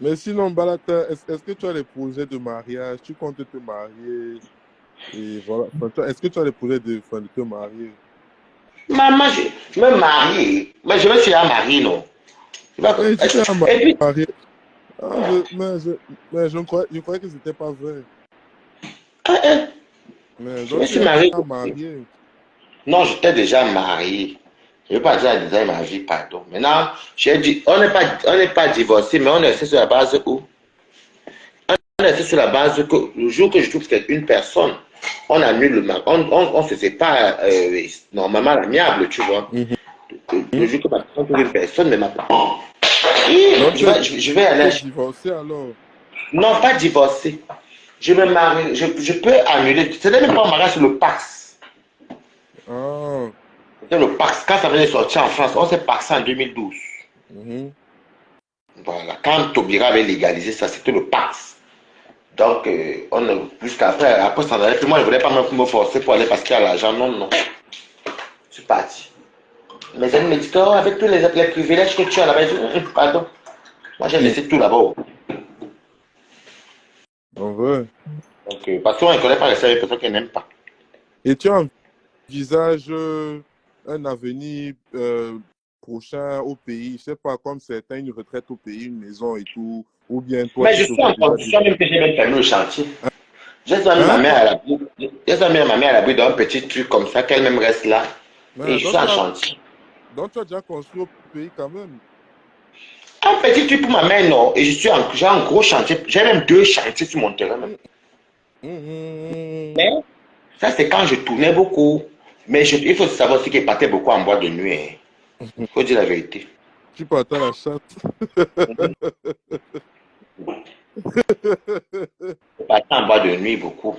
S5: Mais, mais sinon, Balata, est-ce que tu as des projets de mariage? Tu comptes te marier? Et voilà. Enfin, est-ce que tu as des projets enfin, de te marier?
S1: Maman, je me marie. Mais je me suis marié, non.
S5: Et tu t'es
S1: Et puis,
S5: marié? Ah, mais je croyais que c'était pas vrai.
S1: hein, hein,
S5: Mais
S1: je me
S5: donc, tu
S1: suis
S5: es
S1: marié.
S5: déjà marié.
S1: Non, j'étais déjà marié. Je ne veux pas dire déjà ma vie, pardon. Maintenant, j'ai dit, on n'est pas divorcé, mais on est resté sur la base où? On est resté sur la base que le jour que je trouve qu'une personne, on annule le mariage. On se sépare normalement à l'amiable, tu vois.
S5: Mhm.
S1: Le jour que ma personne trouve une personne, mais maintenant,
S5: Donc,
S1: je vais
S5: tu
S1: aller.
S5: es divorcé alors?
S1: Non, pas divorcé. Je me marie, je peux annuler. Ce n'est même pas un mariage, c'est le Pax.
S5: Ah.
S1: C'est le Pax. Quand ça venait de sortir en France, on s'est paxé en 2012.
S5: Mhm.
S1: Voilà. Quand Taubira avait légalisé ça, c'était le Pax. Donc, après ça n'allait plus. Moi, je ne voulais pas me forcer pour aller parce qu'il y a l'argent. Non, non. Je suis parti. Mes amis me disent, oh, avec tous les privilèges que tu as là-bas, pardon. Moi, j'ai laissé tout là-bas.
S5: En vrai.
S1: Donc, parce qu'on ne connaît pas les personnes qui n'aiment pas.
S5: Et tu envisages un avenir prochain au pays, je sais pas, comme certains, une retraite au pays, une maison et tout, ou bien toi,
S1: Mais
S5: tu
S1: je
S5: te
S1: suis
S5: vois
S1: en
S5: déjà
S1: condition, même que j'ai même terminé le chantier. J'ai même ma
S5: Hein?
S1: mère à la bourre. J'ai mis ma mère à l'abri d'un petit truc comme ça, qu'elle-même reste là. Et
S5: Mais
S1: je suis en chantier.
S5: donc tu as déjà construit au pays quand même.
S1: Un petit truc pour ma mère, non. Et j'ai un gros chantier. J'ai même 2 chantiers sur mon terrain. Même. Mais ça, c'est quand je tournais beaucoup. Mais il faut savoir aussi qu'il partait beaucoup en boîte de nuit. Il faut dire la vérité.
S5: Tu partais à la chatte.
S1: Il partait en boîte de nuit beaucoup.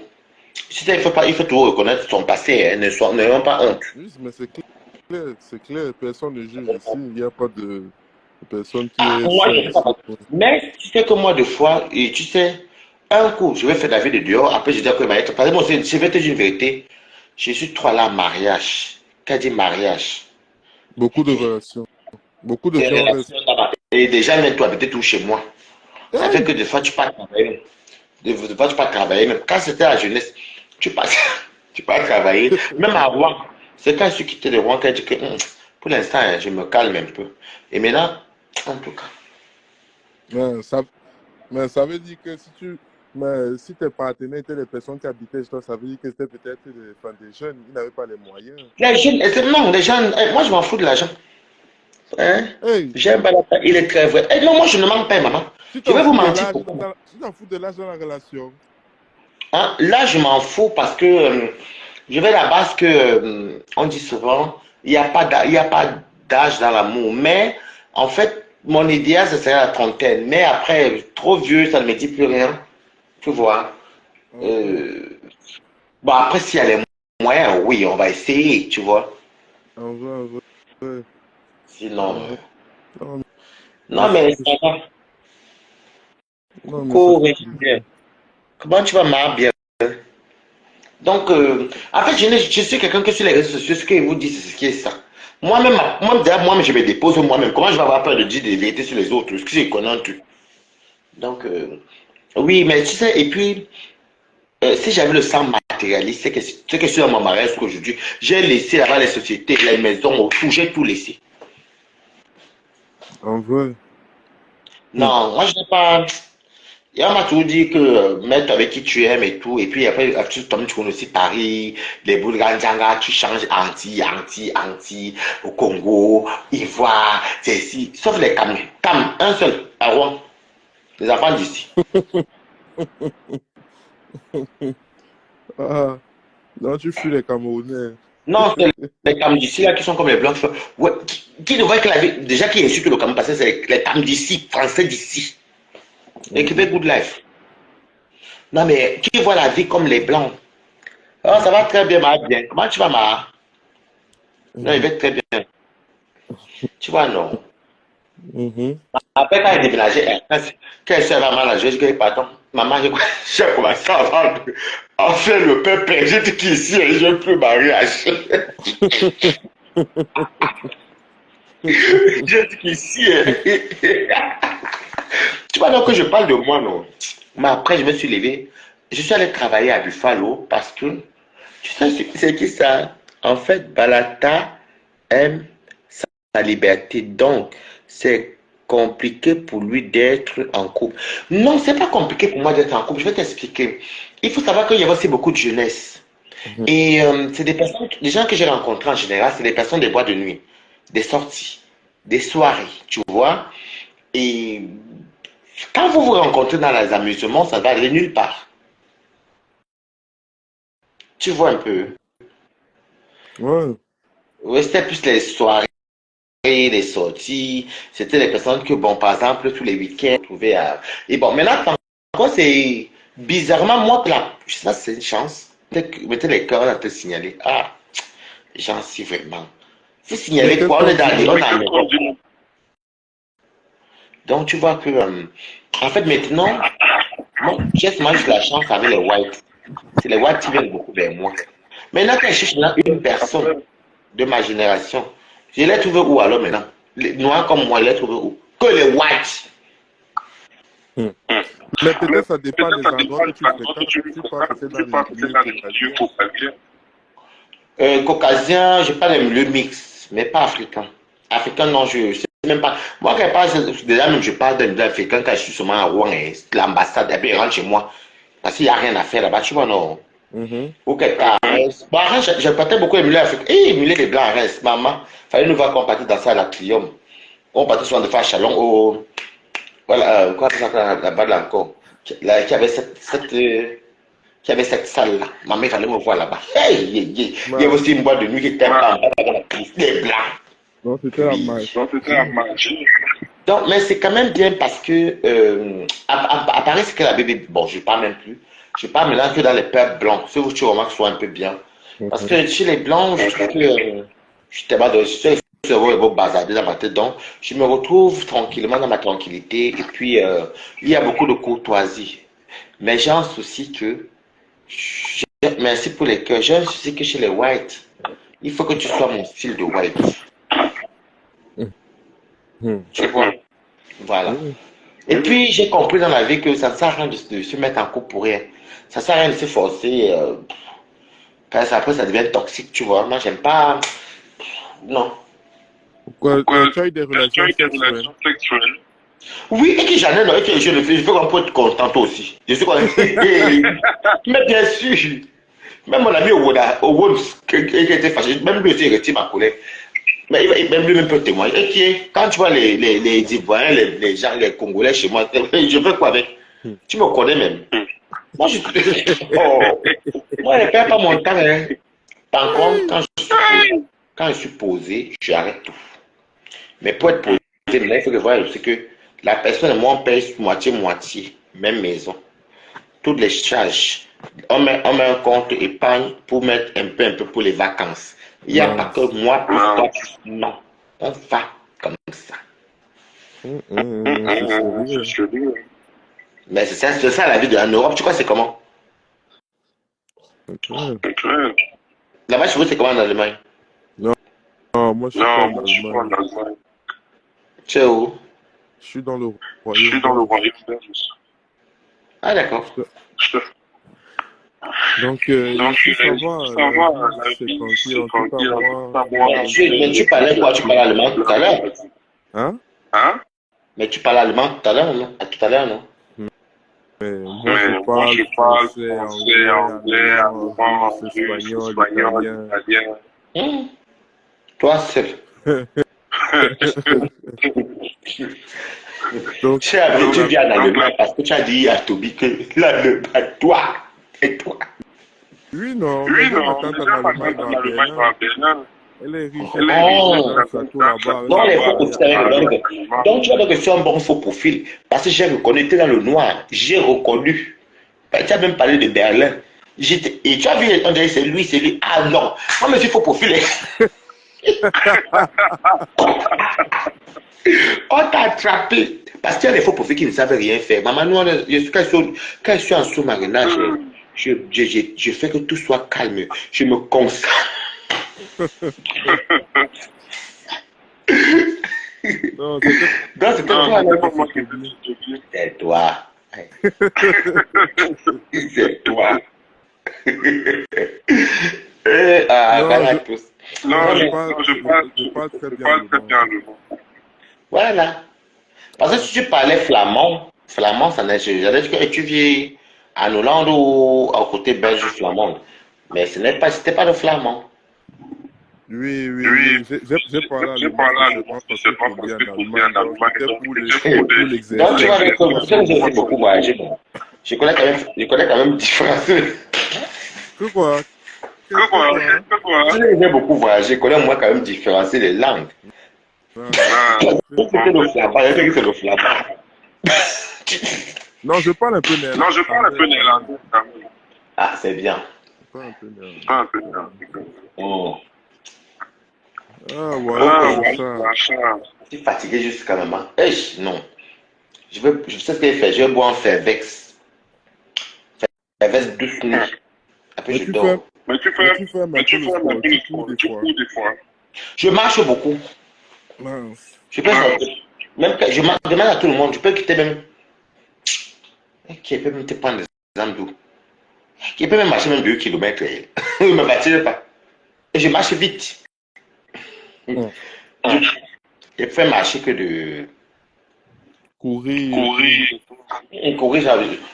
S1: Il faut toujours reconnaître son passé. Hein. N'ayons pas honte.
S5: Oui, mais c'est clair. Personne ne juge ici. Il n'y a pas de personne qui
S1: Ah,
S5: est
S1: moi,
S5: seule
S1: je sais pas.
S5: ici.
S1: Mais tu sais que moi, des fois, et tu sais, un coup, je vais faire la vie de dehors. Après, je dis que par exemple, moi, je vais te dire une vérité. Je suis trop là, mariage. Qu'a dit mariage?
S5: Beaucoup de relations. Beaucoup de
S1: Des
S5: gens restent.
S1: relations là-bas. Et déjà, même toi, habiter tout chez moi. Ça fait
S5: Hey!
S1: que des fois, tu pars travailler. Des fois, tu pars travailler. Même quand c'était la jeunesse, tu pars, tu pars travailler. Même à Rouen. C'est quand je suis quitté de Rouen qu'elle dit que pour l'instant, hein, je me calme un peu. Et maintenant, en tout cas.
S5: Mais ça veut dire que si tes partenaires étaient les personnes qui habitaient chez toi, ça veut dire que c'était peut-être des jeunes, ils n'avaient pas les moyens.
S1: Les jeunes, non, les gens, moi, je m'en fous de l'argent. Hein?
S5: Hey,
S1: J'aime pas il est très vrai. Et non, moi, je ne manque pas, maman.
S5: tu
S1: Je
S5: t'en
S1: vais vous
S5: fous de
S1: mentir
S5: l'âge,
S1: pourquoi.
S5: tu t'en fous de l'âge dans la relation.
S1: Hein? Là, je m'en fous parce que je vais à la base que on dit souvent, il n'y a pas d'âge dans l'amour. Mais en fait, mon idéal, ce serait la trentaine. Mais après, trop vieux, ça ne me dit plus rien. Tu vois.
S5: En vrai,
S1: Euh, bon, après, s'il y a les moyens, oui, on va essayer, tu vois.
S5: en vrai, en vrai. Ouais.
S1: Sinon,
S5: En vrai. Non, mais
S1: non, mais ça va.
S5: non, mais ça
S1: Coucou,
S5: fait
S1: bien.
S5: plaisir.
S1: Comment tu vas, ma bien? Donc, en fait, je suis quelqu'un que sur les réseaux sociaux, ce qu'ils vous disent, c'est ce qui est ça. Moi-même, moi-même, je me dépose moi-même. Comment je vais avoir peur de dire des vérités sur les autres? Ce que je connais un truc. Donc, oui, mais tu sais, et puis, si j'avais le sang matérialiste, c'est que sur mon mariage qu'aujourd'hui, j'ai laissé là-bas les sociétés, les maisons autour, j'ai tout laissé.
S5: En vrai. Hmm.
S1: Non, moi, je n'ai pas. Et on m'a toujours dit que mettre avec qui tu aimes et tout, et puis après, tu connais aussi Paris, les Boulganjanga, tu changes anti, au Congo, Ivoire, c'est ici, sauf les Cam, un seul, à Rouen, les enfants d'ici.
S5: Ah, non, tu fuis les Camerounais.
S1: Non, c'est les Cam d'ici là qui sont comme les Blancs. Ouais, qui devrait que la vie, déjà qui insulte le Cameroun, parce que c'est les Cam d'ici, français d'ici, et qui fait good life. Non, mais qui voit la vie comme les Blancs. Ah, ça va très bien, ma bien. Comment tu vas, ma? Non, il va très bien. Tu vois, non.
S5: Mhm.
S1: Après, quand elle déménageait, quand elle s'est manager, je dis, pardon, maman, j'ai commencé à faire le pépé. J'ai dit qu'ici, je ne plus mariage. J'ai dit qu'ici, tu vois donc que je parle de moi, non. Mais après, je me suis levé. Je suis allé travailler à Buffalo parce que, tu sais, c'est qui ça? En fait, Balata aime sa liberté. Donc, c'est compliqué pour lui d'être en couple. Non, c'est pas compliqué pour moi d'être en couple. Je vais t'expliquer. Il faut savoir qu'il y a aussi beaucoup de jeunesse.
S5: Mhm.
S1: Et c'est des personnes, des gens que j'ai rencontrés en général, c'est des personnes des boîtes de nuit, des sorties, des soirées, tu vois. Et quand vous vous rencontrez dans les amusements, ça va aller nulle part. Tu vois un peu.
S5: Ouais.
S1: Ouais, c'était plus les soirées, les sorties. C'était les personnes que, bon, par exemple, tous les week-ends, on trouvait à. Et bon, maintenant, encore, c'est bizarrement, moi, là, je sais pas si c'est une chance. Mettez les cœurs à te signaler. Ah, j'en suis vraiment. Faut
S5: Mais
S1: signaler
S5: qu'est-ce
S1: quoi? On
S5: qu'on
S1: est dans
S5: dit?
S1: les. On est en- Donc, tu vois que, en fait, maintenant, moi, j'ai seulement juste la chance avec les whites. C'est les whites qui viennent beaucoup vers moi. Maintenant, quand je cherche maintenant une personne de ma génération, je l'ai trouvé où alors maintenant? Les noirs comme moi, je l'ai trouvé où? Que les whites.
S5: Hmm. Mais peut-être ça dépend des endroits que tu fréquentes. Tu pars peut-être dans les milieux caucasiens.
S1: Caucasien, je parle des milieux mixtes, mais pas africain. Africain, non, je sais même pas. Moi, quand je parle, déjà, même je parle d'un milieu africain quand je suis seulement à Rouen, l'ambassade, et puis il rentre chez moi. Parce qu'il n'y a rien à faire là-bas, tu vois, non. Ou quelque part à Reims. Bon, à Reims, j'ai partais beaucoup émuler l'Afrique. Et émuler les Blancs à Reims. Maman, fallait nous voir qu'on partait danser à l'Atrium. On partait souvent de faire chalon au. Voilà, quoi, c'est ça là-bas là encore. Là, qui avait qui avait cette salle-là. Maman, il fallait me voir là-bas. Hey, il y avait aussi une boîte de nuit qui était en bas dans la piste. Les Blancs.
S5: Non, c'était la
S1: Oui.
S5: marche.
S1: Donc, mais c'est quand même bien parce que à Paris, c'est que la Bible, bon, je parle même plus. Je parle maintenant que dans les peuples blancs. Si vous tu remarques, soit un peu bien. Parce que chez les blancs, je trouve que je suis tellement de cerveau bazardé dans ma tête. Donc, je me retrouve tranquillement dans ma tranquillité. Et puis, il y a beaucoup de courtoisie. Mais j'ai un souci que, merci pour les cœurs, j'ai un souci que chez les whites, il faut que tu sois mon style de white. Tu vois? Voilà. Et puis, j'ai compris dans la vie que ça ne sert à rien de se mettre en couple pour rien. Ça ne sert à rien de se forcer. Parce qu'après, ça devient toxique, tu vois. Moi, j'aime pas. Non.
S5: Pourquoi tu as eu des relations sexuelles?
S1: Oui, et que j'en ai, non, et que je le fais, je veux qu'on peut être content toi aussi. Je suis content. Mais bien sûr. Même mon ami au Wood, qui était fâché, même lui aussi, il retire ma colère. Mais même lui-même peut témoigner. Et qui est, quand tu vois les Ivoiriens, les gens, les Congolais chez moi, je fais quoi avec? Tu me connais même. Moi, oh, moi, je ne perds pas mon temps. Hein. Par contre, quand je suis posé, j'arrête tout. Mais pour être posé, maintenant, il faut que voir aussi que la personne et moi, on paye moitié-moitié, même maison. Toutes les charges. On met un compte épargne pour mettre un peu pour les vacances. Il n'y a pas que moi plus toi. Non. On va comme ça. Mais c'est ça la vie en Europe. Tu crois c'est comment? Là-bas, chez vous, c'est comment en Allemagne?
S5: Non, moi je suis pas en Allemagne.
S1: Tu es où?
S5: Je suis dans le royaume.
S1: Ah, d'accord.
S5: Donc, ici, ça va, c'est tranquille. En tout cas, moi.
S1: Mais tu parlais quoi? Tu parlais allemand tout à l'heure?
S5: Hein?
S1: Mais tu parlais allemand tout à l'heure, non? Tout à l'heure, non?
S5: Mais moi, je parle français, anglais, allemand, russe, espagnol, italien.
S1: Toi seul.
S5: Donc,
S1: tu viens en Allemagne parce que tu as dit à Toby que l'Allemagne, toi et toi.
S5: Oui, non, mais ma tante en Allemagne va à Berlin. Elle est riche, elle a un château là-bas.
S1: Non, les faux profils. Donc, tu vois que c'est un bon faux profil. Parce que j'ai reconnu, tu es dans le noir. J'ai reconnu. Tu as même parlé de Berlin. Et tu as vu, on dirait c'est lui. Ah non, moi, je suis faux profil. On t'a attrapé. Parce qu'il y a des faux profils qui ne savent rien faire. Maman, nous, quand je suis en sous-marinage, je fais que tout soit calme. Je me concentre.
S5: Non,
S1: c'était toi. C'est toi. C'est toi.
S5: Non, je parle très bien allemand.
S1: Voilà. Parce que si tu parlais flamand, ça n'est jamais que tu vis en Hollande ou à côté belge flamand. Mais c'était pas le flamand.
S5: Oui, j'ai parlé allemand, c'est pas parce que tu viens en Allemagne, c'était pour l'exercice.
S1: Donc tu vois, j'ai beaucoup voyagé. Je connais quand même différents.
S5: Quoi?
S1: J'ai beaucoup voyagé, je connais moi quand même différencier les langues. C'est le flamand.
S5: Non, je parle un peu néerlandais.
S1: Ah, c'est bien.
S5: Un peu néerlandais.
S1: Oh.
S5: Ah, voilà, ça.
S1: Je suis fatigué jusqu'à maintenant. Non. Je sais ce qu'il fait. Je vais boire un Fervex. Fervex douce nuit. Après, je dors.
S5: Mais tu fais un peu le sport, tu cours des fois.
S1: Je marche beaucoup. Je peux même je demande à tout le monde, je peux quitter même. Qui peut même te prendre des exemples. Qui peut même marcher même 2 km. Il ne me fatigue pas. Et je marche vite. Je fais marcher que de
S5: courir et tout.
S1: Et courir,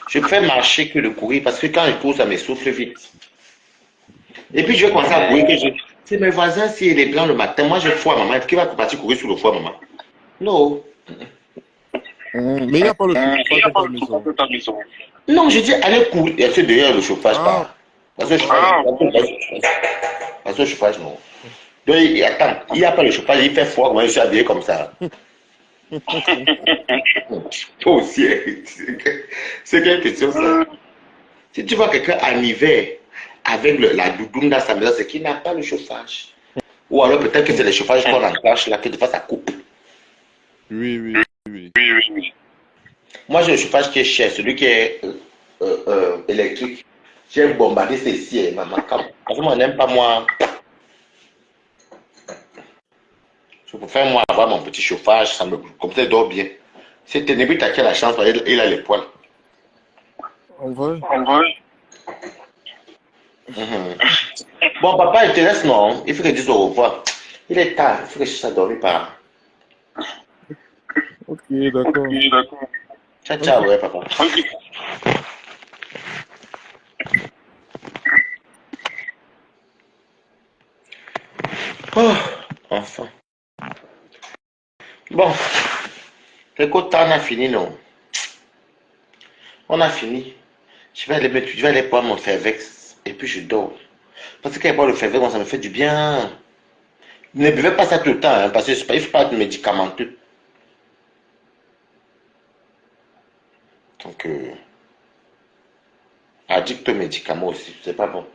S1: je préfère marcher que de courir parce que quand je cours, ça me souffle vite. Et puis, je vais commencer à courir. C'est mes voisins, si il est blanc le matin, moi je foie maman. Qui va partir courir sur le foie maman? Non.
S5: Mais il n'y a pas le chauffage dans ta maison.
S1: Non, je dis allez courir. C'est derrière le chauffage, pas. Parce que le chauffage, non. Donc, attends, il n'y a pas le chauffage, il fait froid, moi je suis habillé comme ça. Toi aussi, c'est quelque question ça. Si tu vois quelqu'un en hiver avec la doudoune dans sa maison, c'est qu'il n'a pas le chauffage. Ou alors peut-être que c'est le chauffage qu'on enclenche là, que de fois ça coupe.
S5: Oui.
S1: Moi j'ai le chauffage qui est cher, celui qui est électrique. J'ai bombardé ceci, maman. Parce que moi, on n'aime pas moi. Je préfère moi avoir mon petit chauffage, ça me, comme ça, je dors bien. C'est Ténébrite qui a la chance, il a les poils.
S5: En vrai.
S1: Bon, papa, je te laisse, non? Il faut que je dise au revoir. Il est tard, il faut que je cherche à dormir par.
S5: Ok, d'accord.
S1: Ciao, ouais, papa. Oh, enfin. Bon, écoute, on a fini, non? On a fini. Je vais aller boire mon Fervex et puis je dors. Parce que quand je bois le Fervex, ça me fait du bien. Ne buvez pas ça tout le temps, hein, parce qu'il ne faut pas être médicamenteux. Donc, addict aux médicaments aussi, c'est pas bon.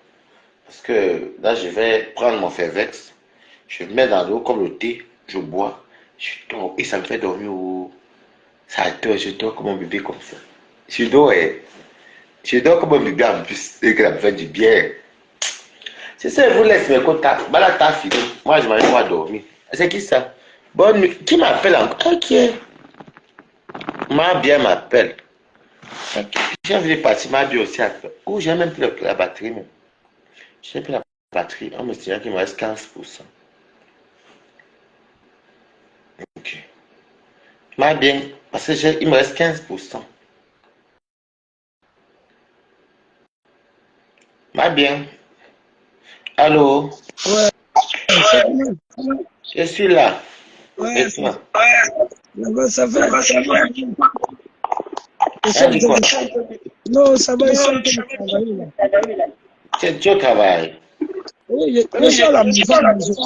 S1: Parce que là, je vais prendre mon Fervex, je le mets dans l'eau comme le thé, je bois, je dors et ça me fait dormir. Ça dort, je dors comme un bébé comme ça. Je dors comme un bébé en plus, et que ça me fait du bien. C'est ça, je vous laisse mes quotas. Voilà, t'as fini. Moi, je m'arrête pas à dormir. C'est qui ça? Bonne nuit. Qui m'appelle encore? Ok. Ma bien m'appelle. Ok. J'ai envie de partir, ma bien aussi appelle. Oh, j'ai même plus la batterie. Même. J'ai plus la batterie. On me dit qu'il me reste 15%. Ok. Ma bien, parce que il me reste 15%. Ma bien. Allô?
S6: Ouais, c'est comment?
S1: Je suis là.
S6: Ouais,
S1: Et toi?
S6: ça va. Ils sont
S1: Hein,
S6: en
S1: dis
S6: train
S1: quoi?
S6: Non, ça va, ils sont en train de travailler là.
S1: Tu au travail.
S6: Oui, je suis à la maison,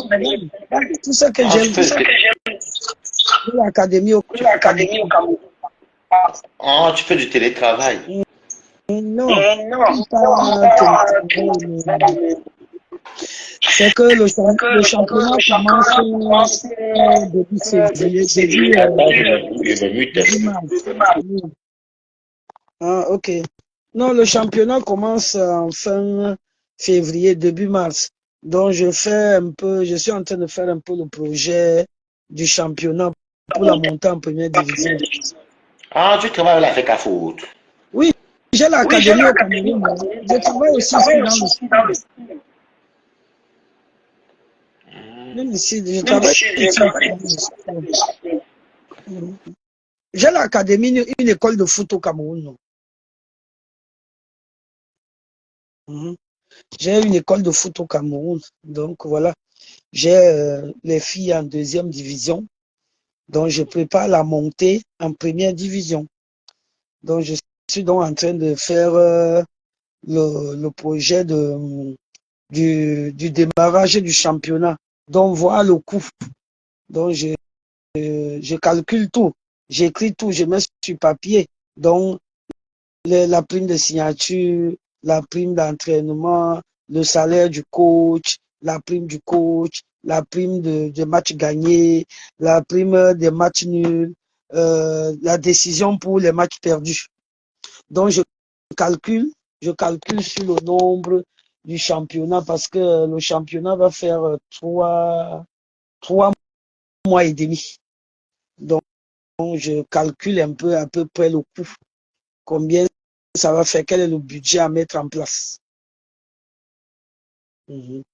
S6: mais je travaille. Tout ça que
S1: Ah,
S6: j'aime, l'académie au Cameroun.
S1: tu fais du télétravail.
S6: Non, pas télétravail, mais c'est que le championnat commence début février,
S1: Attends, je me mute un
S6: début
S1: peu.
S6: mars. Oui. Ah, ok. Non, le championnat commence en fin février, début mars. Donc, je suis en train de faire un peu le projet du championnat pour la montée en première division.
S1: Ah, tu travailles avec la FECA Foot.
S6: Oui, j'ai l'académie au Cameroun. Je travaille aussi ici dans le style. Même ici, je travaille ici dans le style. J'ai l'académie, une école de foot au Cameroun. Mhm. J'ai une école de foot au Cameroun. Donc, voilà. J'ai les filles en deuxième division. Donc, je prépare la montée en première division. Donc, je suis donc en train de faire le projet du démarrage du championnat. Donc, voir le coût. Donc, je calcule tout. J'écris tout. Je mets sur papier. Donc, la prime de signature, la prime d'entraînement, le salaire du coach, la prime du coach, la prime de matchs gagnés, la prime des matchs nuls, la décision pour les matchs perdus. Donc, je calcule sur le nombre du championnat parce que le championnat va faire 3 mois et demi. Donc, je calcule un peu à peu près le coût. Combien ça va faire, quel est le budget à mettre en place. Donc,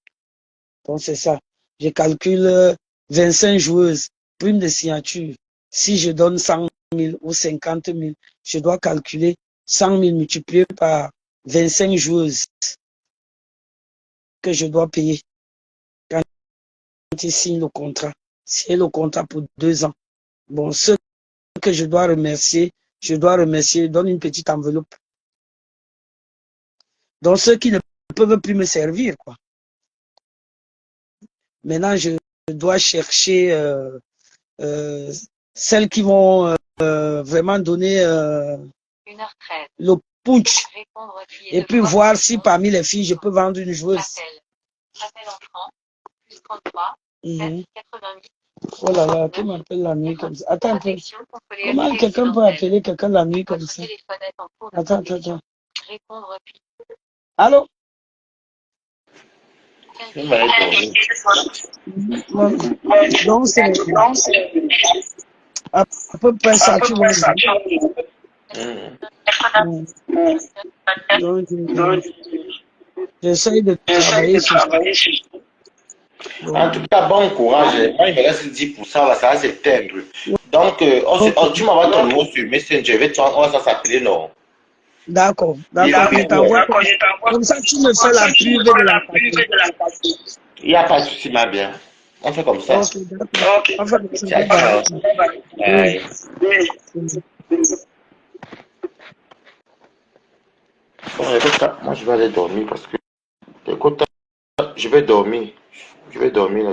S6: c'est ça. Je calcule 25 joueuses, prime de signature. Si je donne 100 000 ou 50 000, je dois calculer 100 000 multiplié par 25 joueuses que je dois payer quand ils signent le contrat. C'est le contrat pour 2 ans. Bon, ceux que je dois remercier, donne une petite enveloppe. Donc, ceux qui ne peuvent plus me servir, quoi. Maintenant, je dois chercher celles qui vont vraiment donner
S7: 1h13.
S6: le punch.
S7: Répondre au billet
S6: Et
S7: de
S6: puis
S7: voix
S6: voir
S7: pour
S6: si
S7: répondre.
S6: parmi les filles, je peux vendre une joueuse.
S7: Appel entrant. Plus 33.
S6: Mhm.
S7: 88.
S6: Oh là là, qui m'appelle la nuit comme ça? Attends un peu.
S7: Protection contre les
S6: Comment
S7: abus
S6: quelqu'un peut
S7: accidentels.
S6: appeler quelqu'un la nuit comme
S7: Votre
S6: ça?
S7: téléphone est en cours de
S6: Attends.
S7: protection. Répondre puis.
S6: Allô?
S1: Je vais aller dormir.
S6: Donc, c'est à peu près ça, tu vois.
S1: Mm.
S6: Donc, j'essaye de travailler sur ça.
S1: En tout cas, bon courage. Moi, il me reste 10%, là, ça va s'éteindre. Donc, tu m'envoies ton numéro sur Messenger, on va s'appeler, non?
S6: D'accord.
S1: D'accord,
S6: Je t'envoie comme ça, tu me fais la pub de la partie.
S1: Il n'y a pas de souci, ma bien. On fait comme ça.
S6: Ok, d'accord. On fait comme ça.
S1: Ciao,
S6: Bye.
S1: ciao. Bye. Bon, écoute, moi, je vais aller dormir parce que, écoute, je vais dormir. Je vais dormir là.